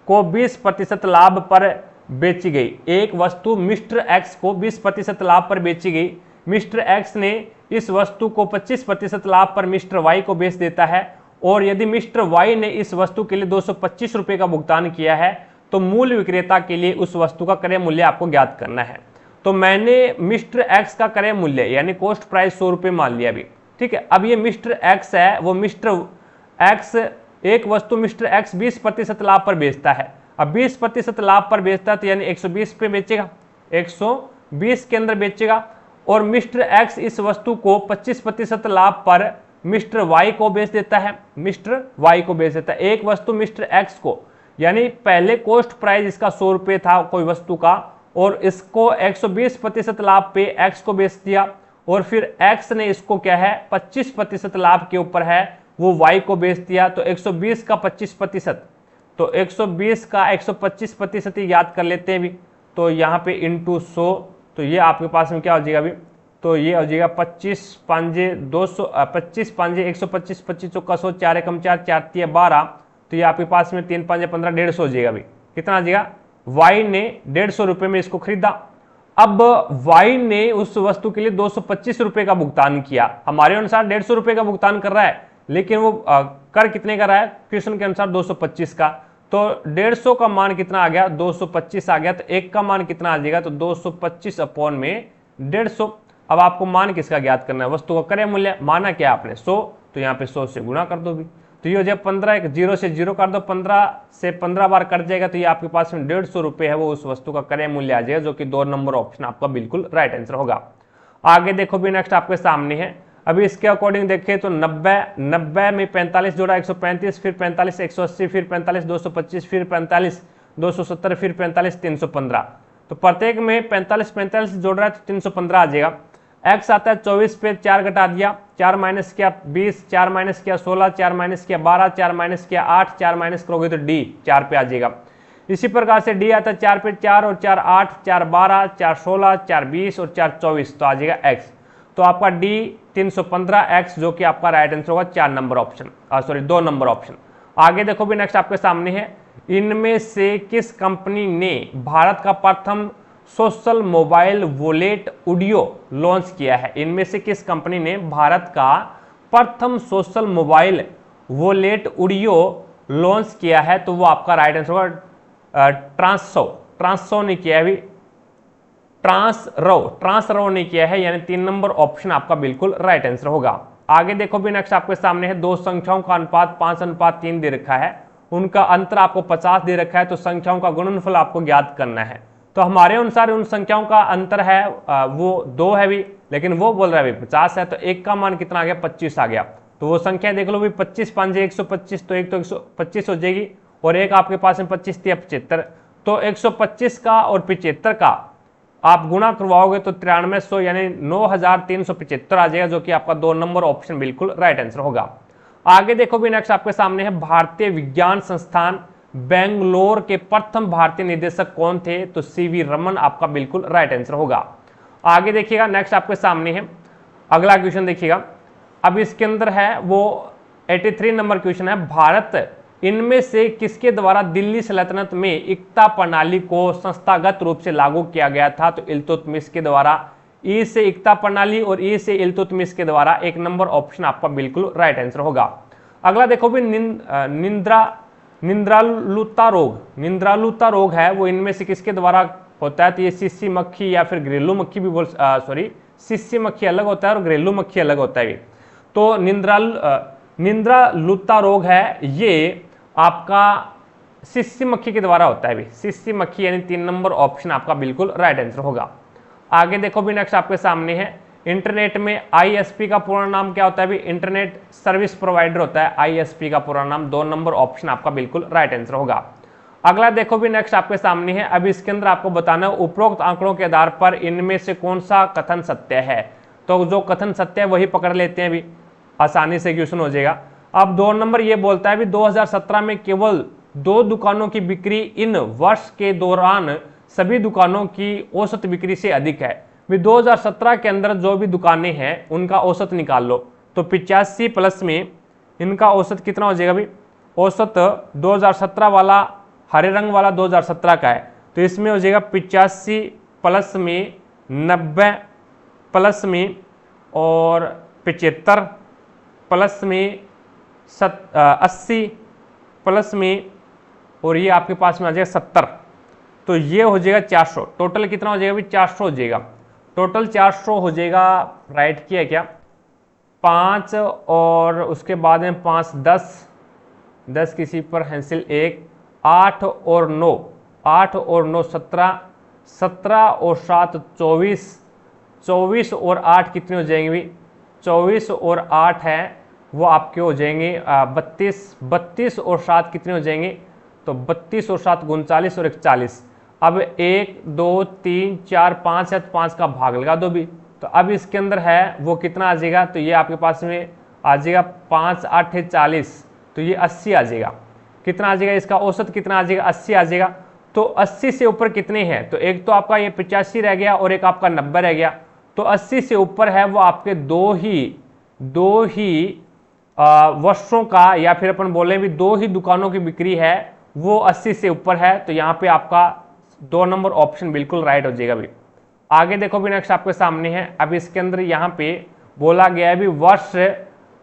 को 20% लाभ पर बेची गई, एक वस्तु मिस्टर एक्स को 20% लाभ पर बेची गई। मिस्टर एक्स ने इस वस्तु को 25% लाभ पर मिस्टर वाई को बेच देता है, और यदि मिस्टर वाई ने इस वस्तु के लिए 225 रुपए का भुगतान किया है, तो मूल विक्रेता के लिए उस वस्तु का क्रय मूल्य आपको ज्ञात करना है। तो मैंने मिस्टर एक्स का क्रय मूल्य यानी कॉस्ट प्राइस 100 रुपए मान लिया अभी, ठीक है। अब ये मिस्टर एक्स है, वो मिस्टर एक्स एक वस्तु मिस्टर एक्स 20% लाभ पर बेचता है। अब 20% लाभ पर बेचता है, तो यानी 120 पे बेचेगा, 120 के अंदर बेचेगा, और मिस्टर एक्स इस वस्तु को 25% लाभ पर मिस्टर वाई को बेच देता है, मिस्टर वाई को बेच देता है। एक वस्तु मिस्टर एक्स को, यानी पहले कॉस्ट प्राइस इसका 100 रुपए था कोई वस्तु का, और इसको 120% लाभ पे एक्स को बेच दिया, और फिर एक्स ने इसको क्या है 25% लाभ के ऊपर है वो वाई को बेच दिया। तो 120 का 25%, तो 120 का 125% ही याद कर लेते हैं भी, तो यहाँ पे इंटू 100, तो ये आपके पास में क्या हो जाएगा अभी, तो ये हो जाएगा 25 5 200 25 5 125 25 चौका 100 4 एकम 4 4 3 12, तो ये आपके पास में 3 5 15 150 हो जाएगा अभी। कितना आ जाएगा, वाई ने 150 रुपए में इसको खरीदा। अब वाई ने उस वस्तु के लिए 225 रुपए का भुगतान किया। हमारे अनुसार 150 रुपए का भुगतान कर रहा है, लेकिन वो कर कितने का रहा है, क्वेश्चन के अनुसार 225 का। तो 150 का मान कितना आ गया, 225 आ गया। तो एक का मान कितना आ जाएगा, तो 225 अपॉन में 150। अब आपको मान किसका ज्ञात करना है, वस्तु का क्रय मूल्य। माना क्या आपने 100, तो यहाँ पे 100 से गुणा कर दो भी, तो ये हो जाए 15, 0 से 0 कर दो, 15 से 15 बार कट जाएगा, तो ये आपके पास में 150 रुपए है वो उस वस्तु का क्रय मूल्य आ जाएगा, जो कि 2 नंबर ऑप्शन आपका बिल्कुल राइट आंसर होगा। आगे देखो भी नेक्स्ट आपके सामने है। अभी इसके अकॉर्डिंग देखें तो 90 में 45 जोड़ा 135, फिर 45 180, फिर 45 225, फिर 45 270, फिर 45 315। तो प्रत्येक में 45 जोड़ रहा है तो 315 आ जाएगा। एक्स आता है 24 पे 4 घटा दिया, 4 माइनस किया 20, 4 माइनस किया 16, 4 माइनस किया 12, 4 माइनस किया 8, 4 माइनस करोगे तो डी 4 पे आ जाएगा। इसी प्रकार से डी आता है 4 पे 4 और 4 8, 4 12, 4 16, 4 20 और 4 24, तो आ जाएगा एक्स। तो आपका डी 315 एक्स, जो कि आपका राइट आंसर होगा 4 number option, sorry 2 number option. आगे देखो भी नेक्स्ट आपके सामने है। इनमें से किस कंपनी ने भारत का प्रथम social mobile wallet audio launch किया है। इनमें से किस कंपनी ने भारत का प्रथम सोशल मोबाइल वो लेट उडियो लॉन्च किया है, तो वो आपका राइट आंसर होगा ट्रांसो नहीं किया है अभी, ट्रांसरो नहीं किया है, यानी 3 नंबर ऑप्शन आपका बिल्कुल राइट आंसर होगा। आगे देखो भी नेक्स्ट आपके सामने है, दो संख्याओं का अनुपात 5:3 दे रखा है, उनका अंतर आपको 50 दे रखा है, तो संख्याओं का गुणनफल आपको ज्ञात करना है। तो हमारे अनुसार उन संख्याओं का अंतर है वो 2 है भी, लेकिन वो बोल रहा है भी 50 है, तो एक का मान कितना आ गया, 25 आ गया। तो वो संख्या देख लो भी 25 5 125, तो एक तो 125 हो जाएगी, और एक आपके पास में 25 थी 75, तो 125 का और 75 का आप गुणा करवाओगे तो 9300 यानी 9375 आ जाएगा, जो कि आपका 2 नंबर ऑप्शन बिल्कुल राइट आंसर होगा। आगे देखो भी नेक्स्ट आपके सामने है, भारतीय विज्ञान संस्थान बेंगलोर के प्रथम भारतीय निदेशक कौन थे, तो सीवी रमन आपका बिल्कुल राइट आंसर होगा। आगे देखिएगा नेक्स्ट आपके सामने है अगला क्वेश्चन, देखिएगा अब इसके अंदर है वो 83 नंबर क्वेश्चन है, भारत इनमें से किसके द्वारा दिल्ली सल्तनत में एकता प्रणाली को संस्थागत रूप से लागू किया गया था, तो इल्तुतमिश के द्वारा। ई से एकता प्रणाली और ई से इल्तुतमिश के द्वारा, 1 नंबर ऑप्शन आपका बिल्कुल राइट आंसर होगा। अगला देखो भी निंद्रालुता रोग है वो इनमें से किसके द्वारा होता है, तो ये सिस्सी मक्खी या फिर घरेलू मक्खी भी बोल सिस्सी मक्खी अलग होता है और घरेलू मक्खी अलग होता है। तो निंद्रालुता रोग है ये आपका सिस्सी मक्खी के द्वारा होता है भी, सिस्सी मक्खी, यानी 3 नंबर ऑप्शन आपका बिल्कुल राइट आंसर होगा। आगे देखो भी नेक्स्ट आपके सामने है, इंटरनेट में आईएसपी का पूरा नाम क्या होता है भी, इंटरनेट सर्विस प्रोवाइडर होता है आईएसपी का पूरा नाम, 2 नंबर ऑप्शन आपका बिल्कुल राइट आंसर होगा। अगला देखो भी नेक्स्ट आपके सामने है, अब इसके अंदर आपको बताना है उपरोक्त आंकड़ों के आधार पर इनमें से कौन सा कथन सत्य है, तो जो कथन सत्य है वही पकड़ लेते हैं भी, आसानी से क्वेश्चन हो जाएगा। अब 2 नंबर ये बोलता है भी 2017 में केवल 2 दुकानों की बिक्री इन वर्ष के दौरान सभी दुकानों की औसत बिक्री से अधिक है। भी 2017 के अंदर जो भी दुकानें हैं उनका औसत निकाल लो, तो 85 प्लस में इनका औसत कितना हो जाएगा भी, औसत 2017 वाला हरे रंग वाला 2017 का है, तो इसमें हो जाएगा 85 प्लस में 90 प्लस में और 75 प्लस में 80 प्लस में, और ये आपके पास में आ जाएगा 70, तो ये हो जाएगा 400। टोटल कितना हो जाएगा भी, 400 हो जाएगा, टोटल 400 हो जाएगा। राइट किया क्या, 5 और उसके बाद में 5 10 किसी पर हैंसिल 1, 8 और 9 17 17 और 7 24 और 8 कितने हो जाएंगे भी, 24 और 8 है वो आपके हो जाएंगे 32 और 7 कितने हो जाएंगे, तो 32 और 7 39 और 41। अब 1 2 3 4 5 है, तो 5 का भाग लगा दो भी, तो अब इसके अंदर है वो कितना आ जाएगा, तो ये आपके पास में आ जाएगा 5 8 है 40, तो ये 80 आ जाएगा। कितना आ जाएगा, इसका औसत कितना आ जाएगा, 80 आ जाएगा। तो 80 से ऊपर कितने हैं, तो एक तो आपका ये 85 रह गया और एक आपका 90 रह गया, तो 80 से ऊपर है वो आपके दो ही वर्षों का, या फिर अपन बोले भी 2 ही दुकानों की बिक्री है वो 80 से ऊपर है, तो यहाँ पे आपका 2 नंबर ऑप्शन बिल्कुल राइट हो जाएगा भी। आगे देखो भी नेक्स्ट आपके सामने है, अब इसके अंदर यहाँ पे बोला गया है भी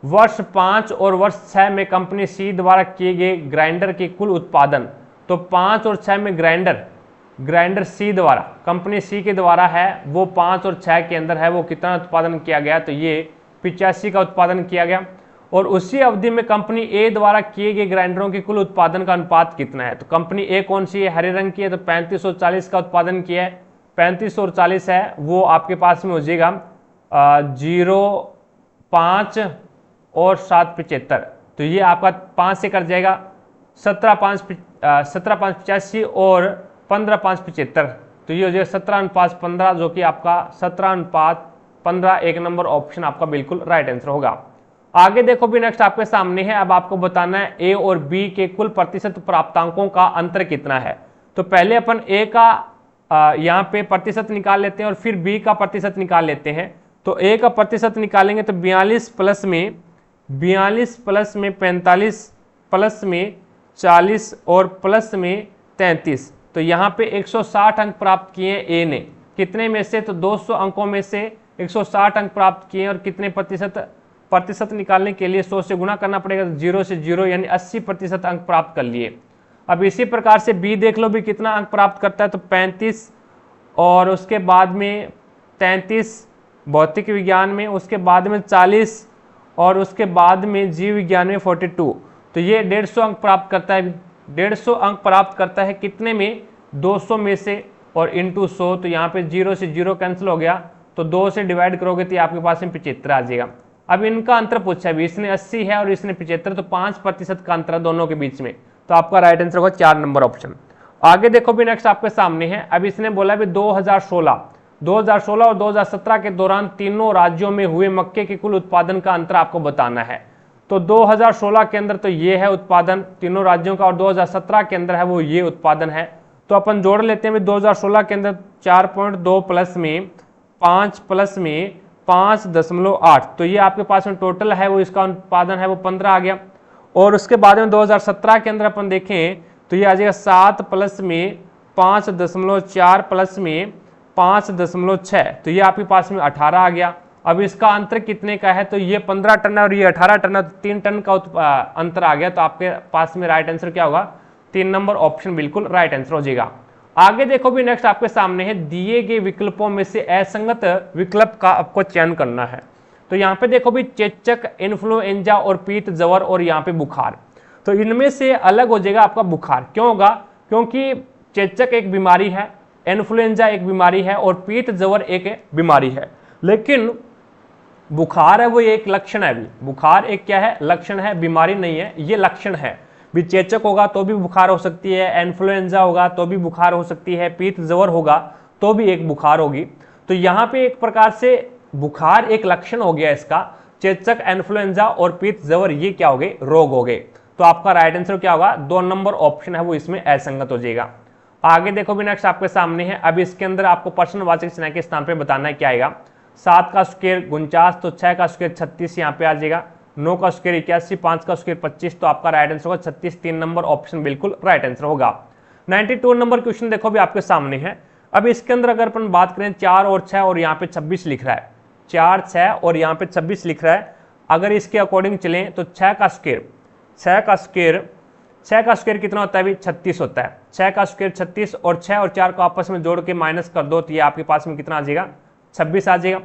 वर्ष 5 और वर्ष 6 में कंपनी सी द्वारा किए गए ग्राइंडर के कुल उत्पादन, तो 5 और 6 में ग्राइंडर सी द्वारा, कंपनी सी के द्वारा है वो 5 और 6 के अंदर है वो कितना उत्पादन किया गया, तो ये 85 का उत्पादन किया गया। और उसी अवधि में कंपनी ए द्वारा किए गए ग्राइंडरों के कुल उत्पादन का अनुपात कितना है, तो कंपनी ए कौन सी है, हरे रंग की है, तो 35 और 40 का उत्पादन किया है, 35 और 40 है वो आपके पास में हो जाएगा 0 5 और 7 75, तो ये आपका 5 से कट जाएगा 17 5 85 और 15 5 75, तो ये हो जाएगा 17:15, जो कि आपका 17:15, 1 नंबर ऑप्शन आपका बिल्कुल राइट आंसर होगा। आगे देखो भी नेक्स्ट आपके सामने है, अब आपको बताना है ए और बी के कुल प्रतिशत प्राप्तांकों का अंतर कितना है। तो पहले अपन ए का यहाँ पे प्रतिशत निकाल लेते हैं और फिर बी का प्रतिशत निकाल लेते हैं। तो ए का प्रतिशत निकालेंगे तो 42 प्लस में 45 प्लस में 40 और प्लस में 33, तो यहाँ पे 160 अंक प्राप्त किए ए ने, कितने में से, तो 200 अंकों में से 160 अंक प्राप्त किए और कितने प्रतिशत, प्रतिशत निकालने के लिए 100 से गुणा करना पड़ेगा, 0 से 0 यानी 80% अंक प्राप्त कर लिए। अब इसी प्रकार से बी देख लो भी कितना अंक प्राप्त करता है, तो 35 और उसके बाद में 33 भौतिक विज्ञान में, उसके बाद में 40 और उसके बाद में जीव विज्ञान में 42। तो ये 150 अंक प्राप्त करता है। 150 अंक प्राप्त करता है कितने में, 200 में से, और इंटू 100। तो यहाँ पे 0 से 0 कैंसिल हो गया, तो 2 से डिवाइड करोगे तो आपके पास में 75 आ जाएगा। अब इनका अंतर पूछा है, इसने 80 है और इसने 75, तो 5% का अंतर है दोनों के बीच में। तो आपका राइट आंसर होगा 4 नंबर ऑप्शन। आगे देखो भी नेक्स्ट आपके सामने है। अब इसने बोला भी 2016 और 2017 के दौरान तीनों राज्यों में हुए मक्के के कुल उत्पादन का अंतर आपको बताना है। तो 2016 के अंदर तो ये है उत्पादन तीनों राज्यों का, और 2017 के अंदर है वो ये उत्पादन है। तो अपन जोड़ लेते हैं 2016 के अंदर 4.2 प्लस में 5 प्लस में 5.8, तो ये आपके पास में टोटल है वो इसका उत्पादन है वो 15 आ गया। और उसके बाद में 2017 के अंदर अपन देखें तो ये आ जाएगा 7 प्लस में 5.4 प्लस में 5.6, तो ये आपके पास में 18 आ गया। अब इसका अंतर कितने का है, तो ये 15 टन है और ये 18 टन है, तो 3 टन का अंतर आ गया। तो आपके पास में राइट आंसर क्या होगा, 3 नंबर ऑप्शन बिल्कुल राइट आंसर हो जाएगा। आगे देखो भी नेक्स्ट आपके सामने है, दिए गए विकल्पों में से असंगत विकल्प का आपको चयन करना है। तो यहाँ पे देखो भी चेचक, इन्फ्लुएंजा और पीत जवर और यहाँ पे बुखार, तो इनमें से अलग हो जाएगा आपका बुखार। क्यों होगा, क्योंकि चेचक एक बीमारी है, इन्फ्लुएंजा एक बीमारी है और पीत जवर एक बीमारी है, लेकिन बुखार है वो एक लक्षण है। भी बुखार एक क्या है, लक्षण है, बीमारी नहीं है, ये लक्षण है। भी चेचक होगा तो भी बुखार हो सकती है, इन्फ्लुएंजा होगा तो भी बुखार हो सकती है, पीत जवर होगा तो भी एक बुखार होगी। तो यहाँ पे एक प्रकार से बुखार एक लक्षण हो गया इसका, चेचक, इन्फ्लुएंजा और पीत जवर ये क्या हो गए, रोग हो गए। तो आपका राइट आंसर क्या होगा, 2 नंबर ऑप्शन है वो इसमें असंगत हो जाएगा। आगे देखो भी नेक्स्ट आपके सामने है। अब इसके अंदर आपको प्रश्नवाचक चिन्ह के स्थान पे बताना है क्या आएगा। 7 का स्क्वायर 49, तो 6 का स्क्वायर 36 यहाँ पे आ जाएगा, 9 का स्क्वायर 81, 5 का स्क्वायर 25, तो आपका राइट आंसर होगा 36, 3 नंबर ऑप्शन बिल्कुल राइट आंसर होगा। 92 नंबर क्वेश्चन देखो भी आपके सामने है। अब इसके अंदर अगर अपन बात करें 4 और 6 और यहाँ पे 26 लिख रहा है, 4, 6 और यहाँ पे 26 लिख रहा है। अगर इसके अकॉर्डिंग चलें तो 6 का स्क्वायर कितना होता है अभी, 36 होता है। 6 का स्क्वायर 36 और 6 और 4 को आपस में जोड़ के माइनस कर दो तो ये आपके पास में कितना आ जाएगा, 26 आ जाएगा।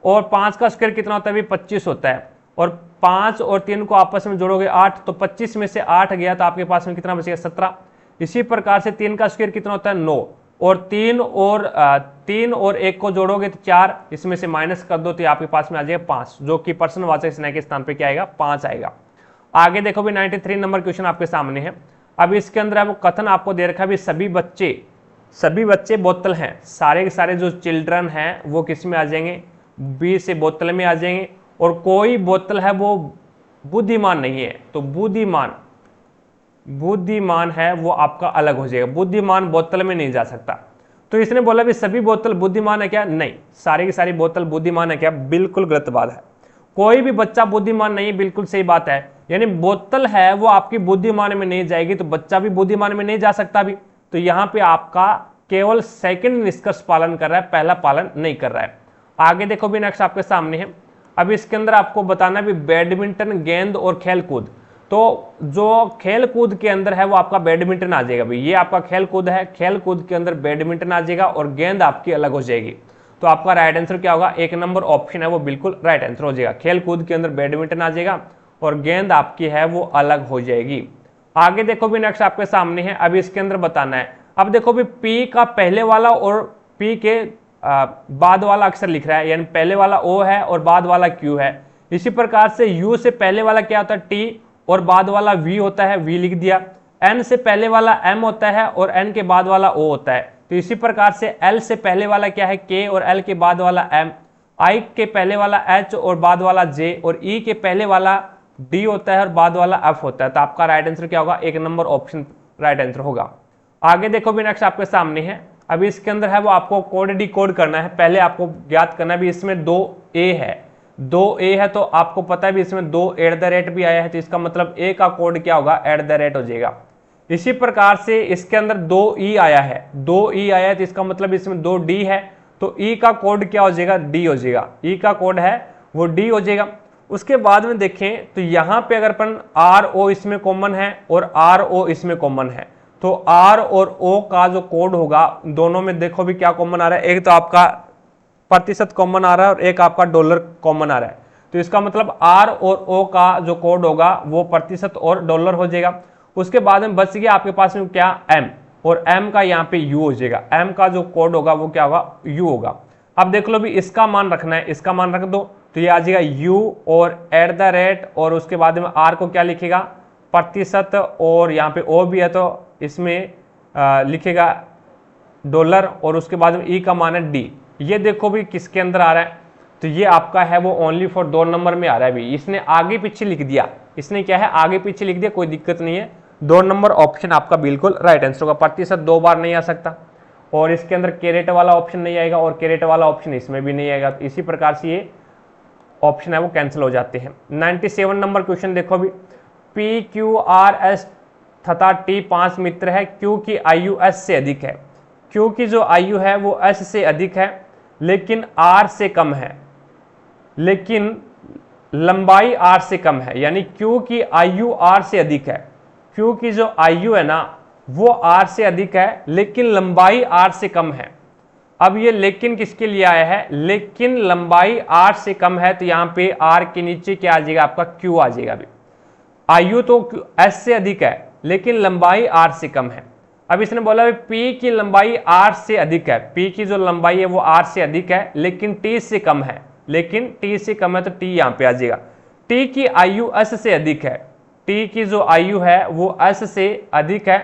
और 5 का स्क्वायर कितना होता है अभी, 25 होता है। और 5 और 3 को आपस में जोड़ोगे 8, तो 25 में से 8 गया तो आपके पास में कितना बचेगा, 17। इसी प्रकार से 3 का स्क्वायर कितना होता है, 9, और 3 और 1 को जोड़ोगे तो 4, इसमें से माइनस कर दो तो आपके पास में आ जाएगा 5, जो कि प्रश्नवाचक चिन्ह के स्थान पे क्या आएगा, 5 आएगा। आगे देखो भी 93 नंबर क्वेश्चन आपके सामने है। अब इसके अंदर वो कथन आपको दे रखा है भी सभी बच्चे बोतल हैं, सारे के सारे जो चिल्ड्रन हैं वो किस में आ जाएंगे, बी से बोतल में आ जाएंगे। और कोई बोतल है वो बुद्धिमान नहीं है, तो बुद्धिमान है वो आपका अलग हो जाएगा, बुद्धिमान बोतल में नहीं जा सकता। तो इसने बोला भी सभी बोतल बुद्धिमान है क्या, नहीं, सारी की सारी बोतल बुद्धिमान है क्या, बिल्कुल गलत बात है। कोई भी बच्चा बुद्धिमान नहीं, बिल्कुल सही बात है। यानी बोतल है वो आपकी बुद्धिमान में नहीं जाएगी तो बच्चा भी बुद्धिमान में नहीं जा सकता भी। तो यहाँ पे आपका केवल सेकंड निष्कर्ष पालन कर रहा है, पहला पालन नहीं कर रहा है। आगे देखो भी नेक्स्ट आपके सामने है। अब इसके अंदर आपको बताना भी बैडमिंटन, गेंद और खेलकूद, तो जो खेल कूद के अंदर है वो आपका बैडमिंटन आ जाएगा भाई, ये आपका खेल कूद है, खेल कूद के अंदर बैडमिंटन आ जाएगा और गेंद आपकी अलग हो जाएगी। तो आपका राइट आंसर क्या होगा, 1 नंबर ऑप्शन है वो बिल्कुल राइट आंसर हो जाएगा। खेल कूद के अंदर बैडमिंटन आ जाएगा और गेंद आपकी है वो अलग हो जाएगी। आगे देखो भी नेक्स्ट आपके सामने है। अब इसके अंदर बताना है, अब देखो भी पी का पहले वाला और पी के बाद वाला अक्षर लिख रहा है, यानी पहले वाला ओ है और बाद वाला क्यू है। इसी प्रकार से यू से पहले वाला क्या होता है, टी, और बाद वाला वी होता है, वी लिख दिया। एन से पहले वाला एम होता है और एन के बाद वाला ओ होता है। तो इसी प्रकार से एल से पहले वाला क्या है, के, और एल के बाद वाला एम, आई के पहले वाला एच और बाद वाला जे, और ई के पहले वाला डी होता है और बाद वाला एफ होता है। तो आपका राइट आंसर क्या होगा, 1 नंबर ऑप्शन राइट आंसर होगा। आगे देखो भी नेक्स्ट आपके सामने है। अब इसके अंदर है वो आपको कोड डी कोड करना है। पहले आपको ज्ञात करना भी इसमें 2 ए है, तो आपको पता है भी इसमें 2 भी आया है, तो इसका मतलब ए का कोड क्या होगा, @ हो जाएगा। इसी प्रकार से इसके अंदर 2 ई आया है, तो इसका मतलब इसमें 2 डी है, तो ई का कोड क्या हो जाएगा, डी हो जाएगा। ई का कोड है वो डी हो जाएगा। उसके बाद में देखें तो यहाँ पे अगर अपन आर ओ इसमें कॉमन है और आर ओ इसमें कॉमन है, तो आर और ओ का जो कोड होगा दोनों में देखो भी क्या कॉमन आ रहा है, एक तो आपका प्रतिशत कॉमन आ रहा है और एक आपका डॉलर कॉमन आ रहा है। तो इसका मतलब आर और ओ का जो कोड होगा वो प्रतिशत और डॉलर हो जाएगा। उसके बाद में बच गया आपके पास में क्या, एम, और एम का यहाँ पे यू हो जाएगा। एम का जो कोड होगा वो क्या होगा, यू होगा। अब देख लो भी इसका मान रखना है, इसका मान रख दो तो ये आ जाएगा यू और एट द रेट, और उसके बाद में आर को क्या लिखेगा, प्रतिशत, और यहाँ पे ओ भी है तो इसमें लिखेगा डॉलर, और उसके बाद में ई का मान है डी। ये देखो भी किसके अंदर आ रहा है, तो ये आपका है वो ओनली फॉर 2 नंबर में आ रहा है भी। इसने आगे पीछे लिख दिया, इसने क्या है आगे पीछे लिख दिया, कोई दिक्कत नहीं है। 2 नंबर ऑप्शन आपका बिल्कुल राइट आंसर होगा। प्रतिशत 2 बार नहीं आ सकता, और इसके अंदर कैरेट वाला ऑप्शन नहीं आएगा, और कैरेट वाला ऑप्शन इसमें भी नहीं आएगा। तो इसी प्रकार से ये ऑप्शन है वो कैंसिल हो जाते हैं। 97 नंबर क्वेश्चन देखो भी, पी क्यू आर एस तथा टी 5 मित्र है, क्यू की आयु एस से अधिक है। क्यू की जो आयु है वो एस से अधिक है लेकिन आर से कम है, लेकिन लंबाई आर से कम है, यानी क्यू की आयु आर से अधिक है। क्यू की जो आयु है ना वो आर से अधिक है लेकिन लंबाई आर से कम है। अब ये लेकिन किसके लिए आया है, लेकिन लंबाई आर से कम है, तो यहां पे आर के नीचे क्या आ जाएगा, आपका क्यू आ जाएगा। अभी आयु तो एस से अधिक है लेकिन लंबाई आर से कम है। अब इसने बोला पी की लंबाई आर से अधिक है, पी की जो लंबाई है वो आर से अधिक है लेकिन टी से कम है, लेकिन टी से कम है तो टी यहां पे आ जाएगा। टी की आयु एस से अधिक है, टी की जो आयु है वो एस से अधिक है।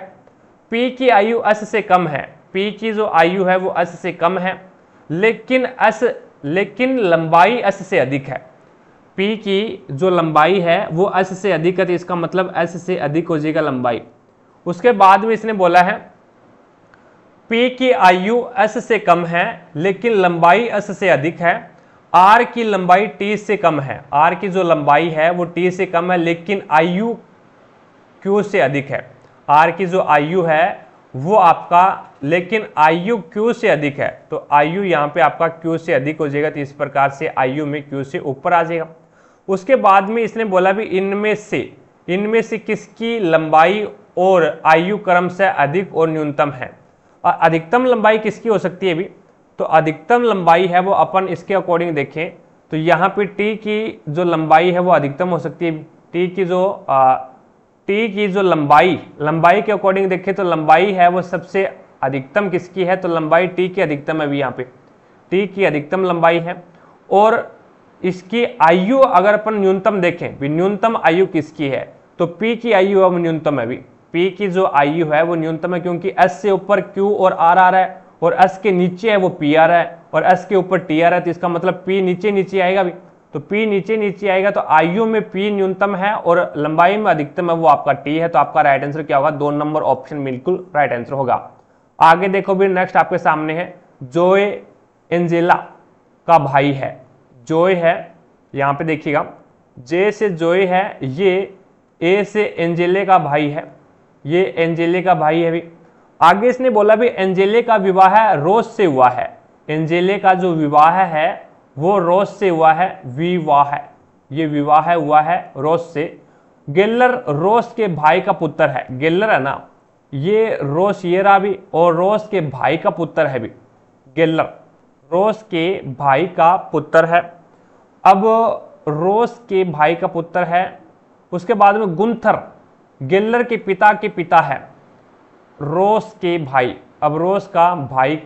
पी की आयु एस से कम है, पी की जो आयु है वो एस से कम है लेकिन लंबाई एस से अधिक है। पी की जो लंबाई है वो एस से अधिक है, तो इसका मतलब एस से अधिक हो जाएगा लंबाई। उसके बाद में इसने बोला है पी की आयु एस से कम है लेकिन लंबाई एस से अधिक है। आर की लंबाई टी से कम है, आर की जो लंबाई है वो टी से कम है लेकिन आयु क्यू से अधिक है। आर की जो आयु है वो आपका लेकिन आयु क्यू से अधिक है, तो आयु यहाँ पे आपका क्यू से अधिक हो जाएगा, तो इस प्रकार से आयु में क्यू से ऊपर आ जाएगा। उसके बाद में इसने बोला भी इनमें से किसकी लंबाई और आयु क्रम से अधिक और न्यूनतम है। अधिकतम लंबाई किसकी हो सकती है भी, तो अधिकतम लंबाई है वो अपन इसके अकॉर्डिंग देखें तो यहाँ पे टी की जो लंबाई है वो अधिकतम हो सकती है। टी की जो लंबाई के अकॉर्डिंग देखें तो लंबाई है वो सबसे अधिकतम किसकी है, तो लंबाई टी की अधिकतम है भी, यहाँ पे टी की अधिकतम लंबाई है। और इसकी आयु अगर अपन न्यूनतम देखें भी, न्यूनतम आयु किसकी है, तो पी की आयु अब न्यूनतम है भी। पी की जो आयु है वो न्यूनतम है क्योंकि एस से ऊपर क्यू और आर आ रहा है और एस के नीचे है वो पी आ रहा है और एस के ऊपर टी आ रहा है, तो इसका मतलब पी नीचे आएगा भी। तो पी नीचे आएगा, तो आयु में पी न्यूनतम है और लंबाई में अधिकतम है वो आपका टी है, तो आपका राइट आंसर क्या होगा, 2 नंबर ऑप्शन बिल्कुल राइट आंसर होगा। आगे देखो भी नेक्स्ट आपके सामने है, जोए एंजेला का भाई है। जोए है, यहाँ पे देखिएगा जे से जोए है, ये ए से एंजेले का भाई है, ये एंजेले का भाई है भी। आगे इसने बोला भी एंजेले का विवाह रोज से हुआ है, एंजेले का जो विवाह है वो रोज से हुआ है, विवाह, ये विवाह हुआ है रोज से। गेलर रोज के भाई का पुत्र है, गेलर है ना, ये रोज ये रहा भी और रोज के भाई का पुत्र है भी। गेलर रोज के भाई का पुत्र है। अब रोज के भाई का पुत्र है, उसके बाद में गुंथर गेलर के पिता है, रोज के भाई। अब रोज का भाई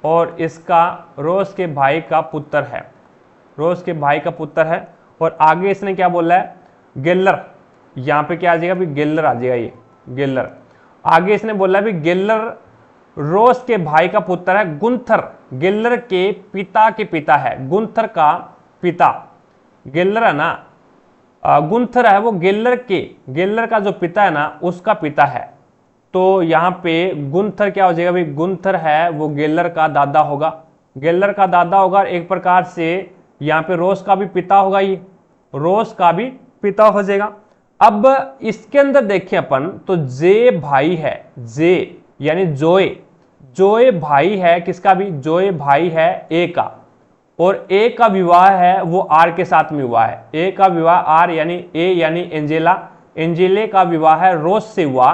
और इसका रोज के भाई का पुत्र है, रोज के भाई का पुत्र है। और आगे इसने क्या बोला है, गेलर, यहाँ पे क्या आ जाएगा भी, गेलर आ जाएगा, ये गेलर। आगे इसने बोला भी गेलर रोज के भाई का पुत्र है, गुंथर गेलर के पिता है, गुंथर का पिता, गेलर है ना, गुंथर है वो गेलर का जो पिता है ना उसका पिता है। तो यहाँ पे गुंथर क्या हो जाएगा भाई, गुंथर है वो गेलर का दादा होगा, गेलर का दादा होगा। एक प्रकार से यहाँ पे रोज का भी पिता होगा, ये रोज का भी पिता हो जाएगा। अब इसके अंदर देखें अपन तो जे भाई है, जे यानी जोए भाई है, किसका भी, जोए भाई है ए का, और ए का विवाह है वो आर के साथ में हुआ है। ए का विवाह आर यानी ए यानी एंजेला, एंजेले का विवाह है रोस से हुआ।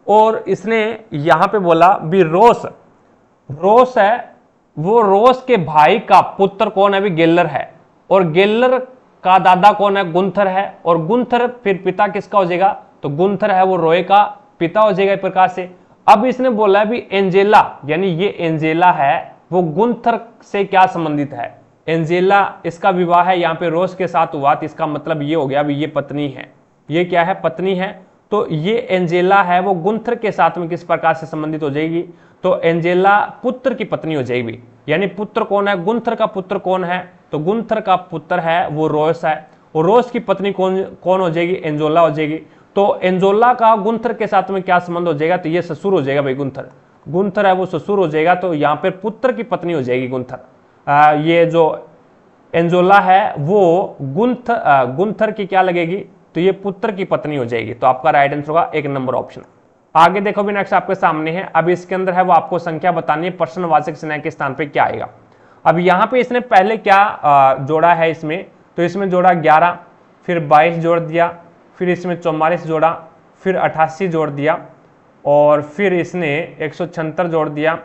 और इसने यहां पे बोला भी रोस, रोस है वो रोस के भाई का पुत्र कौन है, भी गेलर है। और गेलर का दादा कौन है, गुंथर है। और गुंथर फिर पिता किसका हो जाएगा, तो गुंथर है वो रोए का पिता हो जाएगा इस प्रकार से। अब इसने बोला भी एंजेला यानी ये एंजेला है वो गुंथर से क्या संबंधित है, एंजेला इसका विवाह है यहाँ पे रोस के साथ हुआ, तो इसका मतलब ये हो गया भी ये पत्नी है, ये क्या है, पत्नी है। तो ये एंजेला है वो गुंथर के साथ में किस प्रकार से संबंधित हो जाएगी, तो एंजेला पुत्र की पत्नी हो जाएगी। यानी पुत्र कौन है, गुंथर का पुत्र कौन है, तो गुंथर का पुत्र है वो रोस है। और रोस की पत्नी कौन कौन हो जाएगी, एंजोला हो जाएगी। तो एंजोला का गुंथर के साथ में क्या संबंध हो जाएगा, तो ये ससुर हो जाएगा भाई, गुंथर, गुंथर है वो ससुर हो जाएगा। तो यहाँ पर पुत्र की पत्नी हो जाएगी गुंथर। ये जो एंजोला है वो गुंथर की क्या लगेगी, तो ये पुत्र की पत्नी हो जाएगी। तो आपका राइट आंसर होगा 1 नंबर ऑप्शन। आगे देखो भी नेक्स्ट आपके सामने है। अब इसके अंदर है वो आपको संख्या बतानी है, प्रश्नवाचक संज्ञा के स्थान पे क्या आएगा। अब यहाँ पे इसने पहले क्या जोड़ा है इसमें, तो इसमें जोड़ा 11, फिर 22 जोड़ दिया, फिर इसमें 44 जोड़ा, फिर 88 जोड़ दिया, और फिर इसने 176 जोड़ दिया,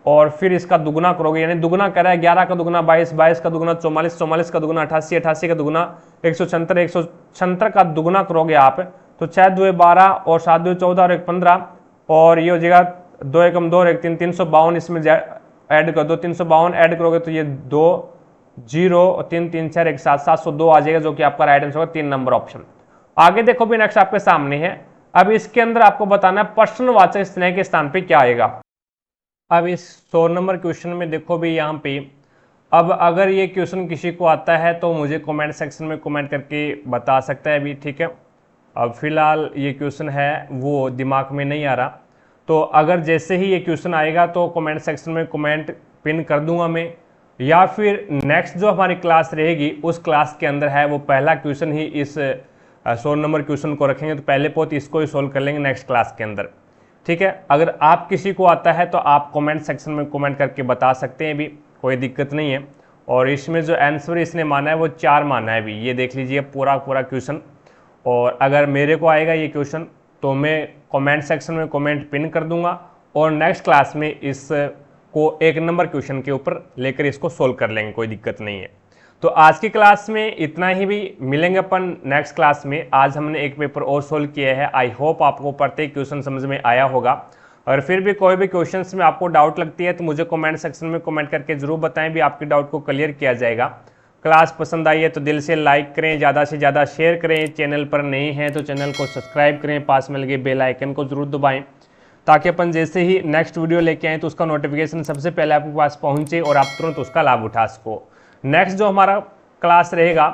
और फिर इसका दुगुना करोगे, यानी दुगुना कर रहा है 11 का दुगुना 22, 22 का दुगुना 44, 44 का दुगुना 88, 88 का दुगुना 176, 176 का दुगुना करोगे आप, तो 6 2 12 और 7 2 14 और 1 15, और ये हो जाएगा 2 1 2 और 1 3, 352 इसमें ऐड कर दो, 352 ऐड करोगे तो ये 2 0 और 3 3 4 1 7, 702 आ जाएगा, जो कि आपका राइट आंसर होगा 3 नंबर ऑप्शन। आगे देखो भी नेक्स्ट आपके सामने है। अब इसके अंदर आपको बताना है प्रश्नवाचक स्नेह के स्थान पे क्या आएगा। अब इस 100 नंबर क्वेश्चन में देखो भी यहाँ पे, अब अगर ये क्वेश्चन किसी को आता है तो मुझे कमेंट सेक्शन में कमेंट करके बता सकता है भी, ठीक है। अब फिलहाल ये क्वेश्चन है वो दिमाग में नहीं आ रहा, तो अगर जैसे ही ये क्वेश्चन आएगा तो कमेंट सेक्शन में कमेंट पिन कर दूंगा मैं, या फिर नेक्स्ट जो हमारी क्लास रहेगी उस क्लास के अंदर है वो पहला क्वेश्चन ही इस 100 नंबर क्वेश्चन को रखेंगे, तो पहले पोत इसको ही सोल्व कर लेंगे नेक्स्ट क्लास के अंदर, ठीक है। अगर आप किसी को आता है तो आप कमेंट सेक्शन में कमेंट करके बता सकते हैं भी, कोई दिक्कत नहीं है। और इसमें जो आंसर इसने माना है वो 4 माना है भी, ये देख लीजिए पूरा क्वेश्चन। और अगर मेरे को आएगा ये क्वेश्चन तो मैं कमेंट सेक्शन में कमेंट पिन कर दूंगा, और नेक्स्ट क्लास में इसको 1 नंबर क्वेश्चन के ऊपर लेकर इसको सोल्व कर लेंगे, कोई दिक्कत नहीं है। तो आज की क्लास में इतना ही, भी मिलेंगे अपन नेक्स्ट क्लास में। आज हमने एक पेपर और सोल्व किया है। आई होप आपको प्रत्येक क्वेश्चन समझ में आया होगा। और फिर भी कोई भी क्वेश्चंस में आपको डाउट लगती है तो मुझे कमेंट सेक्शन में कमेंट करके जरूर बताएं, भी आपके डाउट को क्लियर किया जाएगा। क्लास पसंद आई है तो दिल से लाइक करें, ज़्यादा से ज़्यादा शेयर करें। चैनल पर नए हैं तो चैनल को सब्सक्राइब करें, पास में लगे बेल आइकन को जरूर दबाएं, ताकि अपन जैसे ही नेक्स्ट वीडियो लेके आएँ तो उसका नोटिफिकेशन सबसे पहले आपके पास पहुँचे और आप तुरंत उसका लाभ उठा सको। नेक्स्ट जो हमारा क्लास रहेगा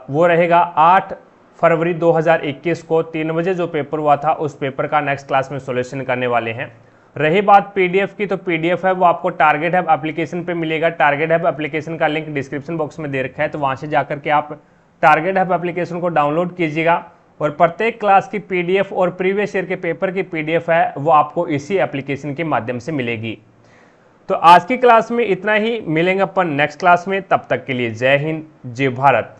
वो रहेगा 8 फरवरी 2021 को 3 बजे जो पेपर हुआ था उस पेपर का नेक्स्ट क्लास में सॉल्यूशन करने वाले हैं। रही बात पीडीएफ की, तो पीडीएफ है वो आपको टारगेट हब एप्लीकेशन पे मिलेगा। टारगेट हब एप्लीकेशन का लिंक डिस्क्रिप्शन बॉक्स में दे रखा है, तो वहाँ से जाकर के आप टारगेट हब एप्लीकेशन को डाउनलोड कीजिएगा। और प्रत्येक क्लास की पीडीएफ और प्रीवियस ईयर के पेपर की पीडीएफ है वो आपको इसी एप्लीकेशन के माध्यम से मिलेगी। तो आज की क्लास में इतना ही, मिलेंगे अपन नेक्स्ट क्लास में। तब तक के लिए जय हिंद, जय भारत।